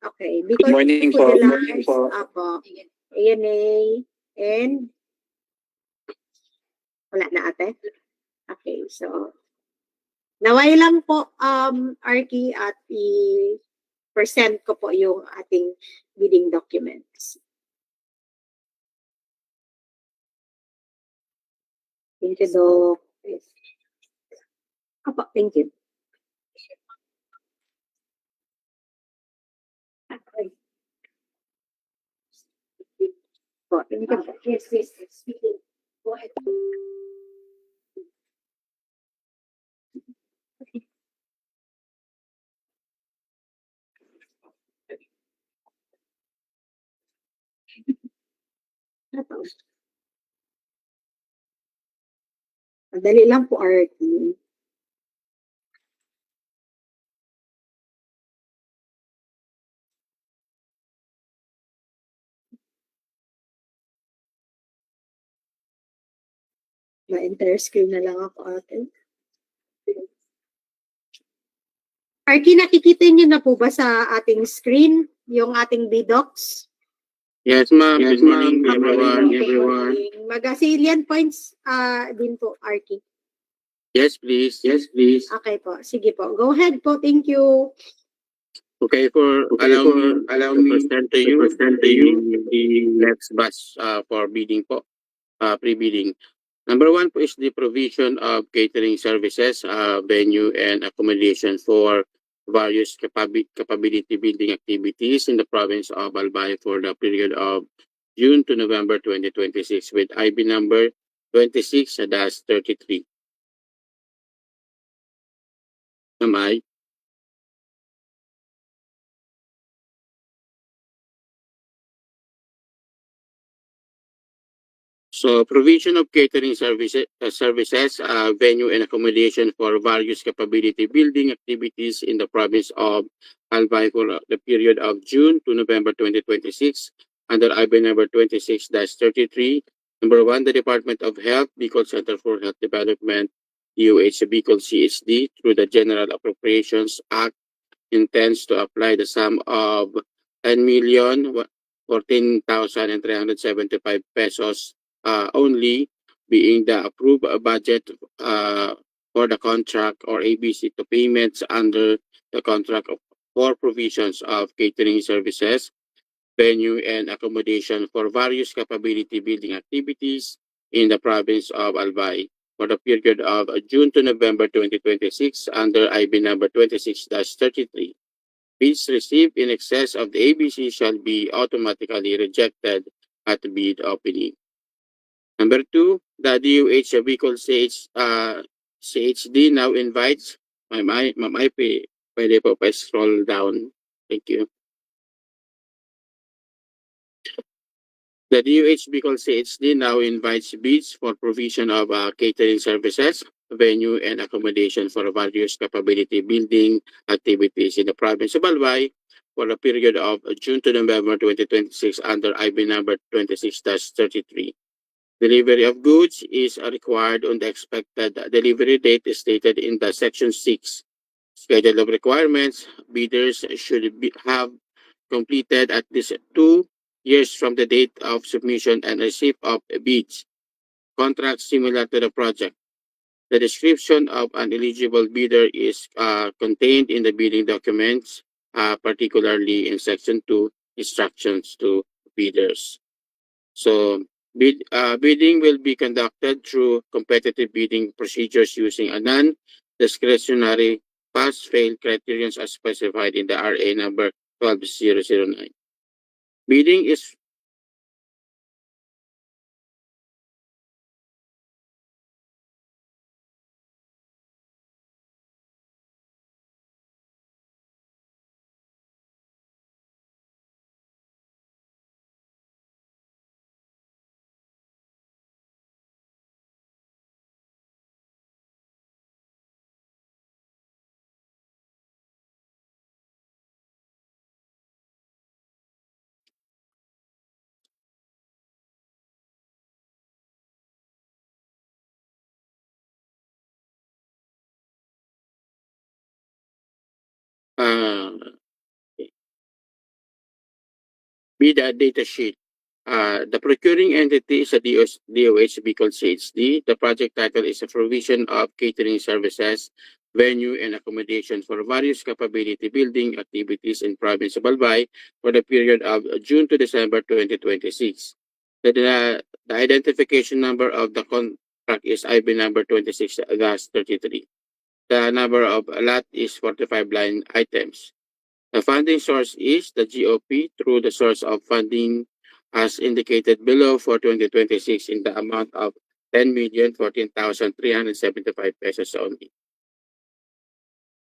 Okay, because Good morning po. Good morning po. Apo, ANA, and wala na ate. Okay, so naway lang po, Arky, at i-present ko po yung ating bidding documents. Thank you, Doc. Apo, thank you. Okay. Po, thank you. Yes, speaking. Go ahead. Madali lang po, Arky. Ma-entire screen na lang ako, ate. Arky, nakikita niyo na po ba sa ating screen yung ating BDocs? Yes, ma'am. Good morning, everyone. Mag-salient points din po, Arky. Yes, please. Yes, please. Okay po. Sige po. Go ahead po. Thank you. Okay, allow me to present to you the next batch for bidding po, pre-bidding. Number 1 po is the provision of catering services, venue and accommodation for various capability building activities in the province of Albay for the period of June to November 2026 with IB number 26-33. Am I? So, provision of catering services, venue and accommodation for various capability building activities in the province of Albay for the period of June to November 2026 under IB number 26-33. Number 1, the Department of Health, Bicol Center for Health Development, DOH Bicol CSD, through the General Appropriations Act, intends to apply the sum of 10,014,375 pesos only, being the approved budget for the contract or ABC to payments under the contract for provisions of catering services, venue and accommodation for various capability building activities in the province of Albay for the period of June to November 2026 under IB number 26-33. Bids received in excess of the ABC shall be automatically rejected at bid opening. Number 2, the DOH Bicol CHD now invites, Ma'am IP, pwede po pa-scroll down. Thank you. The DOH Bicol CHD now invites bids for provision of catering services, venue, and accommodation for various capability building activities in the province of Albay for the period of June to November 2026 under IB number 26-33. Delivery of goods is required on the expected delivery date stated in the Section 6, Schedule of requirements. Bidders should have completed at least 2 years from the date of submission and receipt of bids. Contracts similar to the project. The description of an eligible bidder is contained in the bidding documents, particularly in Section 2, instructions to bidders. So bidding will be conducted through competitive bidding procedures using a non-discretionary pass-fail criterion as specified in the RA number 12009. Bidding is uh, be the data sheet. The procuring entity is a DOHB called CHD. The project title is a provision of catering services, venue, and accommodation for various capability building activities in province of Albay for the period of June to December 2026. The identification number of the contract is IB number 26-33. The number of lot is 45 line items. The funding source is the GOP through the source of funding as indicated below for 2026 in the amount of 10,014,375 pesos only.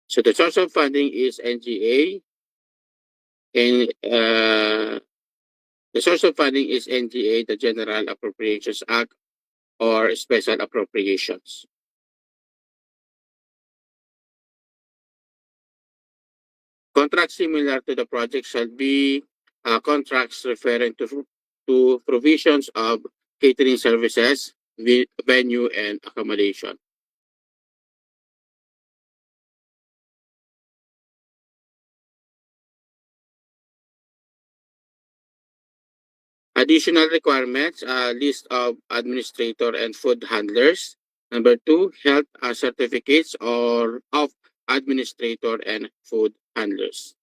So the source of funding is NGA, and the source of funding is NGA, the General Appropriations Act, or Special Appropriations. Contracts similar to the project shall be contracts referring to provisions of catering services, venue, and accommodation. Additional requirements, list of administrator and food handlers. Number 2, health certificates or of administrator and food handlers.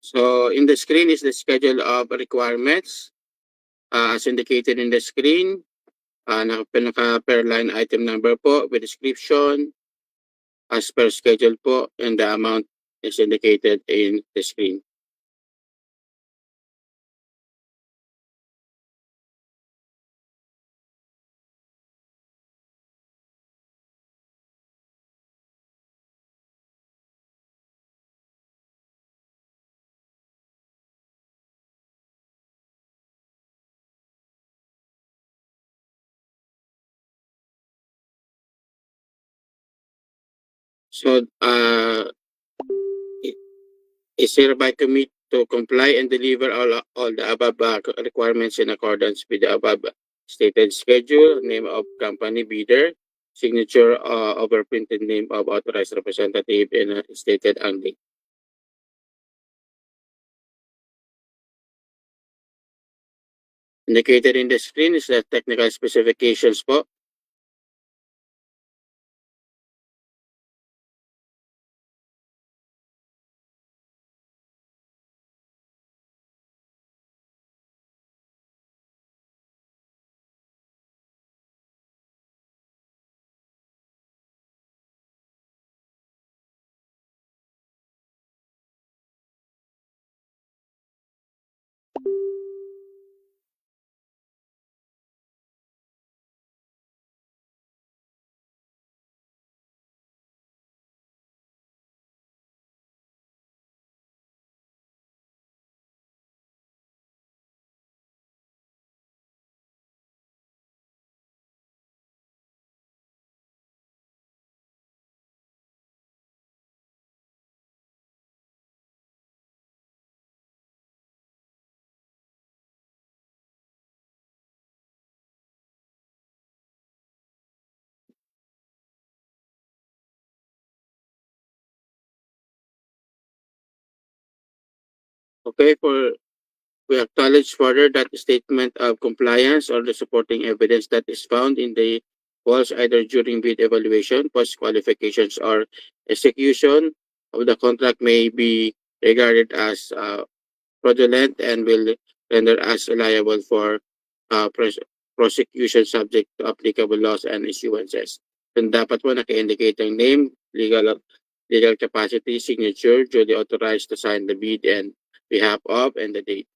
So in the screen is the schedule of requirements as indicated in the screen. Naka-per line item number po with description as per schedule po, and the amount is indicated in the screen. So is hereby commit to comply and deliver all the above requirements in accordance with the above stated schedule, name of company bidder, signature overprinted name of authorized representative, and stated only. Indicated in the screen is the technical specifications po. Okay, we acknowledge further that the statement of compliance or the supporting evidence that is found in the walls either during bid evaluation, post qualifications, or execution of the contract may be regarded as fraudulent and will render us liable for prosecution subject to applicable laws and issuances. Then dapat po naka-indicate ang name, legal capacity, signature, duly authorized to sign the bid and behalf of, and the date.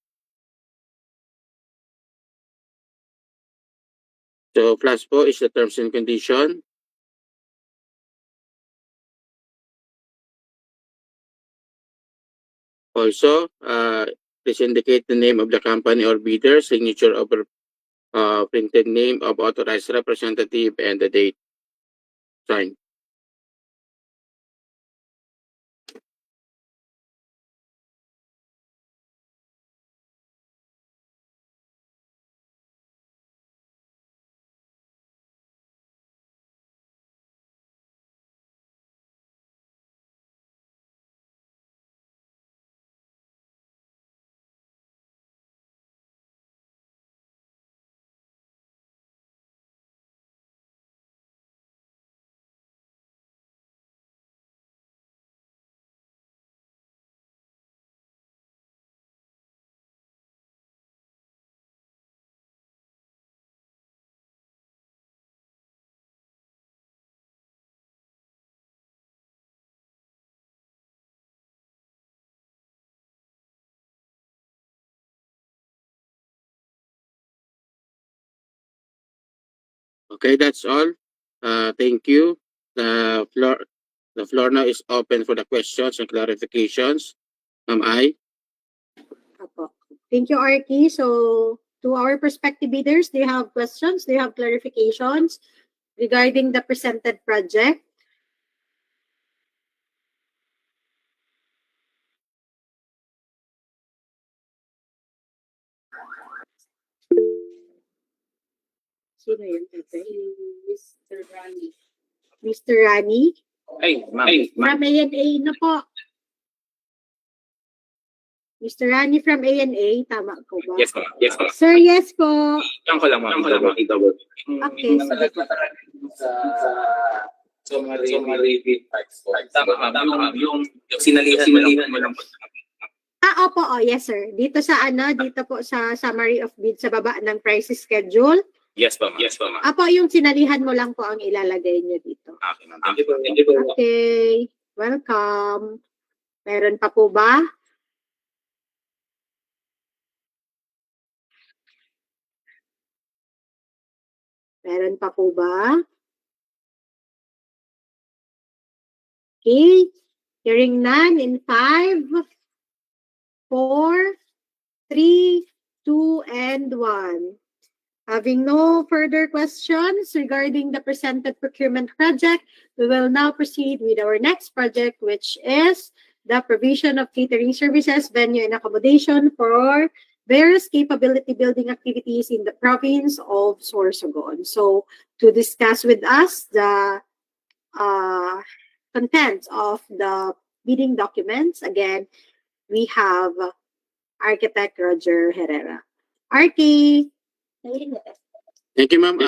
So plus po is the terms and condition. Also, please indicate the name of the company or bidder, signature of printed name of authorized representative, and the date signed. Okay, that's all. Thank you. The floor now is open for the questions and clarifications. I. Apo. Thank you, Arky. So, to our prospective bidders, do you have questions? Do you have clarifications regarding the presented project? Sino yun? Mr. Rani. Mr. Rani? Ay, ma'am. From ANA na po. Mr. Rani from ANA, tama ko ba? Yes, ma'am. Yes, ma'am. Sir, yes po. Yan ko lang, ma'am. Okay, sige po. Summary bid price po. Tama, ma'am. Yung sinalihan mo lang po. Opo, yes sir. Dito sa dito po sa summary of bid sa baba ng price schedule. Yes po, ma'am. Yes po, ma'am. Apo, yung sinalihan mo lang po ang ilalagay niyo dito. Okay, ma'am. Thank you po. Thank you po. Okay, welcome. Meron pa po ba? Meron pa po ba? Okay. Hearing none in 5, 4, 3, 2, and 1. Having no further questions regarding the presented procurement project, we will now proceed with our next project, which is the provision of catering services, venue, and accommodation for various capability building activities in the province of Sorsogon. So, to discuss with us the contents of the bidding documents, again, we have Architect Roger Herrera. Arky! Thank you, ma'am.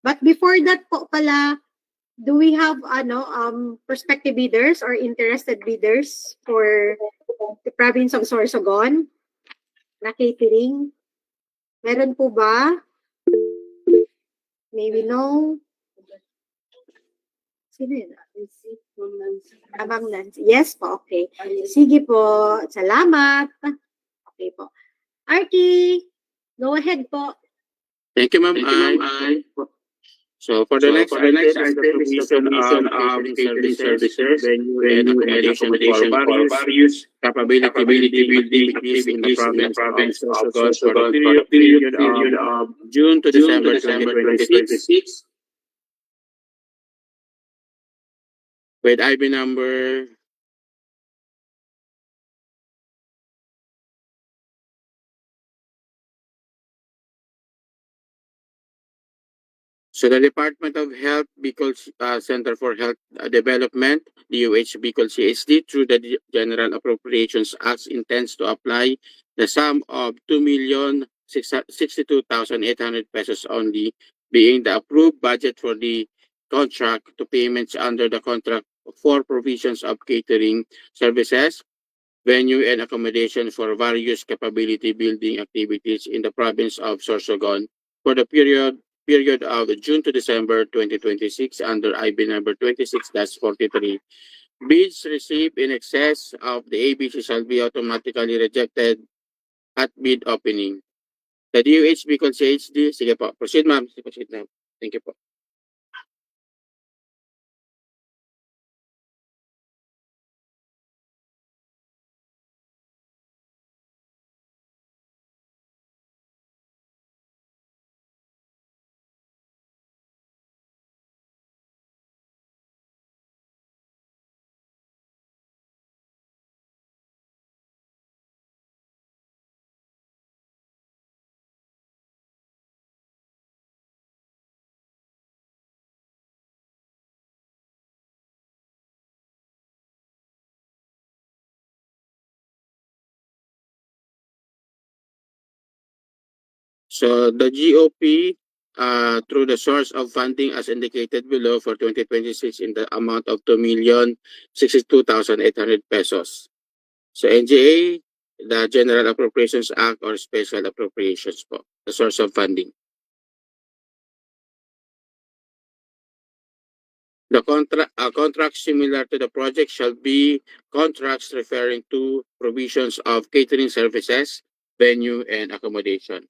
But before that po pala, do we have prospective bidders or interested bidders for the province of Sorsogon na catering? Meron po ba? Maybe no. Sino yun? Ma'am Nancy. Yes po, okay. Sige po. Salamat. Okay po. Arky, go ahead po. Thank you, ma'am. So for the next item is the provision of catering services, venue and accommodation for various capability building activities in the province of Sorsogon for the period of June to December 2026. With IB number So the Department of Health Bicol Center for Health Development, DOH Bicol CSD, through the General Appropriations Act intends to apply the sum of 2,062,800 pesos only, being the approved budget for the contract to payments under the contract for provisions of catering services, venue and accommodation for various capability building activities in the province of Sorsogon for the period of June to December 2026 under IB number 26-43. Bids received in excess of the ABC shall be automatically rejected at bid opening. The DOH Bicol CHD, sige po, proceed ma'am. Proceed na. Thank you po. So the GOP, through the source of funding as indicated below for 2026 in the amount of 2,062,800 pesos. So NGA, the General Appropriations Act or Special Appropriations po, the source of funding. The contracts similar to the project shall be contracts referring to provisions of catering services, venue, and accommodation.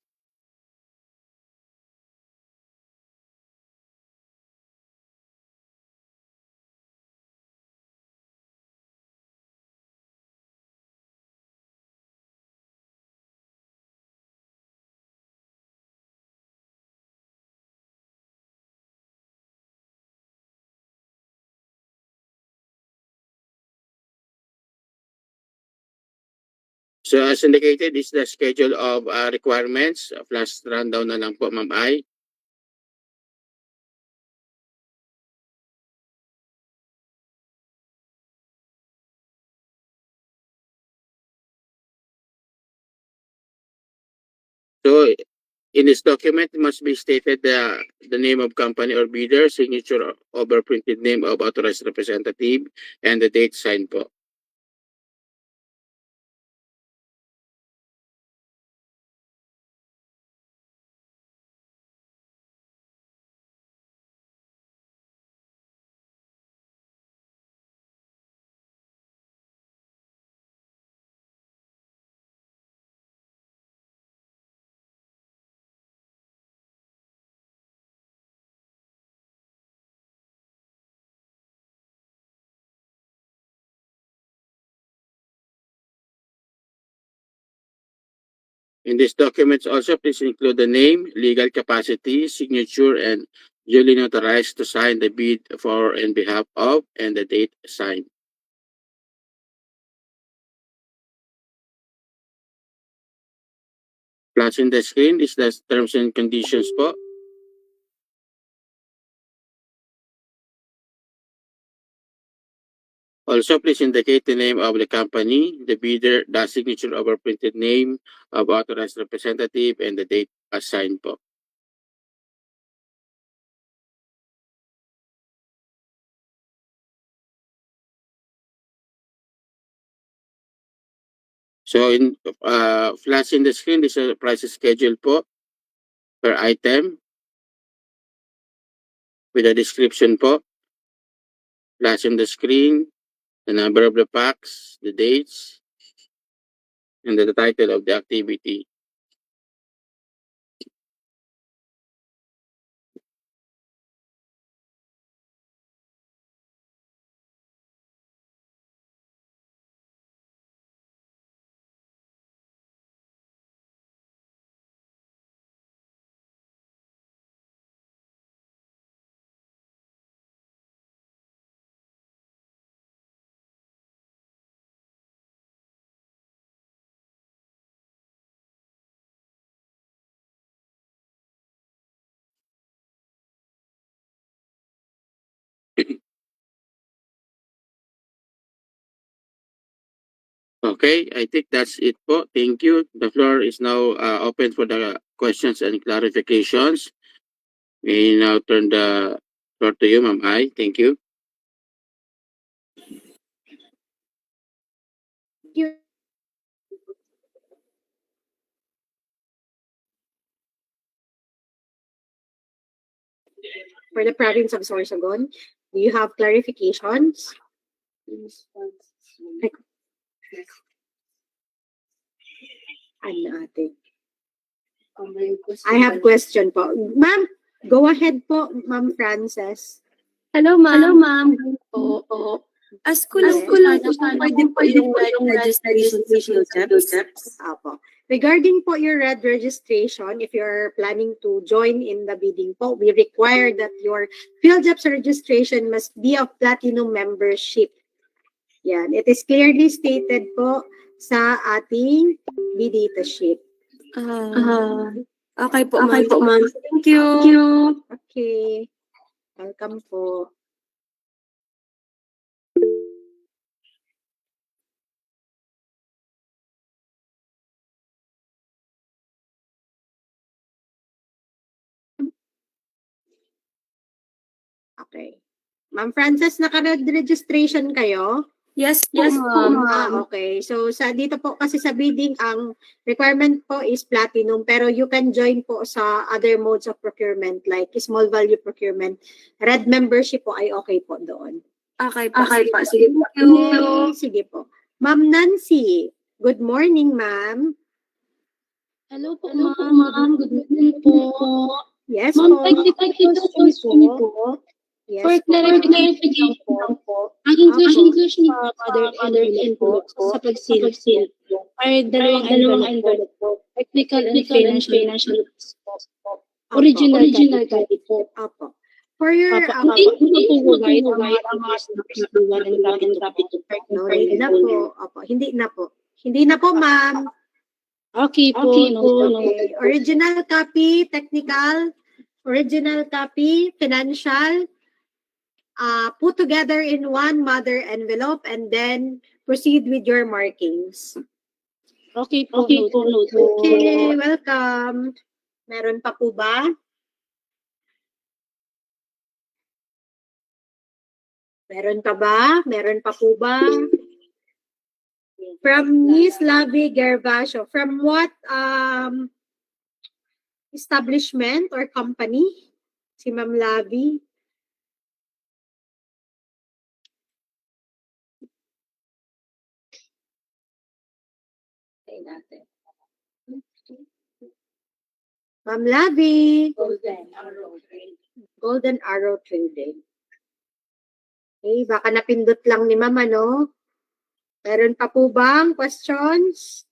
So as indicated is the schedule of requirements. Flash rundown na lang po, Ma'am Ai. So in this document, it must be stated the name of company or bidder, signature over printed name of authorized representative, and the date signed po. In these documents also, please include the name, legal capacity, signature, and duly notarized to sign the bid for and behalf of, and the date signed. Flashing the screen is the terms and conditions po. Also, please indicate the name of the company, the bidder, the signature over printed name of authorized representative, and the date assigned po. So in flashing the screen, this is a price schedule po per item with a description po. Flashing the screen, the number of the packs, the dates, and the title of the activity. Okay, I think that's it po. Thank you. The floor is now open for the questions and clarifications. We now turn the floor to you, Ma'am Ai. Thank you. You for the province of Sorsogon, do you have clarifications? Ano ate? I have question po. Ma'am, go ahead po, Ma'am Frances. Hello, ma'am. Hello, ma'am. Oo. Ask ko lang po sana kung pwede po yung registration sa PhilJeps. Apo. Regarding po your red registration, if you're planning to join in the bidding po, we require that your PhilJeps registration must be of platinum membership. Yan. It is clearly stated po sa ating bidita sheet. Okay po, ma'am. Thank you. Okay. Welcome po. Okay. Ma'am Frances, naka-registration kayo? Yes po, ma'am. Okay. So sa dito po kasi sa bidding ang requirement po is platinum pero you can join po sa other modes of procurement like small value procurement. Red membership po ay okay po doon. Okay po. Sige po. Okay, sige po. Ma'am Nancy, good morning, ma'am. Hello po, ma'am. Good morning po. Yes Ma'am, po. technical question po. Yes For po. clarification lang po, ang inclusion sa mother envelope po sa pag-seal po ay dalawang envelope po. Technical and financial po. Original copy po. Opo. For your Hindi po provide ang mga copy 1 and copy 2. no, hindi na po. Opo, hindi na po. Hindi na po, ma'am. Okay po. Okay. Original copy, technical, original copy, financial, put together in one mother envelope and then proceed with your markings. Okay po. Okay, welcome. Meron pa po ba? Meron pa ba? Meron pa po ba? From Miss Lavi Gervasio, from what establishment or company? Si Ma'am Lavi. Natin. Ma'am Lavi. Golden Arrow Trading. Okay, baka napindot lang ni Ma'am, ano? Meron pa po bang questions?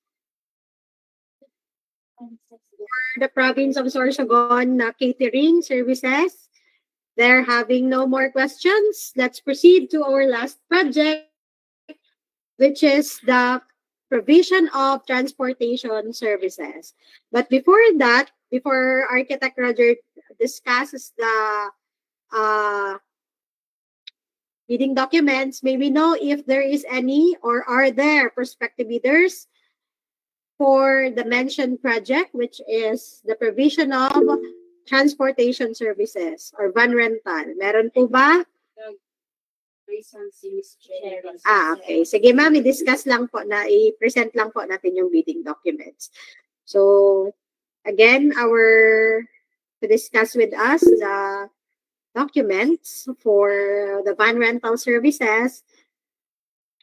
For the province of Sorsogon catering services, they're having no more questions. Let's proceed to our last project, which is the provision of transportation services. But before that, before Architect Roger discusses the bidding documents, may we know if there is any or are there prospective bidders for the mentioned project, which is the provision of transportation services or van rental. Meron po ba? Okay. Sige, ma'am, i-discuss lang po i-present lang po natin yung bidding documents. So, again, to discuss with us the documents for the van rental services,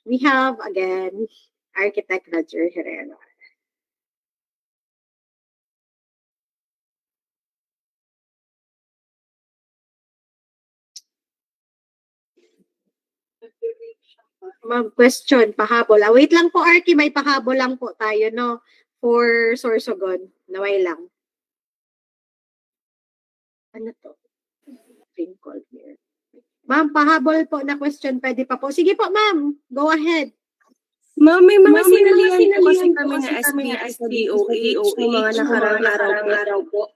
we have, again, Architect Roger Herrera. Mag-question, pahabol. Wait lang po, Arky, may pahabol lang po tayo, no? For Sorsogon. Naway lang. Ano to? Pin call here. Ma'am, pahabol po na question. Pwede pa po. Sige po, ma'am. Go ahead. Ma'am, may mga sinalihan po kasi kami na SBS sa DOH sa mga nakarang araw po.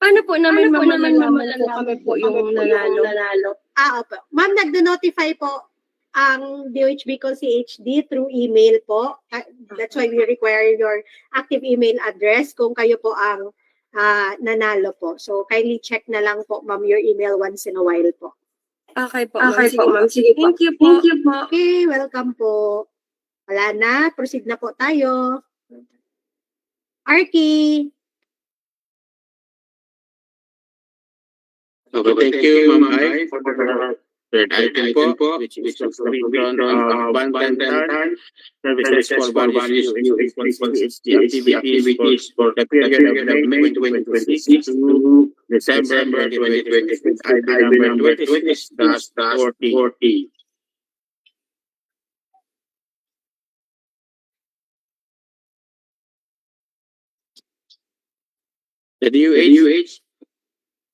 Paano po namin mamalaman po kami po yung nanalo? Opo. Ma'am, nagdo-notify po ang DOH Bicol CHD through email po. That's why we require your active email address kung kayo po ang nanalo po. So kindly check na lang po ma'am your email once in a while po. Okay po, ma'am. Sige po. Thank you po. Okay, welcome po. Wala na, proceed na po tayo. Arky. Okay, thank you, Ma'am Ai, for the third item po, which is the provision of one-time services for various activities for the period of May 2026 to December 2026. Item number 26-40. The DOH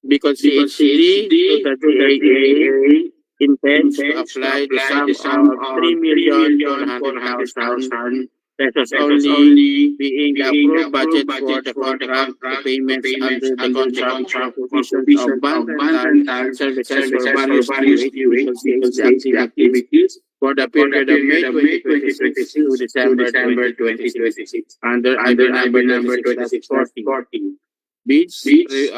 because CHCD to the DAA intends to apply the sum of 3,400,000 pesos only, being the approved budget for the contract payments under the contract provisions of band services for various DOH activities for the period of May 2026 to December 2026 under number 2640. Bids received in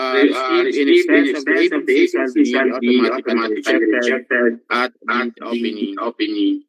excess of the agency shall be automatically rejected at bid opening.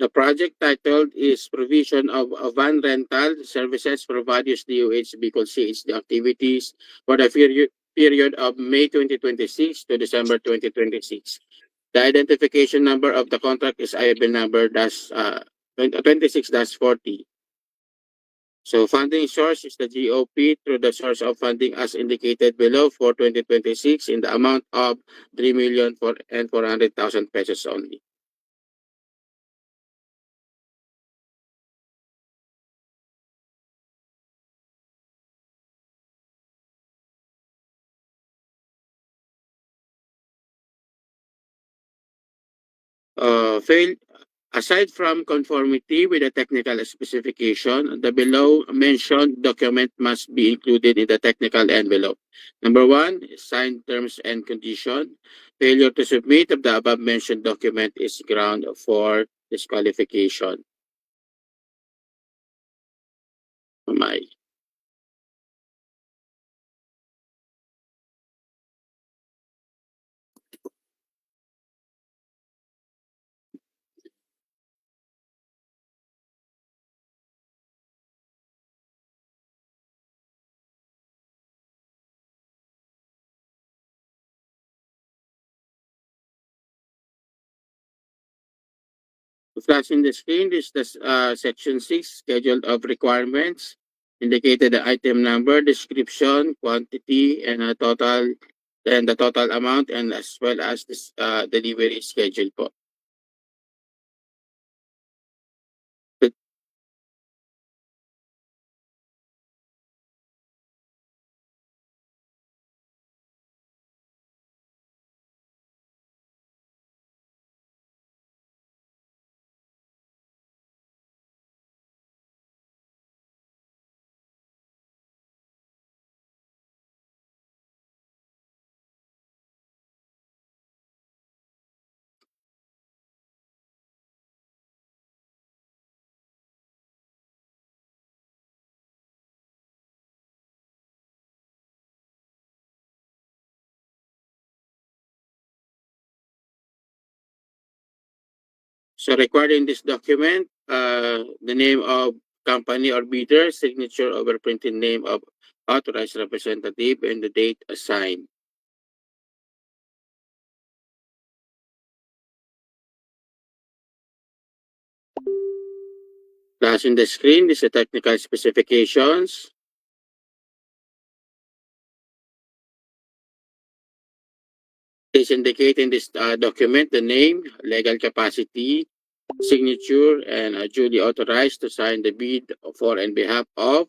The project titled is Provision of Van Rental Services for various DOH Bicol CHD activities for the period of May 2026 to December 2026. The identification number of the contract is IBN number 26-40. So funding source is the GOP through the source of funding as indicated below for 2026 in the amount of 3,400,000 pesos only. Aside from conformity with the technical specification, the below mentioned document must be included in the technical envelope. Number 1, signed terms and condition. Failure to submit of the above mentioned document is ground for disqualification. Mamay. Flashing the screen is the section 6 schedule of requirements indicated the item number, description, quantity, and the total amount, and as well as this delivery schedule po. So required in this document, the name of company or bidder, signature over printed name of authorized representative, and the date assigned. Flashing the screen is the technical specifications. Please indicate in this document the name, legal capacity, signature, and duly authorized to sign the bid for and behalf of,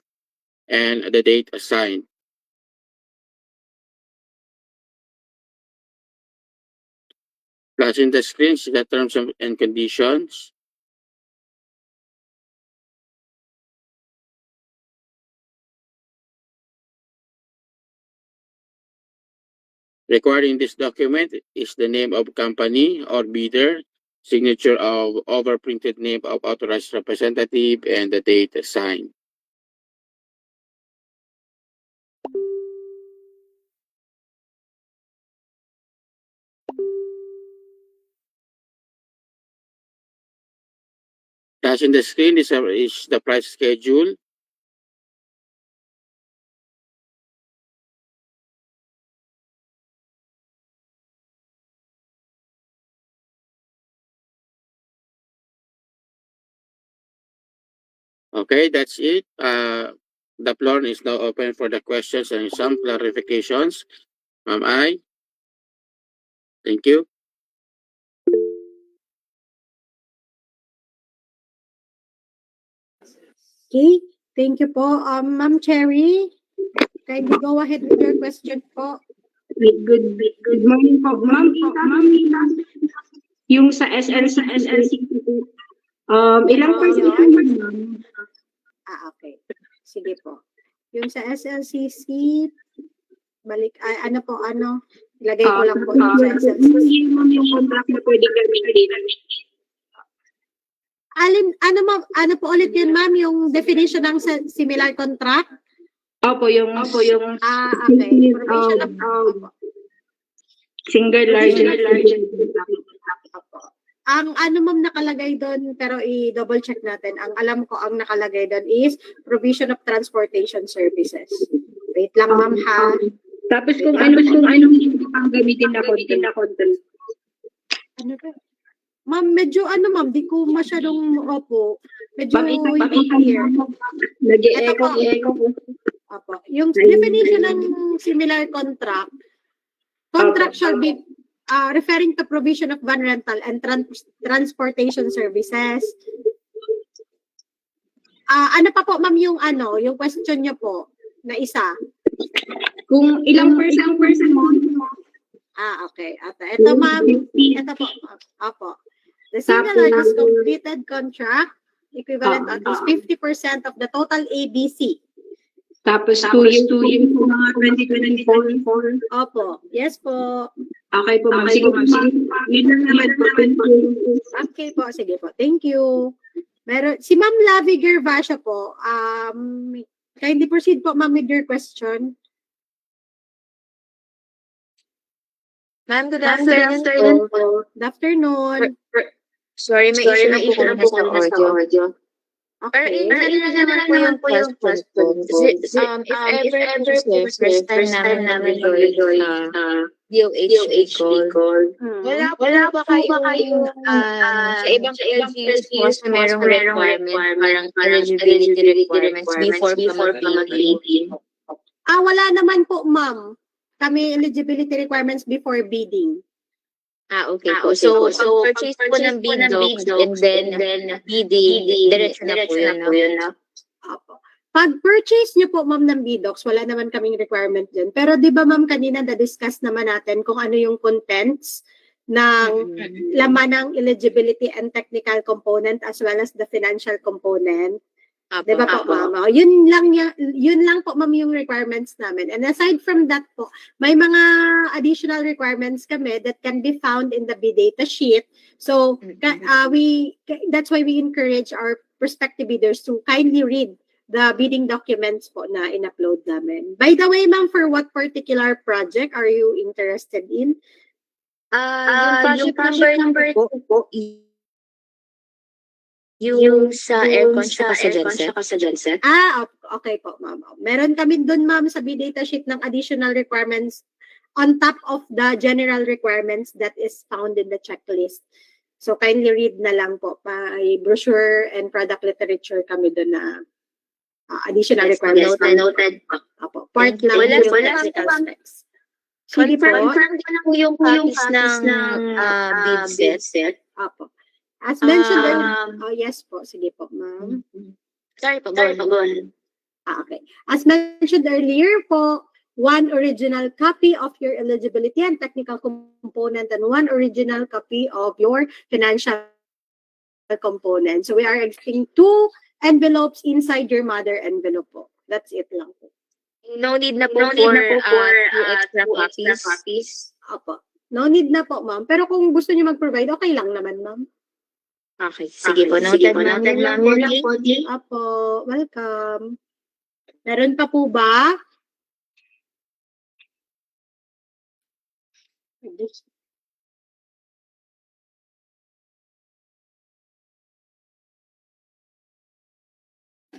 and the date assigned. Flashing the screen, see the terms and conditions. Required in this document is the name of company or bidder, signature of overprinted name of authorized representative, and the date assigned. Flashing the screen is the price schedule. Okay, that's it. The floor is now open for the questions and some clarifications. Ma'am Ai. Thank you. Okay, thank you po. Ma'am Cherry, kindly go ahead with your question po. Good morning po. Ma'am, yung sa SLC, ilang percent ma'am? Okay. Sige po. Yung sa SLCC, ilagay ko lang po yung sa SLCC. Yung contract na pwede gamitin. Ano po ulit yun, ma'am? Yung definition ng similar contract? Opo, yung okay. Provision of single larger. Ang ma'am nakalagay doon, pero i-double check natin. Ang alam ko ang nakalagay doon is provision of transportation services. Wait lang, ma'am, ha? Tapos kung ano hindi pang gamitin na content. Ano ba? Ma'am, medyo ma'am, di ko masyadong, medyo clear. Nag-e-echo. Opo. Yung definition ng similar contract shall be referring to provision of van rental and transportation services. Ano pa po, ma'am, yung question niyo po na isa? Kung ilang percent mo? Okay. Ito, ma'am. Ito po. Opo. The single largest completed contract equivalent at least 50% of the total ABC. Tapos 2 years po mga 2024. Opo. Yes po. Okay po, ma'am. Sige, ma'am. Yun lang naman po. Okay po. Sige po. Thank you. Si Ma'am Lavi Gervasio po, kindly proceed po, ma'am, with your question. Ma'am, good afternoon po. Good afternoon. Sorry, may issue na po kami sa audio. Pero Okay. naman po yung question ko. If ever po, first time namin join DOH call, wala ba kayong sa ibang LGUs na merong requirement, parang eligibility requirements before pa mag-bidding? Wala naman po, ma'am. Kami eligibility requirements before bidding. Okay po. So purchase po ng bid docs and then bidding, diretso na po yun, no? Opo. Pag purchase nyo po, ma'am, ng BDocs, wala naman kaming requirement dyan. Pero di ba, ma'am, kanina na-discuss naman natin kung ano yung contents ng laman ng eligibility and technical component as well as the financial component. Di ba po, ma'am? Yun lang po, ma'am, yung requirements namin. And aside from that po, may mga additional requirements kami that can be found in the bid data sheet. So, that's why we encourage our prospective bidders to kindly read the bidding documents po na in-upload namin. By the way, ma'am, for what particular project are you interested in? Yung project number po, yung sa aircon siya sa genset. Okay po, ma'am. Meron kami dun, ma'am, sa bid data sheet ng additional requirements on top of the general requirements that is found in the checklist. So, kindly read na lang po. May brochure and product literature kami dun na additional requirements. Noted. Part lang yung technical specs. Sige po. Confirm ko lang po yung copies ng bid set. Apo. As mentioned Um, oh yes po, sige po, ma'am. Sorry po, go on. Okay. As mentioned earlier po, one original copy of your eligibility and technical component and one original copy of your financial component. So we are expecting 2 envelopes inside your mother envelope po. That's it lang po. No need na po for two extra copies. Opo. No need na po, ma'am. Pero kung gusto niyo mag-provide, okay lang naman, ma'am. Okay, sige po. Noted, ma'am. Yun lang po, G. Opo, welcome. Meron pa po ba?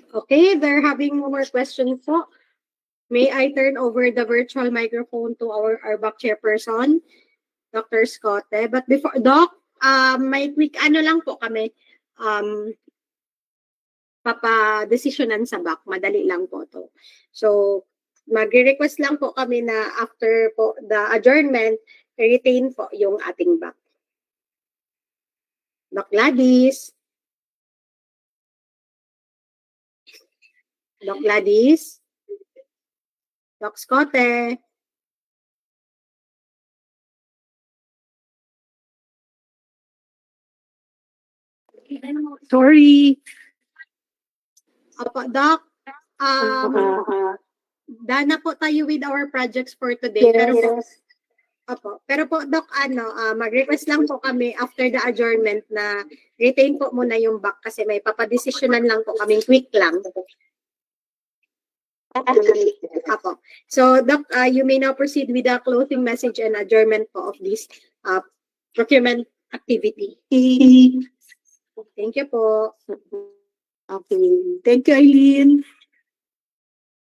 Okay, they're having more questions po. May I turn over the virtual microphone to our back chairperson, Dr. Scotte. But before, Doc, may quick ano lang po kami. Papa-desisyonan sa back. Madali lang po to. So, mag-request lang po kami na after po the adjournment, retain po yung ating back. Doc Gladys. Doc Gladys. Doc Scotte. Sorry. Opo, Doc. Dana po tayo with our projects for today. Pero po, Doc, mag-request lang po kami after the adjournment na retain po muna yung back kasi may papadesisyonan lang po kaming quick lang. Apo. So, Doc, you may now proceed with the closing message and adjournment po of this procurement activity. Thank you po. Okay. Thank you, Eileen.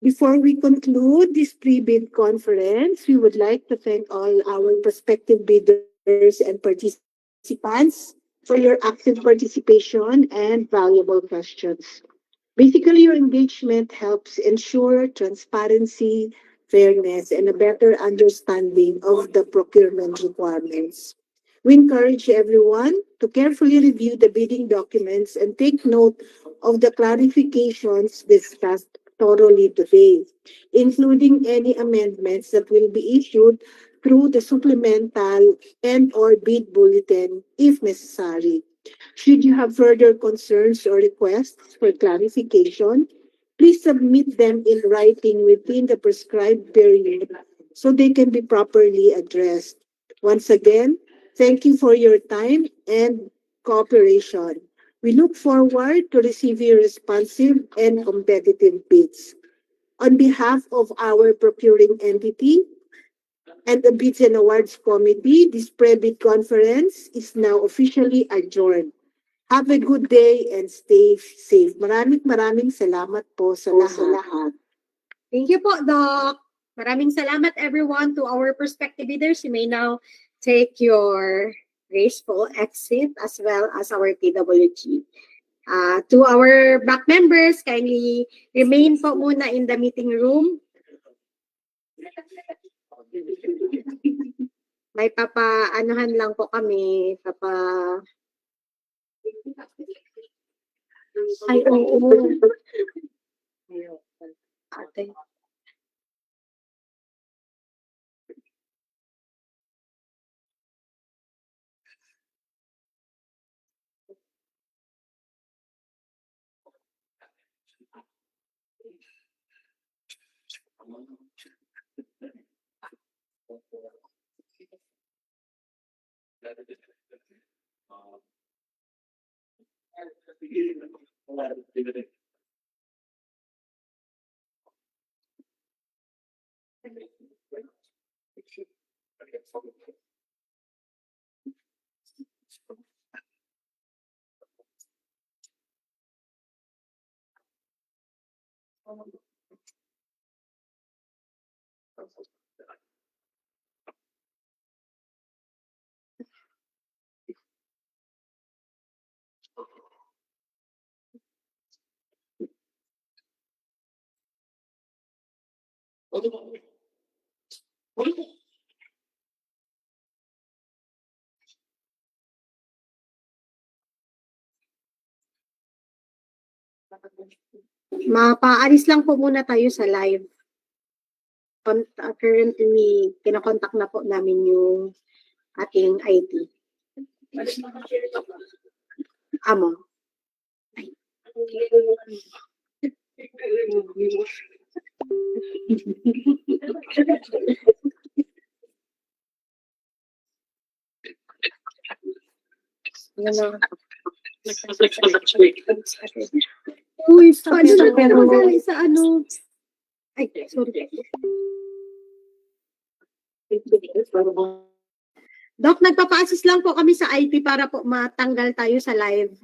Before we conclude this pre-bid conference, we would like to thank all our prospective bidders and participants for your active participation and valuable questions. Basically, your engagement helps ensure transparency, fairness, and a better understanding of the procurement requirements. We encourage everyone to carefully review the bidding documents and take note of the clarifications discussed thoroughly today, including any amendments that will be issued through the supplemental and/or bid bulletin if necessary. Should you have further concerns or requests for clarification, please submit them in writing within the prescribed period so they can be properly addressed. Once again, thank you for your time and cooperation. We look forward to receiving responsive and competitive bids. On behalf of our procuring entity and the Bids and Awards Committee, this pre-bid conference is now officially adjourned. Have a good day and stay safe. Maraming salamat po sa lahat. Thank you po, Doc. Maraming salamat everyone to our prospective bidders. You may now take your graceful exit as well as our TWG. To our back members, kindly remain po muna in the meeting room. May papa-anuhan lang po kami, Ay, oo. Ate. Mapaalis lang po muna tayo sa live. Currently, kinakontak na po namin yung ating IT. Amo. Uy, paano na magaling sa ano? Ay, sorry. Doc, nagpapa-assist lang po kami sa IT para po matanggal tayo sa live.